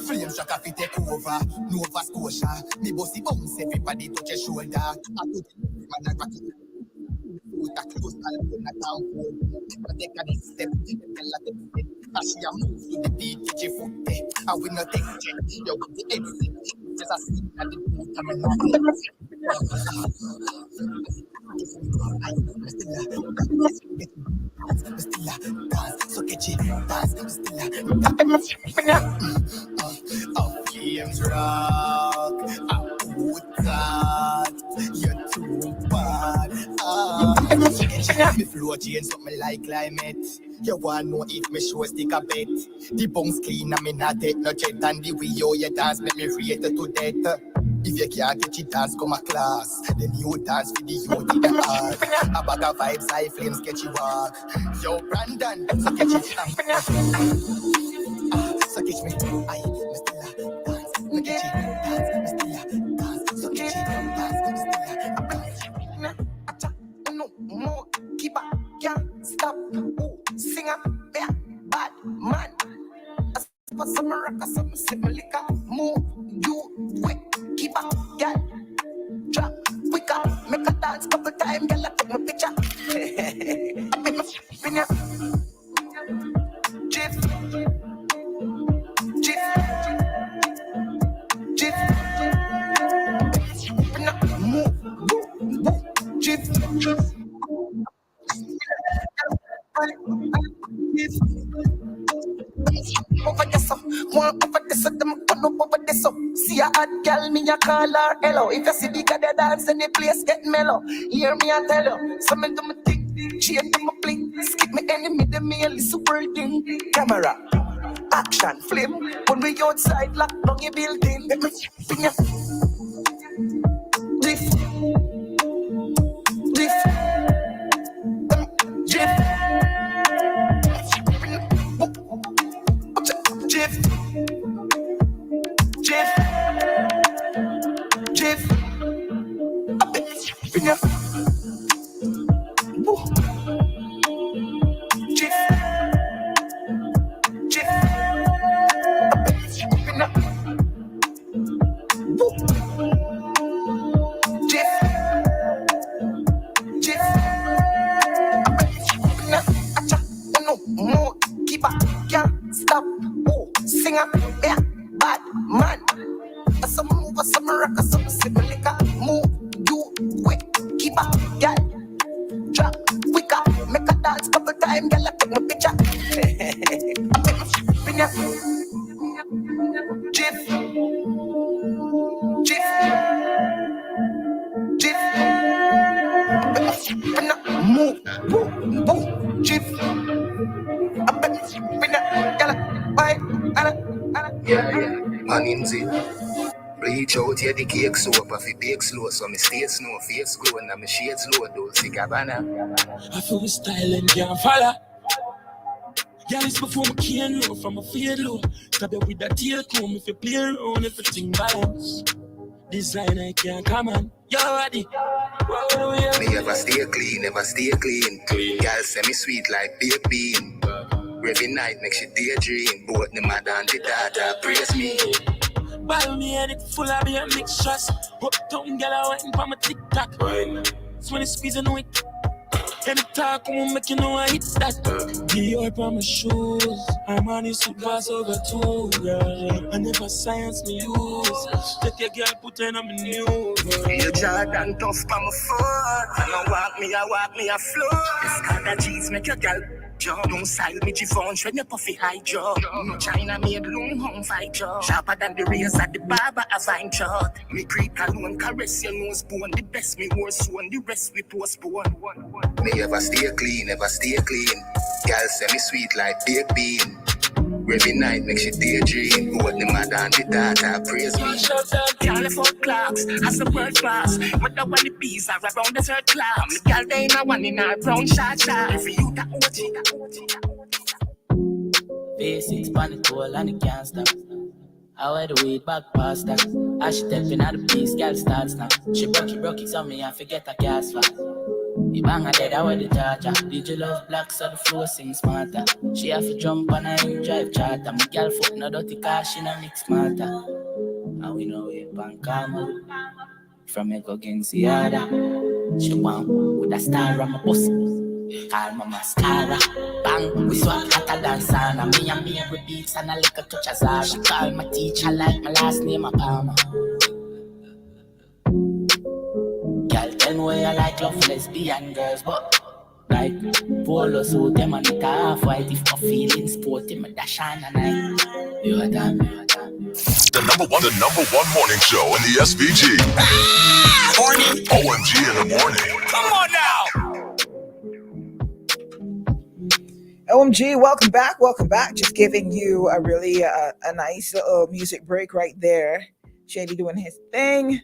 Flames shaka fi take over. Nova Scotia. Me bossy bounce, everybody touch your shoulder. I put man a rock it. Put a close and put a down. But take a step. Tell her to step. As she a move to the beat, get your foot there. I will not take check. You got the exit. Just a seat at the boot. I'm in so catchy, dance, James Rock. Who that? You're too bad. Me flow change something like climate. You wanna know if me show stick a bet? The bones clean and me not take no jet. And the way you dance make me rate to death. If you can't get your dance, come a class. Then you dance for the youth in the heart. A bag of vibes, high flames, get you walk. Yo, Brandon, so catch it. So catch me, I still a dance. So catch it, dance, still a dance. So catch it, dance, still a dance. No more, keep up, can't stop. Ooh, singer, yeah, bad man. For some rock, some liquor, move, you quick, keep up, girl. Drop, quicker, make a dance couple times, girl. Take my picture. Make my spin ya. Jif, jif, jif. Spin up, move, jif, jif. Over this up, one over this up, them turn up over this up. See a hot girl, me a call her hello. If you see the guy that dance in the place get mellow, hear me and tell you. Some do me think, change them a blink. Skip me enemy, them me a little thing. Camera, action, flame. When we outside, lock down your building. Let me spin ya. Drift, drift, drift. Jif, Jif, Jif, spin ya. Jif, Jif, spin ya. Jif, Jif, spin ya. Acha, no more, keep up, can't stop. Singer, yeah, bad man. Some move, some rock, some liquor. Move, you quick, keep up, girl. Drop, quicker, make a dance couple times, girl. Take my picture. Make me spin ya. Jif, jif, jif. Make me spin ya. Move, jif. I bet me spin ya, girl. Bye. Yeah, man in the bleach out here the cake soap. I feel bake slow, so me stay snow, face glow, and my shades low, Dolce Gabbana. I feel style and can't follow. Yeah, it's before me can't know from a fade low. Stab you with a tail comb if you play around, everything balance. Designer can't come on, you ready? Me ever stay clean, never stay clean. Girl say me sweet like baked bean. Every night makes you daydream. Both the mother and the daughter praise me. Ball me and it full of beer mixtures. Uptown girl I waiting for my TikTok. So when you squeeze and it, any talk won't make you know I hit that. Dior on my shoes. I'm on this suit pass over two, girl. I never science me use. Take your girl, put her on my new. You Jordan tough on my foot. I walk me a floor. This kind of cheese make your girl. Don't style me G-Phone when you puffy high jaw. No China made long home fight jaw. Sharper than the razor at the barber a fine chart. Me creep alone, caress your nose bone. The best me horse one, the rest we postpone. Me ever stay clean, never stay clean. Girl say me sweet like baked bean. Every night makes you daydream. Both the mother and the daughter praise me. California clocks, has the world class. But the one the bees are around the third class. Me girl they in a one in a brown shot. Every you that V6 pan the toll and it can't stop. I wear the weed back past that. As she tapping at the piece, girl starts now. She broke it on me and forget a gas fast. The bang a dead, I wear the charger. Did you love black so the flow sing smarter? She have to jump on a drive charter. My girl foot no dirty car, she no mix smarter. And we know it pan camel. From a go against the other. She want with a star on my bus. Call my mascara. Bang, we swap hotter than sauna. Me and me every beats and a little touch of Zara. She call my teacher like my last name a Palmer. Girl, tell me where you like love lesbian girls, but like polo suit them and it half white. If my feelings sporty, me dash on a night. You a damn. The number one morning show in the SVG. Morning. OMG in the morning. Come on now. OMG, welcome back. Just giving you a really a nice little music break right there. Shady doing his thing.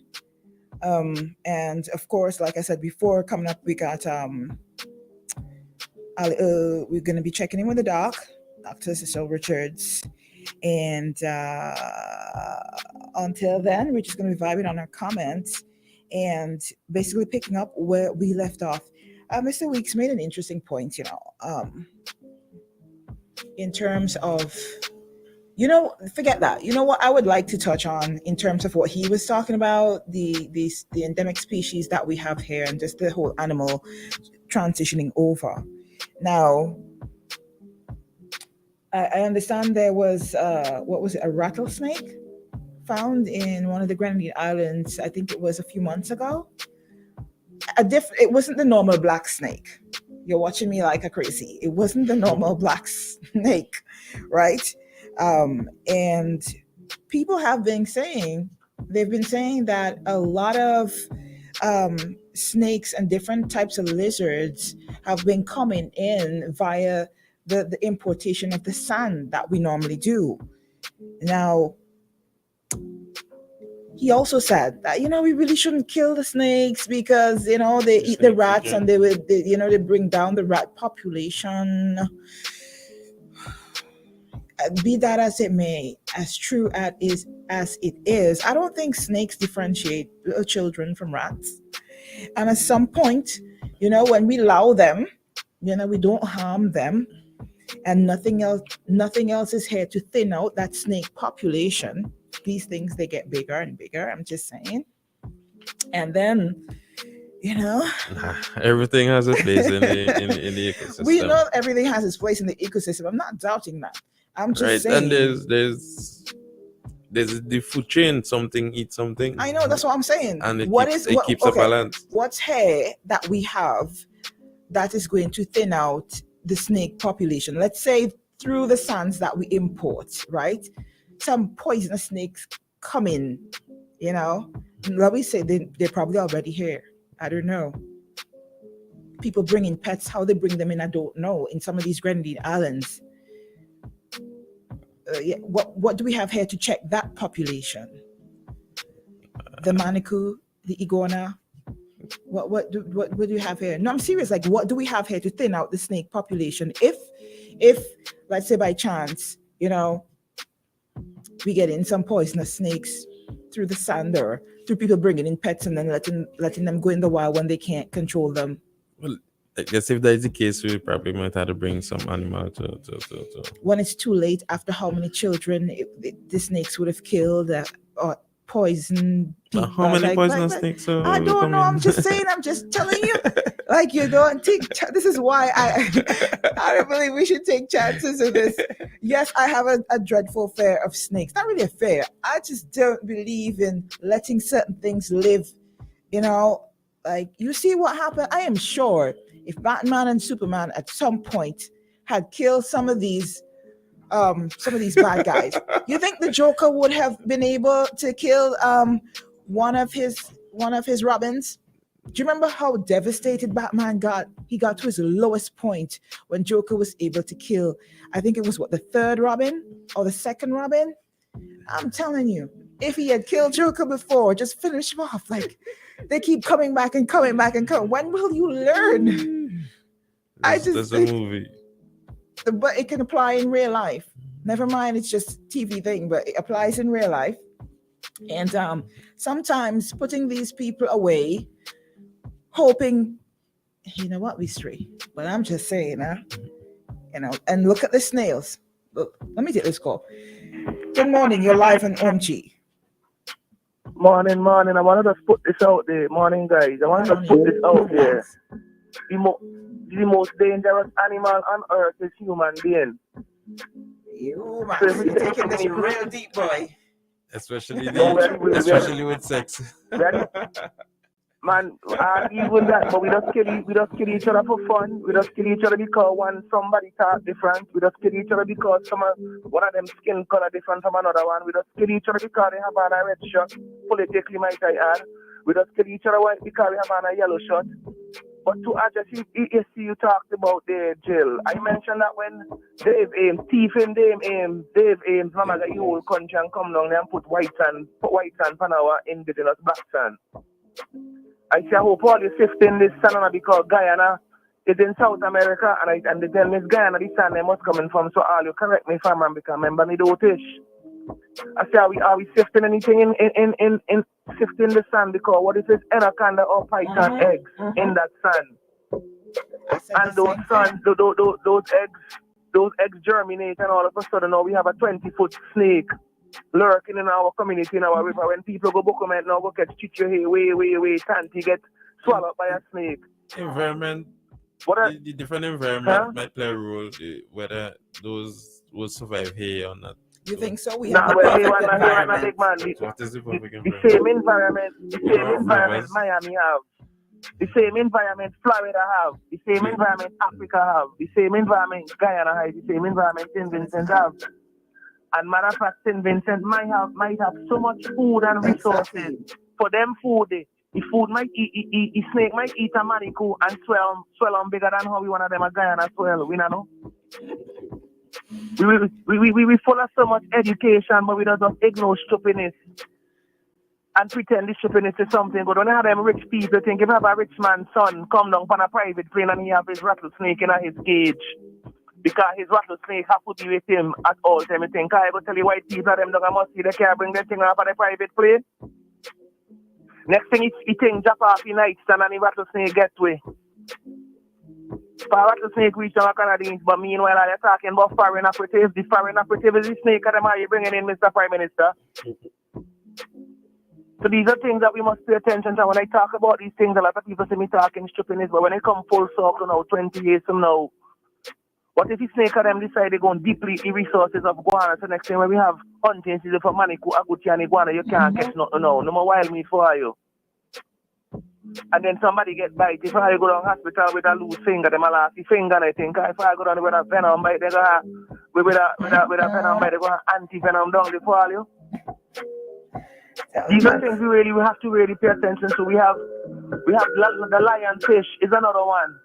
And of course, like I said before, coming up, we got we're gonna be checking in with the Dr. Cecil Richards, and until then, we're just gonna be vibing on our comments and basically picking up where we left off. Mr. Weeks made an interesting point, in terms of, forget that. You know what I would like to touch on in terms of what he was talking about, the endemic species that we have here and just the whole animal transitioning over. Now, I understand there was, a rattlesnake found in one of the Grenadine Islands. I think it was a few months ago. It wasn't the normal black snake. You're watching me like a crazy. It wasn't the normal black snake, right? And people have been saying, that a lot of snakes and different types of lizards have been coming in via the importation of the sand that we normally do. Now, he also said that, we really shouldn't kill the snakes because, they eat the rats and they bring down the rat population. Be that as it may, as true as it is, I don't think snakes differentiate children from rats. And at some point, when we allow them, we don't harm them, and nothing else is here to thin out that snake population. These things, they get bigger and bigger. I'm just saying. And then, everything has a place in the ecosystem. We know everything has its place in the ecosystem. I'm not doubting that. I'm just saying. And there's the food chain. Something eats something. I know, that's what I'm saying. And it keeps a balance. What's here that we have that is going to thin out the snake population? Let's say through the sands that we import, right? Some poisonous snakes come in, Let me say they're probably already here. I don't know. People bring in pets. How they bring them in, I don't know. In some of these Grenadine Islands. What do we have here to check that population? The manikou, the iguana. What do you have here? No, I'm serious. Like, what do we have here to thin out the snake population? If let's say by chance, we get in some poisonous snakes through the sand or through people bringing in pets and then letting them go in the wild when they can't control them. Well, I guess if that is the case, we probably might have to bring some animal to. When it's too late, after how many children the snakes would have killed or poisoned people. How many poisonous snakes? I don't know. I'm just saying. I'm just telling you. Like, you don't think. This is why I don't believe we should take chances with this. Yes, I have a dreadful fear of snakes. Not really a fear. I just don't believe in letting certain things live. Like, you see what happened? I am sure if Batman and Superman at some point had killed some of these bad guys, you think the Joker would have been able to kill one of his Robins? Do you remember how devastated Batman got? He got to his lowest point when Joker was able to kill, I think it was the third Robin or the second Robin? I'm telling you, if he had killed Joker before, just finish him off. Like, they keep coming back and coming back and coming. When will you learn? There's a movie. But it can apply in real life. Never mind, it's just TV thing, but it applies in real life. And sometimes putting these people away, hoping, we stray. But I'm just saying, and look at the snails. Look, let me take this call. Good morning, you're live on OMG. Morning. I wanted to put this out there. Morning, guys. I wanted to put this out there. The most dangerous animal on earth is human being. You, man, you're taking this real deep, boy. Especially with sex. Man, even that, but we just kill each other for fun. We just kill each other because somebody talk different. We just kill each other because one of them skin color different from another one. We just kill each other because they have on a red shirt. Politically, might I add. We just kill each other because we have on a yellow shirt. But to address you talked about the jail. I mentioned that when Dave Ames, Dave Ames, Mama got you whole country and come down there and put white sand on our indigenous black sand. I say, I hope all you sifting this sand because Guyana is in South America, and they tell me it's Guyana, this sand they must coming from. So all you correct me if I'm wrong, because remember me do tish. I say, are we sifting anything in sifting the sand? Because what if it's anaconda or python eggs in that sand? And those eggs germinate, and all of a sudden now we have a 20-foot snake lurking in our community, in our river. When people go book them now, go catch chicho here, way, Tanti get swallowed by a snake. Environment, the different environment might play a role, whether those will survive here or not. You think so? We have big man. What is the perfect environment? The same environment Miami have. The same environment Florida have. The same environment Africa have. The same environment Guyana have. The same environment St. Vincent have. And matter of fact, St. Vincent might have so much food and resources. For them food, the food might eat, the snake might eat a manico and swell on bigger than how we one of them a Guyana swell. We don't know. We full of so much education, but we don't just ignore stupidness and pretend this stupidness is something good. When you have them rich people think if you have a rich man's son come down on a private plane and he have his rattlesnake in his cage, because his rattlesnake have to be with him at all time. You think I go tell you white people them don't must see they can't bring their thing off on a private plane. Next thing he think jump off in nightstand and the rattlesnake get away. For rattlesnake reach down a Canadians, but meanwhile they're talking about foreign operatives. The foreign operative is the snake of them are you bringing in, Mr. Prime Minister? So these are things that we must pay attention to. When I talk about these things, a lot of people say me talking stupidness, but when they come full circle now, 20 years from now, what if the snake of them decide they're going to deplete the resources of guana? So next time when we have hunting season for manico, aguti and iguana, you can't catch nothing now. No more wild meat for you. And then somebody get bite. If I go down hospital with a loose finger, them a last the finger, and I think if I go down with a venom bite, they go with a venom bite, they go anti-venom down the fall you. These are things we have to really pay attention to. We have the lionfish is another one.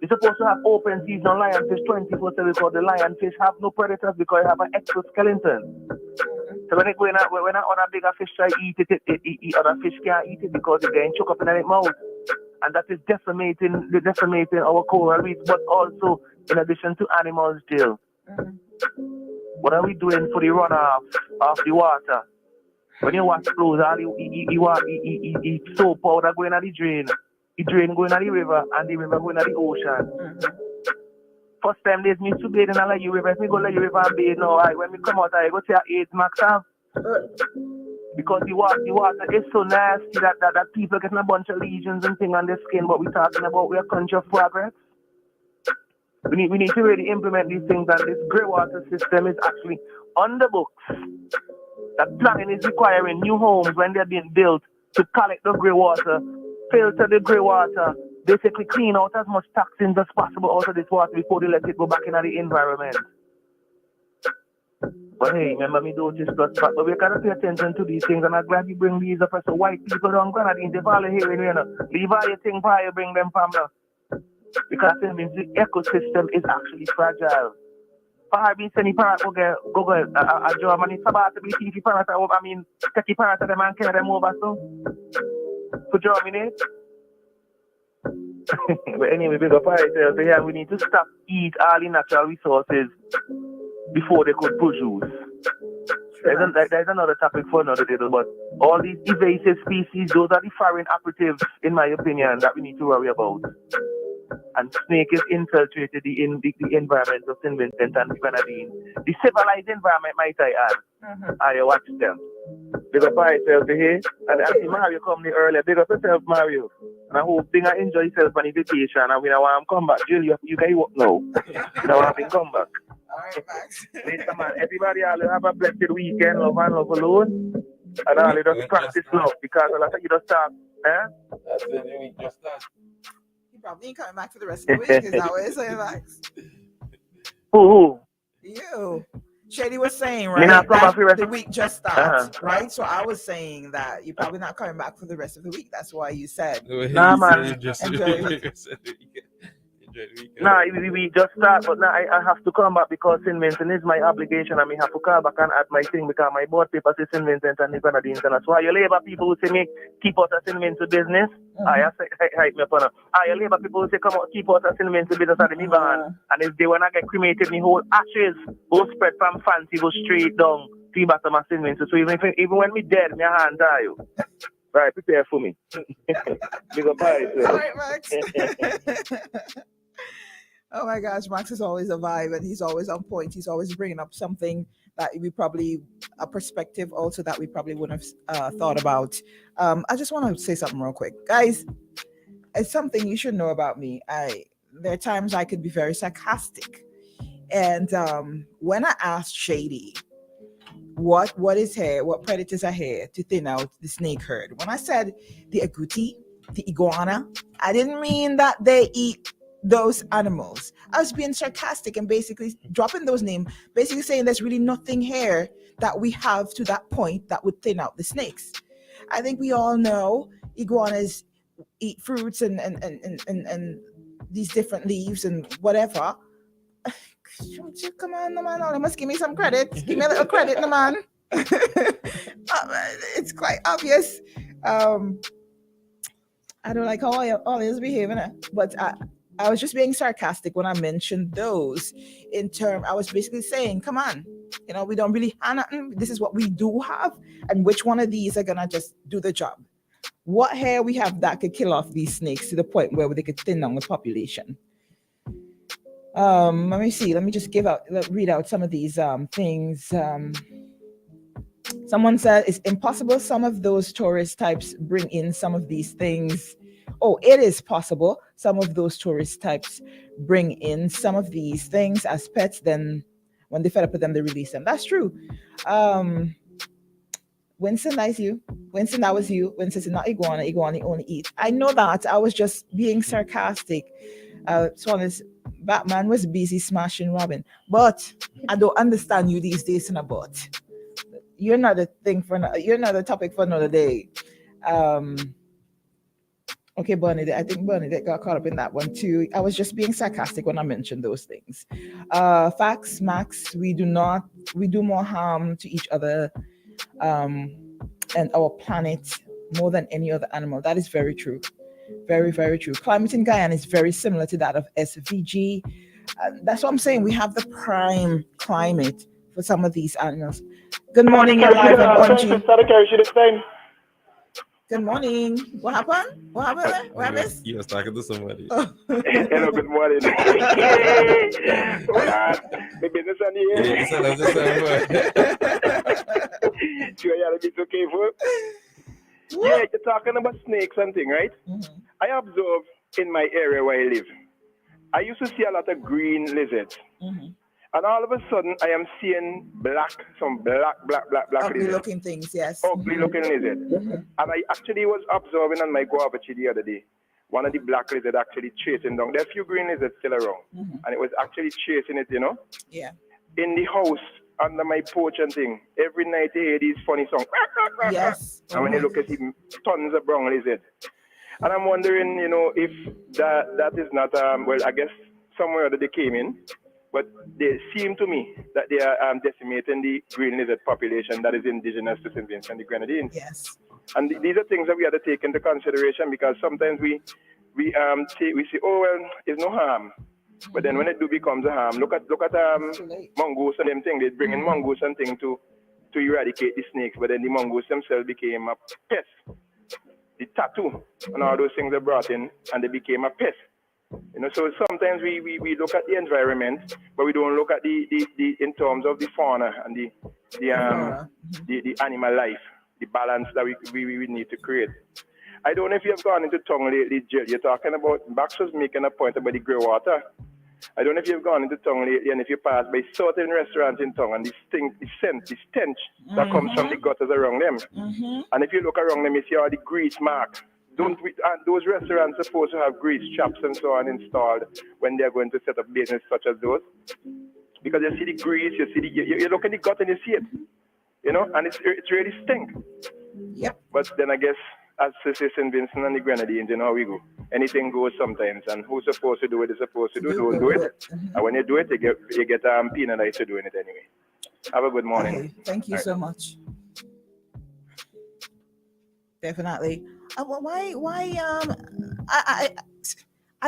You're supposed to have open season on lionfish 24/7 because the lionfish have no predators because they have an exoskeleton. So when other bigger fish try to eat it, other fish can't eat it because they're getting choked up in their mouth. And that is decimating our coral reefs, but also in addition to animals still. What are we doing for the runoff of the water? When you wash clothes, all you soap powder going to the drain. The drain going to the river and the river going to the ocean. First time there's me to bathe in a Lake River. If we go to the river and bathe now, when we come out, I go to a 8 max have. Because the water is so nasty that people getting a bunch of lesions and things on their skin. But we're talking about we're a country of progress. We need to really implement these things, and this grey water system is actually on the books. That planning is requiring new homes when they're being built to collect the grey water, filter the grey water, basically clean out as much toxins as possible out of this water before they let it go back into the environment. But hey, remember me don't just plus back, but we gotta pay attention to these things, and I'm glad you bring these up. So white people don't gonna they follow here, you know. Leave all your things for you bring them from now. Because it means the ecosystem is actually fragile. Perhaps any parrot go a Germany, it's about to be TV parrot, I mean, take the parrot of them and carry them over so to germinate. But anyway, big up ourselves. Yeah, we need to stop eat all the natural resources before they could produce. There's another topic for another day, but all these invasive species, those are the foreign operatives, in my opinion, that we need to worry about. And snake is infiltrated the environment of St. Vincent and Grenadine. The civilized environment, might I add. I watch them. Big up yourself here. And I see Mario come there earlier. Big up yourself, Mario. And I hope you enjoy yourself on the vacation. And when I want to come back, Jill, you guys work now. I want to come back. Alright, Max. Listen, man, everybody all have a blessed weekend, love and love alone. And all you just practice love, because a lot of you just talk That's it. The week just started. He probably ain't coming back for the rest of the week. Is that what you're saying, Max? Who? You. Shady was saying, Me right, not come back that for the rest the of- week just starts, right? So I was saying that you're probably not coming back for the rest of the week. That's why you said. Nah, man. Enjoy the week. Nah, we just start, but now I have to come back because St. Vincent is my obligation and I have to call back and add my thing because my board paper says St. Vincent and the Grenadines. And that's why your labor people who say me keep us at St. Vincent business. I hype me up on it. Your labor people who say come out keep us at St. Vincent business at me ban. And if they wanna get cremated, me whole ashes go spread from Fancy go straight down to the bottom of St. Vincent. So even when me dead, me hand tie you. Right, prepare for me. Big up, bye. All right, Max. Oh my gosh, Max is always a vibe and he's always on point. He's always bringing up something that we probably, a perspective also that we probably wouldn't have thought about. I just want to say something real quick. Guys, it's something you should know about me. There are times I could be very sarcastic. And when I asked Shady, what is here, what predators are here to thin out the snake herd, when I said the agouti, the iguana, I didn't mean that they eat those animals. I was being sarcastic and basically dropping those names, basically saying there's really nothing here that we have to that point that would thin out the snakes. I think we all know iguanas eat fruits and these different leaves and whatever. Come on, no man, you must give me some credit. Give me a little credit, no man. It's quite obvious. I don't like how all is behaving, but I was just being sarcastic when I mentioned those. I was basically saying, come on, we don't really have nothing. This is what we do have, and which one of these are gonna just do the job? What hair we have that could kill off these snakes to the point where they could thin down the population? Let me see. Let me just read out some of these things. Someone said it's impossible. Some of those tourist types bring in some of these things. Oh, it is possible. Some of those tourist types bring in some of these things as pets. Then when they fed up with them, they release them. That's true. Winston, that's you. Winston, that was you. Winston said not iguana. Iguana only eat. I know that. I was just being sarcastic. Swan is Batman was busy smashing Robin, but I don't understand you these days in a bot. You're not a topic for another day. Okay, Bernadette. I think Bernadette got caught up in that one too. I was just being sarcastic when I mentioned those things. Facts, Max. We do more harm to each other and our planet more than any other animal. That is very true. Very, very true. Climate in Guyana is very similar to that of SVG. That's what I'm saying. We have the prime climate for some of these animals. Good morning, you're live on OMG. Good morning. What happened? What happened? What happened? You was talking to somebody. Hello, good morning. My business on the Sure, yeah, it's okay for. Yeah, you're talking about snakes and thing, right? Mm-hmm. I observe in my area where I live. I used to see a lot of green lizards. Mm-hmm. And all of a sudden, I am seeing some black Ugly lizards. looking things, yes. Ugly looking lizard. Mm-hmm. And I actually was observing on my guava tree the other day. One of the black lizards actually chasing down. There are a few green lizards still around. Mm-hmm. And it was actually chasing it, Yeah. In the house, under my porch and thing. Every night you hear these funny songs. Yes. And when you look at it, tons of brown lizard. And I'm wondering, if that is not, I guess somewhere that they came in, but they seem to me that they are decimating the green lizard population that is indigenous to St. Vincent and the Grenadines. Yes. And these are things that we have to take into consideration because sometimes we say, oh, well, it's no harm. But then when it do becomes a harm, look at mongoose and them thing. They bring in mongoose and thing to eradicate the snakes, but then the mongoose themselves became a pest. The tattoo and all those things are brought in, and they became a pest. So sometimes we look at the environment, but we don't look at the in terms of the fauna and the animal life, the balance that we need to create. I don't know if you have gone into Tongue lately, Jill. You're talking about, Bax was making a point about the grey water. I don't know if you've gone into Tongue lately and if you pass by certain restaurants in Tongue and the stench that comes from the gutters around them. Mm-hmm. And if you look around them, you see all the grease marks, those restaurants supposed to have grease traps and so on installed when they're going to set up business such as those? Because you see the grease, you see you look at the gut and you see it, and it's really stink. Yep. But then I guess as St. Vincent and the Grenadines, how we go. Anything goes sometimes, and who's supposed to do it is supposed to do. Don't do it. And when you do it, you get penalized for doing it anyway. Have a good morning. Okay. Thank you so much. Definitely. I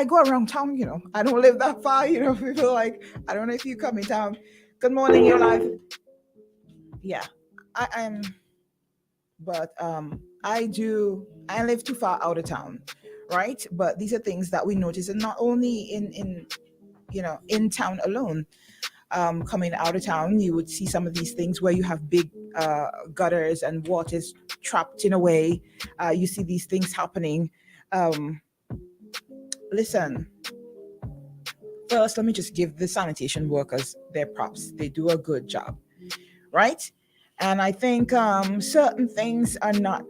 go around town, I don't live that far, people like, I don't know if you come in town. Good morning, you're live. Yeah, I live too far out of town, right? But these are things that we notice, and not only in town alone. Coming out of town, you would see some of these things where you have big gutters and water's trapped in a way. You see these things happening. Listen, first, let me just give the sanitation workers their props. They do a good job, right? And I think certain things are not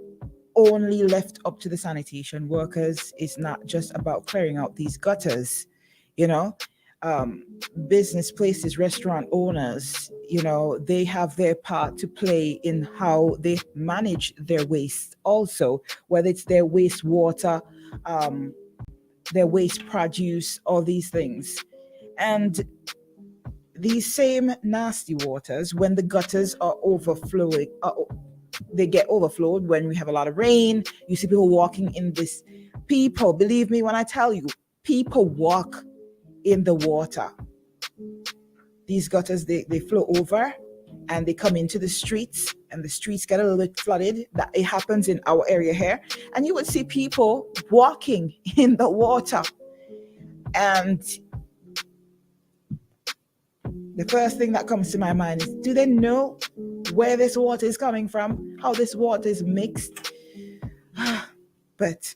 only left up to the sanitation workers. It's not just about clearing out these gutters, business places, restaurant owners, they have their part to play in how they manage their waste also, whether it's their wastewater, their waste produce, all these things. And these same nasty waters, when the gutters are overflowing, they get overflowed when we have a lot of rain. You see people walking in this. People, believe me when I tell you, people walk in the water. These gutters, they flow over and they come into the streets, and the streets get a little bit flooded. That it happens in our area here, and you would see people walking in the water. And the first thing that comes to my mind is, do they know where this water is coming from, how this water is mixed? But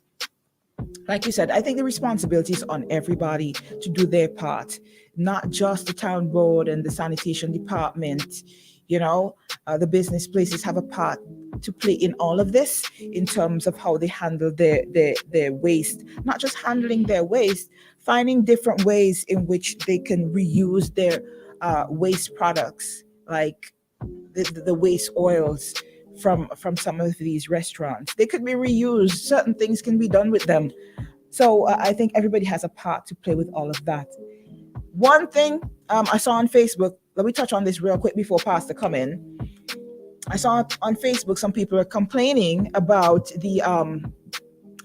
like you said, I think the responsibility is on everybody to do their part, not just the town board and the sanitation department. The business places have a part to play in all of this in terms of how they handle their waste, not just handling their waste, finding different ways in which they can reuse their waste products, like the waste oils from some of these restaurants. They could be reused. Certain things can be done with them. So I think everybody has a part to play with all of that. One thing I saw on Facebook, let me touch on this real quick before Pastor come in. I saw on Facebook some people are complaining about the,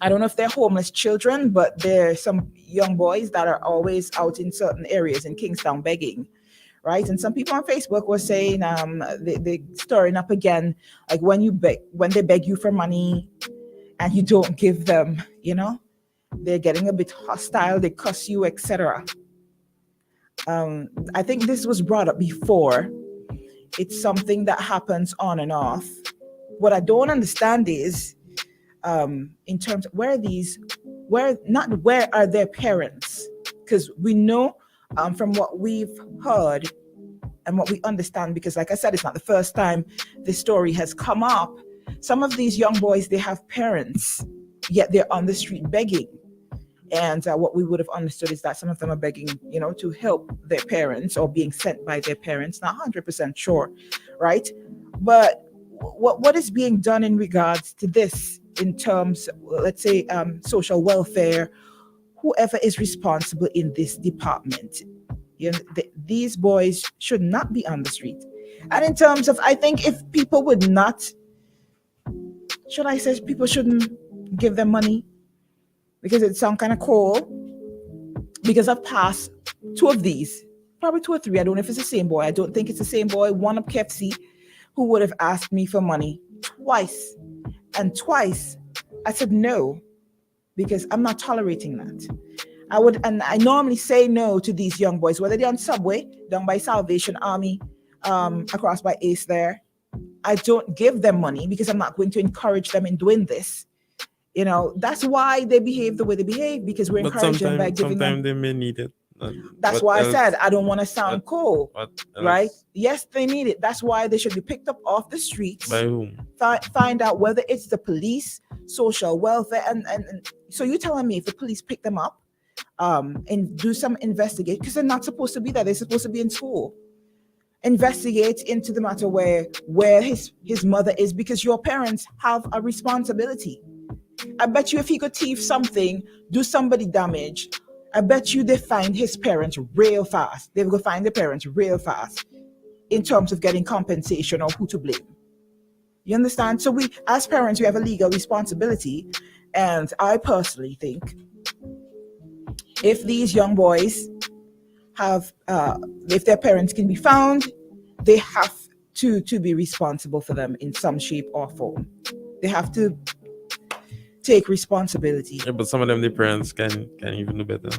I don't know if they're homeless children, but there are some young boys that are always out in certain areas in Kingstown begging, right? And some people on Facebook were saying, they stirring up again, like when they beg you for money and you don't give them, they're getting a bit hostile, they cuss you, etc. I think this was brought up before. It's something that happens on and off. What I don't understand is, in terms of where are their parents? Because we know from what we've heard and what we understand, because like I said, it's not the first time this story has come up. Some of these young boys, they have parents, yet they're on the street begging. And what we would have understood is that some of them are begging, to help their parents or being sent by their parents. Not 100% sure, right? But what is being done in regards to this in terms, let's say, social welfare, whoever is responsible in this department? These boys should not be on the street. And in terms of, I think if people would not, should I say people shouldn't give them money? Because it sounds kind of cool. Because I've passed two of these, probably two or three. I don't know if it's the same boy. I don't think it's the same boy. One up KFC who would have asked me for money twice. And twice I said no, because I'm not tolerating that. I normally say no to these young boys, whether they're on Subway, down by Salvation Army, across by Ace there. I don't give them money because I'm not going to encourage them in doing this. That's why they behave the way they behave, because we're encouraging them by giving them. Sometimes they may need it. That's why I said I don't want to sound cool, right? Yes, they need it. That's why they should be picked up off the streets. By whom? Find out whether it's the police, social welfare, and so you're telling me if the police pick them up, and do some investigate, because they're not supposed to be there, they're supposed to be in school. Investigate into the matter where his mother is, because your parents have a responsibility. I bet you if he could thief something, do somebody damage, I bet you they find his parents real fast. They will find the parents real fast in terms of getting compensation or who to blame. You understand? So we, as parents, we have a legal responsibility. And I personally think if these young boys have, if their parents can be found, they have to be responsible for them in some shape or form. They have to take responsibility. Yeah, but some of them, the parents can even do better.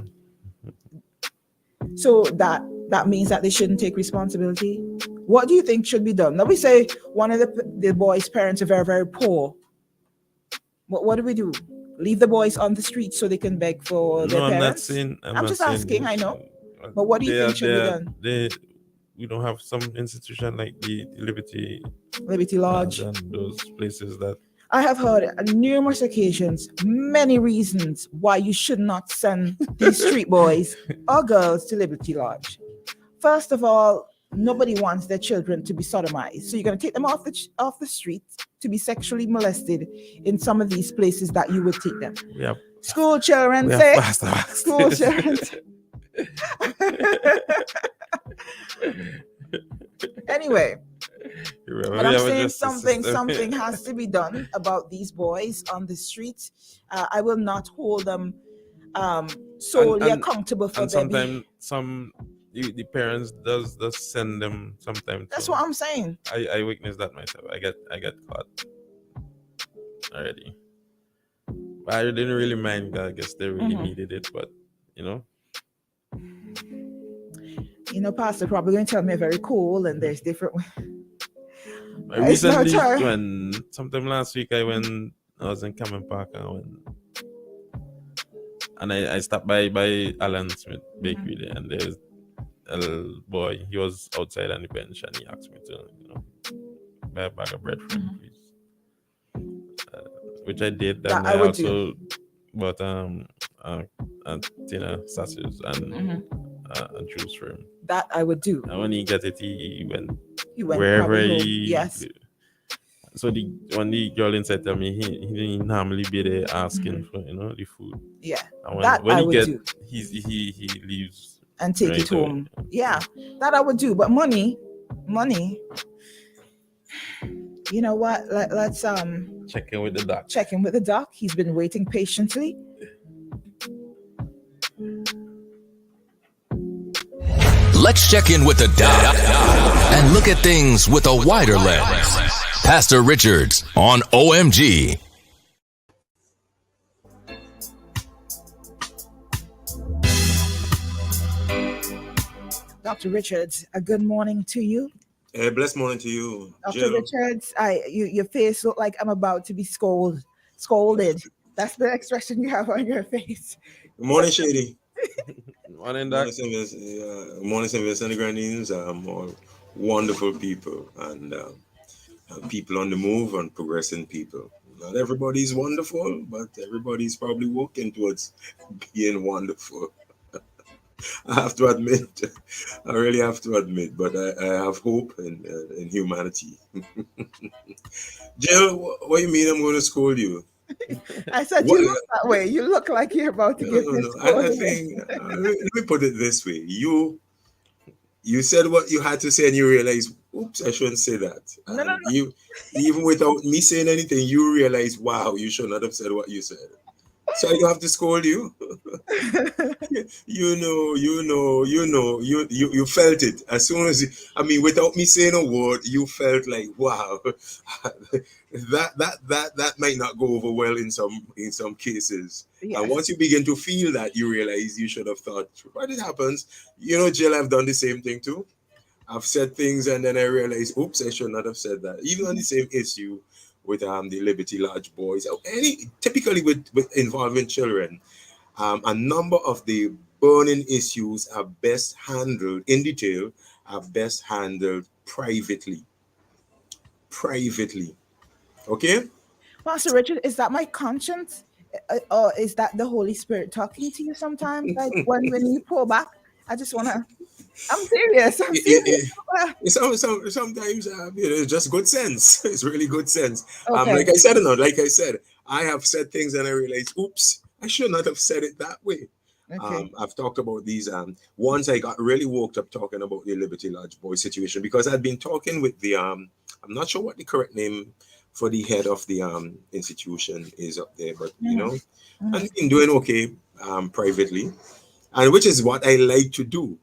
So that means that they shouldn't take responsibility. What do you think should be done? Now we say one of the boys' parents are very, very poor. What do we do? Leave the boys on the street so they can beg for their parents? I'm just asking, I know. But what do you think should be done? We don't have some institution like the Liberty Lodge and those places that I have heard on numerous occasions, many reasons why you should not send these street boys or girls to Liberty Lodge. First of all, nobody wants their children to be sodomized. So you're going to take them off the street to be sexually molested in some of these places that you would take them. Yep. School children, say. School children. Anyway. But I'm saying something has to be done about these boys on the streets. I will not hold them solely accountable for their behavior. Sometimes the parents does send them sometimes. That's what I'm saying. I witnessed that myself. I get caught already. But I didn't really mind. I guess they really needed it, but Pastor probably going to tell me very cool, and there's different. Recently, sometime last week, I was in Cameron Park and I stopped by Alan Smith Bakery there, and there's a boy. He was outside on the bench, and he asked me to, buy a bag of bread for him, please. Which I did, and I also bought a tin of sausages and juice for him. That I would do. And when he got it, he went wherever he. Yes. So when the girl inside tell me he didn't normally be there asking for the food. Yeah. And when he gets, he leaves and take it home. Yeah, that I would do. But money. You know what? Let's check in with the doc. Check in with the doc. He's been waiting patiently. Let's check in with the doc and look at things with a wider lens. Pastor Richards on OMG. Dr. Richards, a good morning to you. A blessed morning to you, Dr. Jill. Richards. Your face look like I'm about to be scolded. That's the expression you have on your face. Good morning, Shady. Morning, Doc. Morning, Sylvester and the Grandeans. All wonderful people and people on the move and progressing people. Not everybody's wonderful, but everybody's probably working towards being wonderful. I have to admit, I really have to admit, but I have hope in humanity. Jill, what do you mean I'm going to scold you? I said you look that way. You look like you're about to give this. I think, let me put it this way. You said what you had to say and you realized, oops, I shouldn't say that. No. You, even without me saying anything, you realize, wow, you should not have said what you said. So I don't have to scold you. You felt it as soon as without me saying a word, you felt like, wow, that might not go over well in some cases. Yeah. And once you begin to feel that, you realize you should have thought. But it happens. Jill, I've done the same thing too. I've said things and then I realize, oops, I should not have said that. Even on the same issue with the Liberty Lodge boys, typically with involving children, a number of the burning issues are best handled in detail, are best handled privately. Okay? Pastor Richard, is that my conscience? Or is that the Holy Spirit talking to you sometimes? Like when you pull back, I just want to, I'm serious. I'm serious. Sometimes it's just good sense. It's really good sense. Okay. Like I said, I have said things and I realized, oops, I should not have said it that way. Okay. I've talked about these. Once I got really woke up talking about the Liberty Lodge boy situation because I'd been talking with the I'm not sure what the correct name for the head of the institution is up there, but you know, I've been doing okay privately, and which is what I like to do.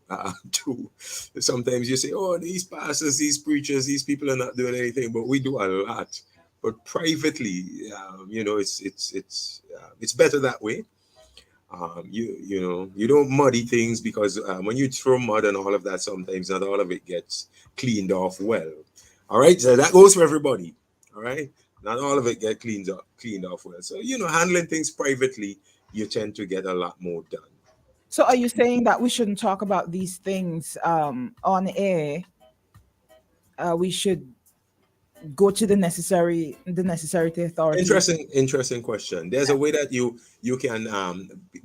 Too. Sometimes you say, "Oh, these pastors, these preachers, these people are not doing anything," but we do a lot. But privately, you know, it's better that way. You know, you don't muddy things because when you throw mud and all of that, sometimes not all of it gets cleaned off well. All right, so that goes for everybody. All right, not all of it get cleaned off well. So you know, handling things privately, you tend to get a lot more done. So are you saying that we shouldn't talk about these things on air? We should go to the necessary authority. Interesting question. There's a way that you can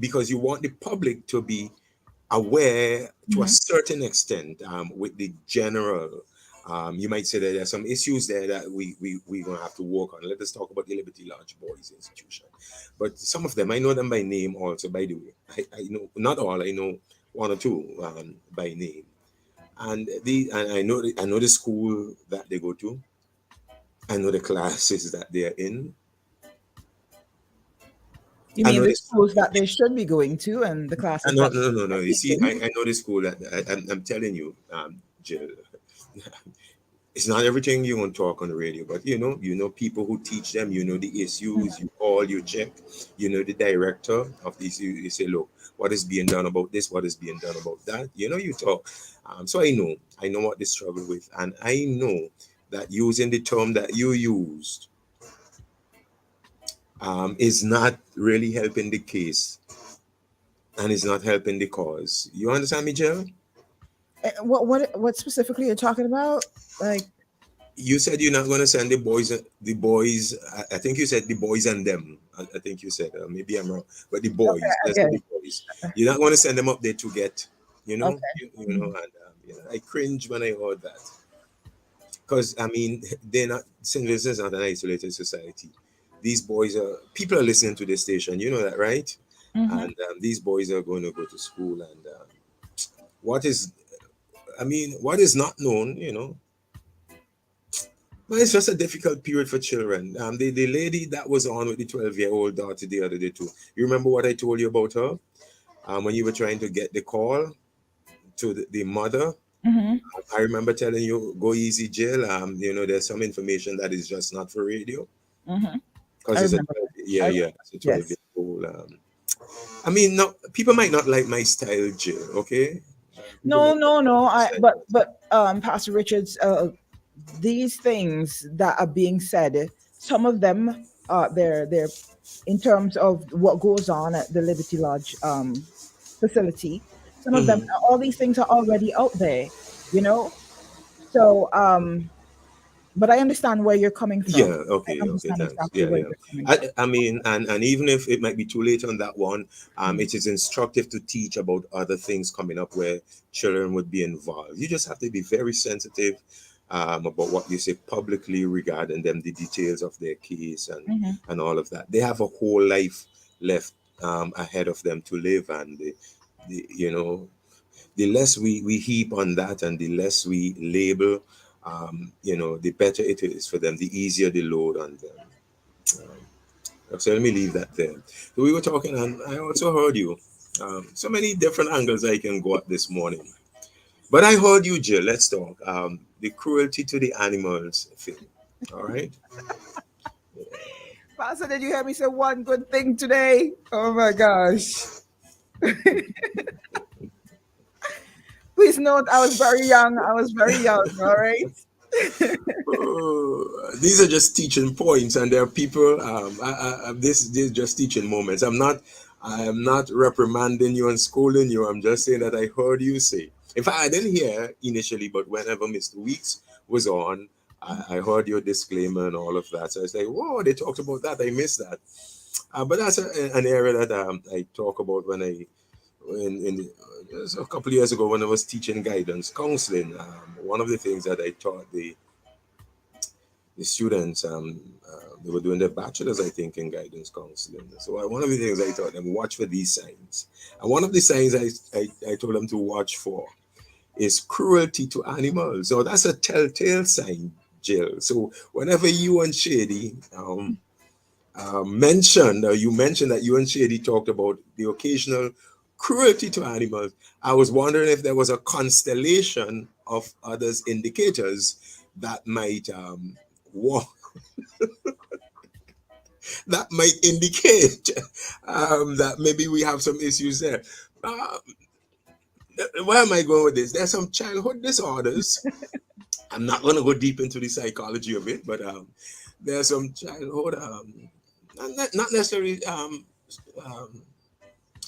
because you want the public to be aware to a certain extent with the general. You might say that there's some issues there that we're gonna have to work on. Let us talk about the Liberty Lodge Boys Institution. But some of them, I know them by name also, by the way. I know not all, I know one or two by name. And I know the school that they go to. I know the classes that they are in. You mean the schools that they should be going to and the classes? No. You see, I know the school that I'm telling you, Jill. It's not everything you want to talk on the radio, but you know people who teach them, you know the issues, you call, you check, you know the director of these, you say, look, what is being done about this, what is being done about that, you know, you talk. So I know what they struggle with, and I know that using the term that you used is not really helping the case and is not helping the cause. You understand me, Jill? What specifically you're talking about? Like, you said you're not going to send the boys. I think you said the boys and them. I think you said, maybe I'm wrong, but the boys. Okay. The boys. You're not going to send them up there to get, you know, you know, and you know, I cringe when I heard that. Because I mean, they're not. St. Vincent's not an isolated society. These boys people are listening to this station. You know that, right? And these boys are going to go to school, and what is not known, you know. But it's just a difficult period for children. The lady that was on with the 12-year-old daughter the other day too. You remember what I told you about her? When you were trying to get the call to the mother. I remember telling you, go easy, Jill. You know, there's some information that is just not for radio. Because it's a 12-year-old. I mean, no, people might not like my style, Jill. Okay. No. But Pastor Richards, these things that are being said, some of them they're in terms of what goes on at the Liberty Lodge facility. Some of them, all these things are already out there, you know. So, but I understand where you're coming from. Yeah, okay, exactly. I mean, and even if it might be too late on that one, it is instructive to teach about other things coming up where children would be involved. You just have to be very sensitive about what you say publicly regarding them, the details of their case and all of that. They have a whole life left ahead of them to live, and you know, the less we heap on that and the less we label, you know, the better it is for them, the easier the load on them. So let me leave that there. So we were talking, and I also heard you. So many different angles I can go at this morning. But I heard you, Jill. Let's talk. The cruelty to the animals thing. All right? Pastor, did you hear me say one good thing today? Oh my gosh. Please note, I was very young. All right? These are just teaching points, and there are people, this is just teaching moments. I am not reprimanding you and scolding you. I'm just saying that I heard you say. In fact, I didn't hear initially, but whenever Mr. Weeks was on, I heard your disclaimer and all of that. So I was like, whoa, they talked about that. I missed that. But that's an area that I talk about when a couple of years ago when I was teaching guidance counseling. One of the things that I taught the students, they were doing their bachelor's, I think, in guidance counseling. So one of the things I taught them, watch for these signs. And one of the signs I told them to watch for is cruelty to animals. So that's a telltale sign, Jill. So whenever you and Shady mentioned that you and Shady talked about the occasional cruelty to animals, I was wondering if there was a constellation of others indicators that might that might indicate that maybe we have some issues there. Where am I going with this? There's some childhood disorders. I'm not going to go deep into the psychology of it, but there's some childhood, not necessarily,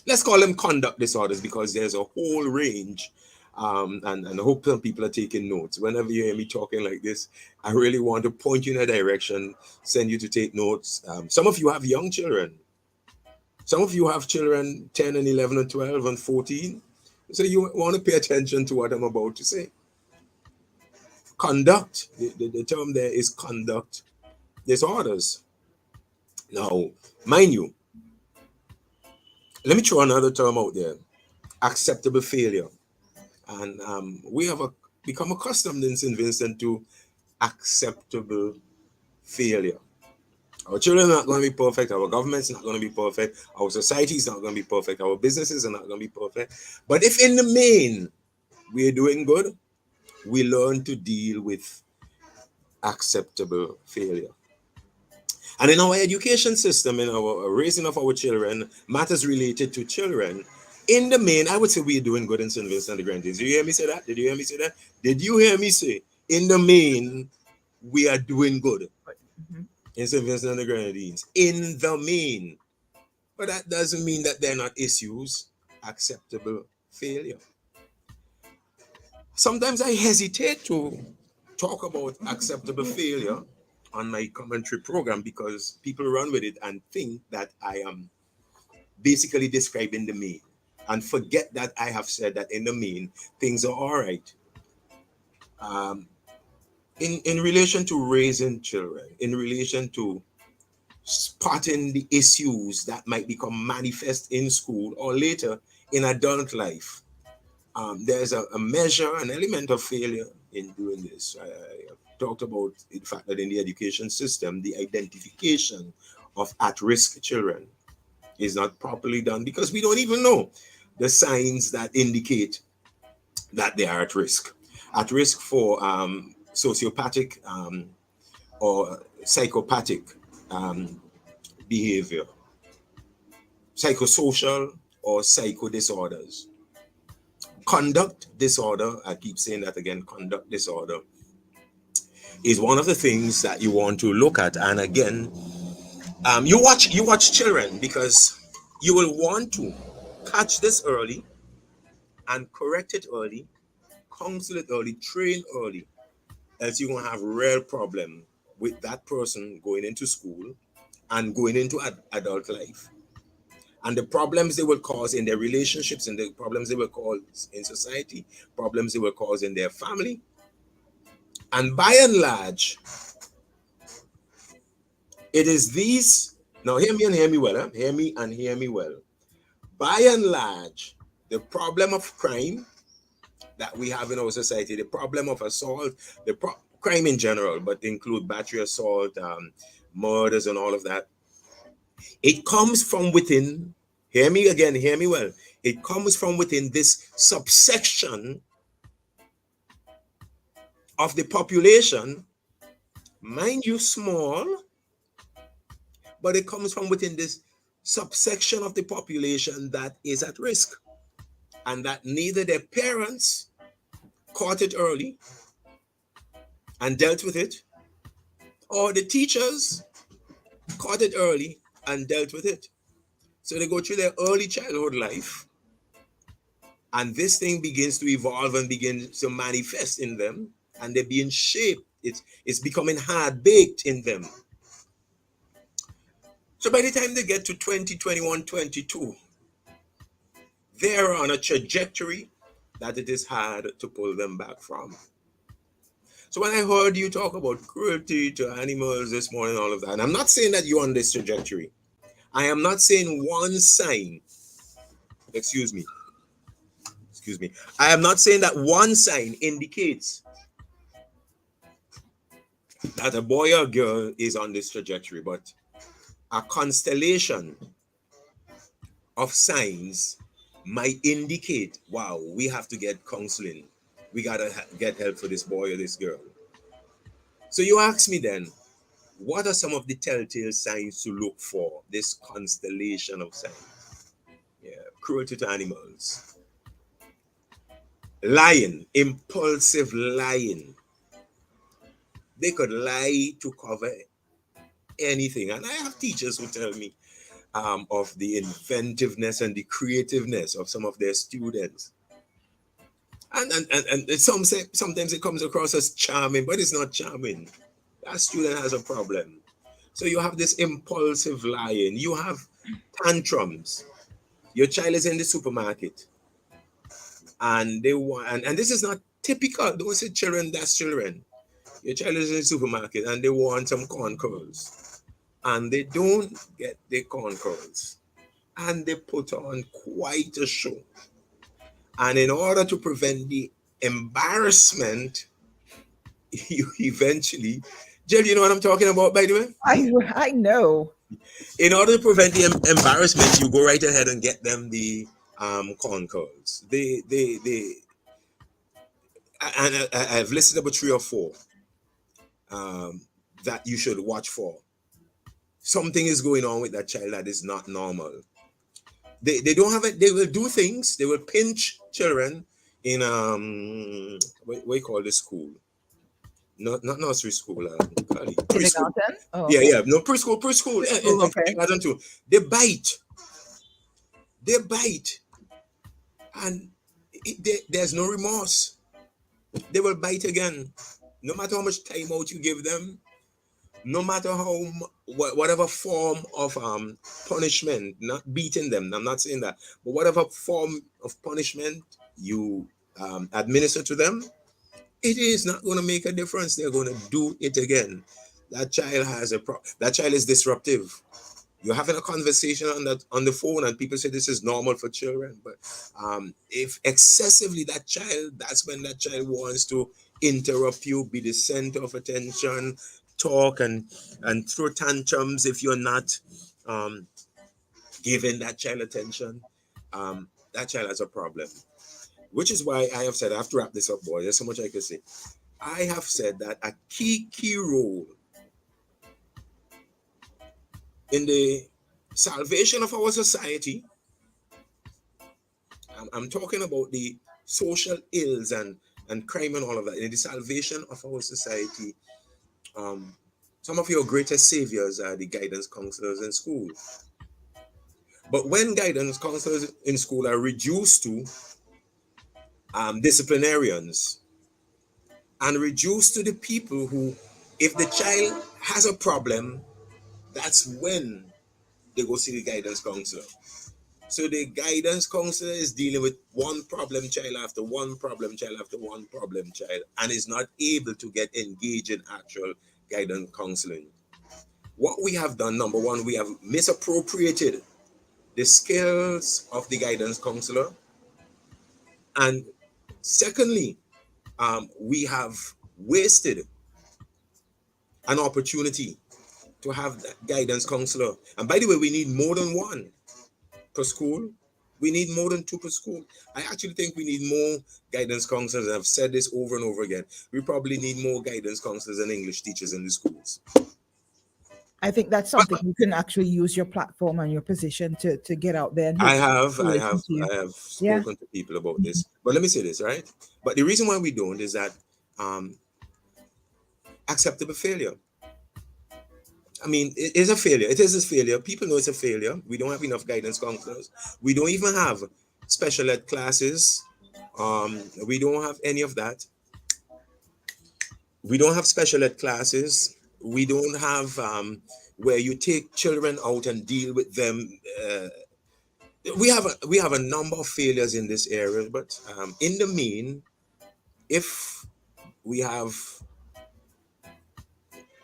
let's call them conduct disorders, because there's a whole range. And I hope some people are taking notes. Whenever you hear me talking like this, I really want to point you in a direction, send you to take notes. Some of you have young children. Some of you have children 10 and 11 and 12 and 14. So you want to pay attention to what I'm about to say. Conduct, the term there is conduct disorders. Now, mind you, let me throw another term out there, acceptable failure. And we have become accustomed in St. Vincent to acceptable failure. Our children are not going to be perfect. Our government's not going to be perfect. Our society is not going to be perfect. Our businesses are not going to be perfect. But if in the main we're doing good, we learn to deal with acceptable failure. And in our education system, in our raising of our children, matters related to children, in the main, I would say we're doing good in St. Vincent and the Grenadines. Did you hear me say that? Did you hear me say that? Did you hear me say, in the main, we are doing good in St. Vincent and the Grenadines? In the main. But that doesn't mean that there are not issues. Acceptable failure. Sometimes I hesitate to talk about acceptable failure on my commentary program because people run with it and think that I am basically describing the main and forget that I have said that in the main things are all right. In relation to raising children, in relation to spotting the issues that might become manifest in school or later in adult life, there's a measure, an element of failure in doing this. I talked about the fact that in the education system, the identification of at-risk children is not properly done because we don't even know the signs that indicate that they are at risk for sociopathic or psychopathic behavior, psychosocial or psycho disorders. Conduct disorder, I keep saying that again, conduct disorder is one of the things that you want to look at. And again, you watch children because you will want to catch this early and correct it early, counsel it early, train early, else you're going to have real problem with that person going into school and going into adult life. And the problems they will cause in their relationships and the problems they will cause in society, problems they will cause in their family. And by and large, it is these, now hear me and hear me well, hear me and hear me well. By and large, the problem of crime that we have in our society, the problem of assault, crime in general, but include battery assault, murders and all of that, it comes from within, hear me again, hear me well, it comes from within this subsection of the population, mind you, small, but it comes from within this subsection of the population that is at risk and that neither their parents caught it early and dealt with it, or the teachers caught it early and dealt with it. So they go through their early childhood life and this thing begins to evolve and begins to manifest in them, and they're being shaped It's becoming hard baked in them. So by the time they get to 2021, 22, they're on a trajectory that it is hard to pull them back from. So when I heard you talk about cruelty to animals this morning, all of that, and I'm not saying that you're on this trajectory. I am not saying one sign, excuse me. I am not saying that one sign indicates that a boy or girl is on this trajectory, but a constellation of signs might indicate, wow, we have to get counseling. We got to get help for this boy or this girl. So you ask me then, what are some of the telltale signs to look for? This constellation of signs. Yeah, cruelty to animals. Lying, impulsive lying. They could lie to cover anything. And I have teachers who tell me of the inventiveness and the creativeness of some of their students. And sometimes it comes across as charming, but it's not charming. That student has a problem. So you have this impulsive lying. You have tantrums. Your child is in the supermarket, and they want, and this is not typical. Don't say children, that's children. Your child is in the supermarket and they want some corn curls, and they don't get the corn curls, and they put on quite a show. And in order to prevent the embarrassment, you eventually, Jill, you know what I'm talking about, by the way? I know. In order to prevent the embarrassment, you go right ahead and get them the corn curls. I've listed about 3 or 4 that you should watch for. Something is going on with that child that is not normal. They don't have it. They will do things. They will pinch children in what you call this school? Not nursery school. Preschool. Oh, Yeah. No, preschool. Okay. Kindergarten too. They bite, and there's no remorse. They will bite again, no matter how much time out you give them. No matter how whatever form of punishment, not beating them, I'm not saying that, but whatever form of punishment you administer to them, it is not going to make a difference. They're going to do it again. That child has that child is disruptive. You're having a conversation on the phone, and people say this is normal for children, but if excessively that's when that child wants to interrupt you, be the center of attention, talk and throw tantrums if you're not giving that child attention. That child has a problem, which is why I have said, I have to wrap this up, boy. There's so much I can say. I have said that a key role in the salvation of our society, I'm talking about the social ills and crime and all of that, in the salvation of our society. Some of your greatest saviors are the guidance counselors in school. But when guidance counselors in school are reduced to disciplinarians and reduced to the people who, if the child has a problem, that's when they go see the guidance counselor. So the guidance counselor is dealing with one problem child after one problem child after one problem child, and is not able to get engaged in actual guidance counseling. What we have done, number one, we have misappropriated the skills of the guidance counselor. And secondly, we have wasted an opportunity to have that guidance counselor. And by the way, we need more than one per school. We need more than 2 per school. I actually think we need more guidance counselors. I've said this over and over again. We probably need more guidance counselors and English teachers in the schools. I think that's something you can actually use your platform and your position to get out there. And I have spoken to people about this. But let me say this, right? But the reason why we don't is that acceptable failure. I mean, it is a failure. It is a failure. People know it's a failure. We don't have enough guidance counselors. We don't even have special ed classes. We don't have any of that. We don't have special ed classes. We don't have where you take children out and deal with them. We have a number of failures in this area, but in the mean, if we have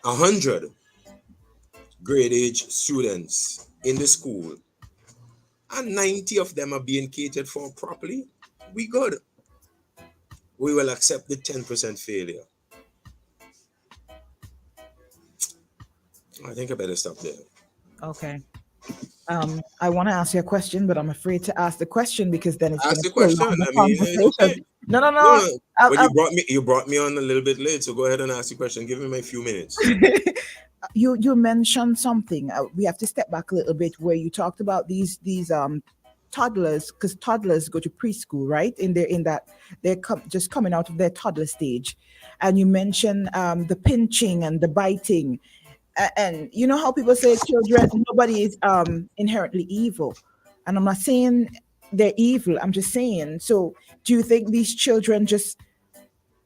100 grade age students in the school and 90 of them are being catered for properly, we good. We will accept the 10% failure. I think I better stop there. Okay. I want to ask you a question, but I'm afraid to ask the question because then it's Ask going the to question. I mean, it's okay. No. But you brought me on a little bit late, so go ahead and ask the question. Give me my few minutes. You mentioned something. We have to step back a little bit where you talked about these toddlers, because toddlers go to preschool, right? They're just coming out of their toddler stage, and you mentioned the pinching and the biting. And you know how people say children, nobody is inherently evil. And I'm not saying they're evil. I'm just saying, so do you think these children just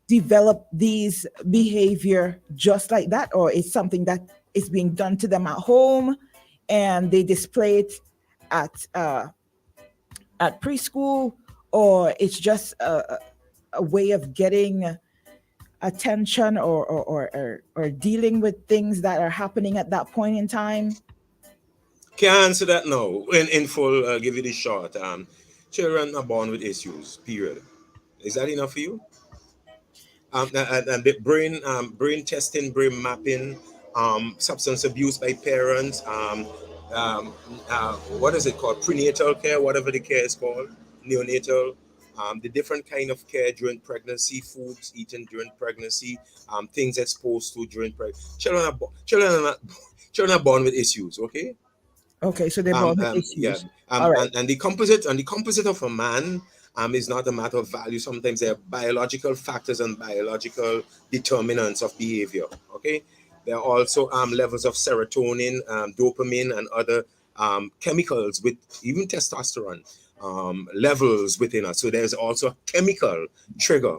develop these behavior just like that? Or it's something that is being done to them at home and they display it at preschool? Or it's just a way of getting attention or dealing with things that are happening at that point in time? Can't answer that now. In full, I'll give you the short. Children are born with issues, period. Is that enough for you? And the brain testing, brain mapping, substance abuse by parents, what is it called? Prenatal care, whatever the care is called, neonatal. The different kind of care during pregnancy, foods eaten during pregnancy, things exposed to during pregnancy. Children are born with issues. Okay, so they're born with issues. Yeah. All right. And the composite of a man is not a matter of value. Sometimes there are biological factors and biological determinants of behavior. Okay, there are also levels of serotonin, dopamine, and other chemicals, with even testosterone levels within us. So there's also a chemical trigger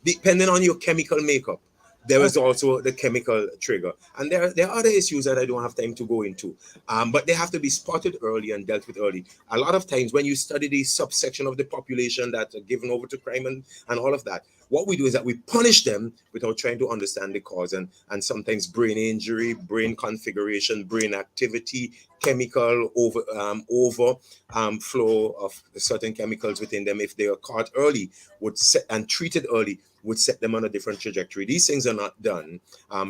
depending on your chemical makeup. There is also the chemical trigger, and there are other issues that I don't have time to go into, but they have to be spotted early and dealt with early. A lot of times when you study the subsection of the population that are given over to crime and all of that, what we do is that we punish them without trying to understand the cause, and sometimes brain injury, brain configuration, brain activity, chemical flow of certain chemicals within them, if they are caught early and treated early, would set them on a different trajectory. These things are not done.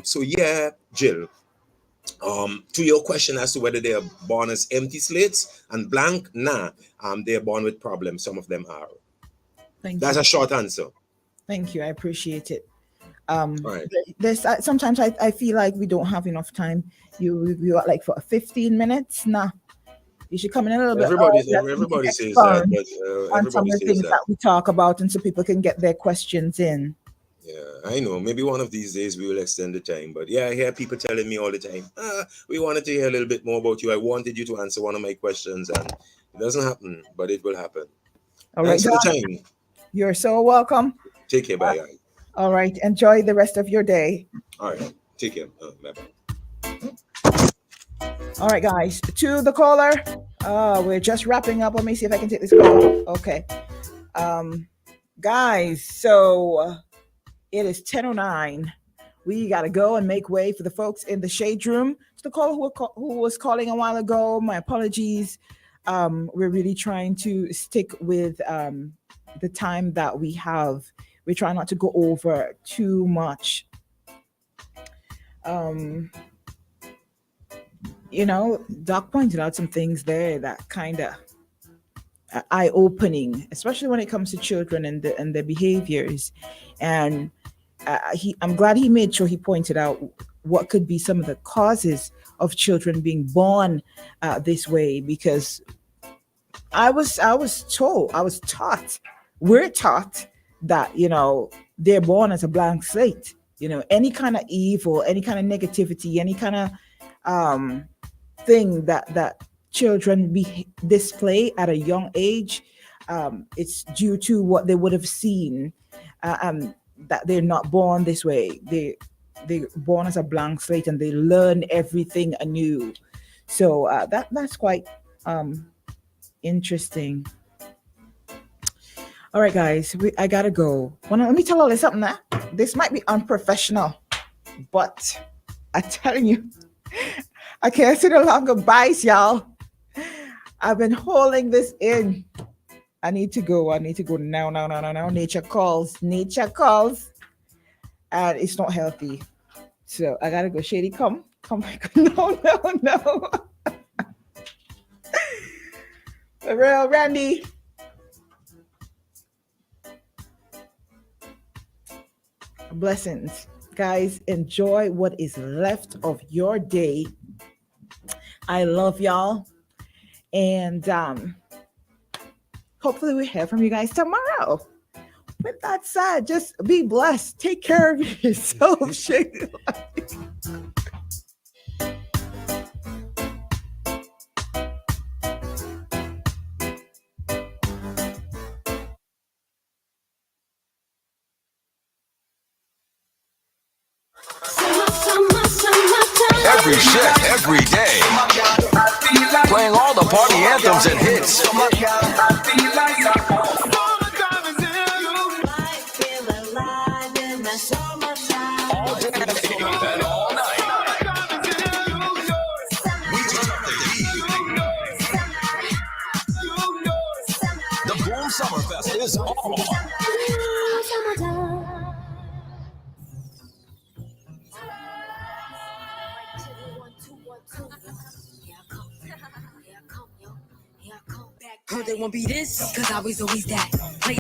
So yeah, Jill, to your question as to whether they are born as empty slates and blank, nah, they are born with problems. Some of them are. That's a short answer. Thank you. I appreciate it. Right. There's sometimes I feel like we don't have enough time. You got like for 15 minutes. Nah, you should come in a little bit. Everybody says that, but on some of the things that we talk about, and so people can get their questions in. Yeah, I know. Maybe one of these days we will extend the time. But yeah, I hear people telling me all the time, we wanted to hear a little bit more about you. I wanted you to answer one of my questions, and it doesn't happen, but it will happen. All right, Thanks for the time. You're so welcome. Take care. Bye. All right. Enjoy the rest of your day. All right. Take care. Bye-bye. All right, guys. To the caller. We're just wrapping up. Let me see if I can take this call. Okay. Guys, so it is 10:09. We got to go and make way for the folks in the shade room. To the caller who was calling a while ago, my apologies. We're really trying to stick with the time that we have. We try not to go over too much. Doc pointed out some things there that kind of eye-opening, especially when it comes to children and their behaviors. And I'm glad he made sure he pointed out what could be some of the causes of children being born this way, because we're taught that, they're born as a blank slate. Any kind of evil, any kind of negativity, any kind of thing that children display at a young age, it's due to what they would have seen. that they're not born this way. They're born as a blank slate and they learn everything anew. So that's quite interesting. All right, guys, I gotta go. Let me tell you something now. This might be unprofessional, but I'm telling you, I can't sit longer. Bye, y'all. I've been holding this in. I need to go now. Nature calls. And it's not healthy. So I gotta go. Shady, come back. No. For real, Randy. Blessings. Guys, enjoy what is left of your day. I love y'all. And hopefully we hear from you guys tomorrow. With that said, just be blessed. Take care of yourself. Shady. Every shift, every day. Playing all the party anthems and hits. All day and all night. We turn up the heat. The Boom Summerfest is on. Heard they won't be this, cause I was always that.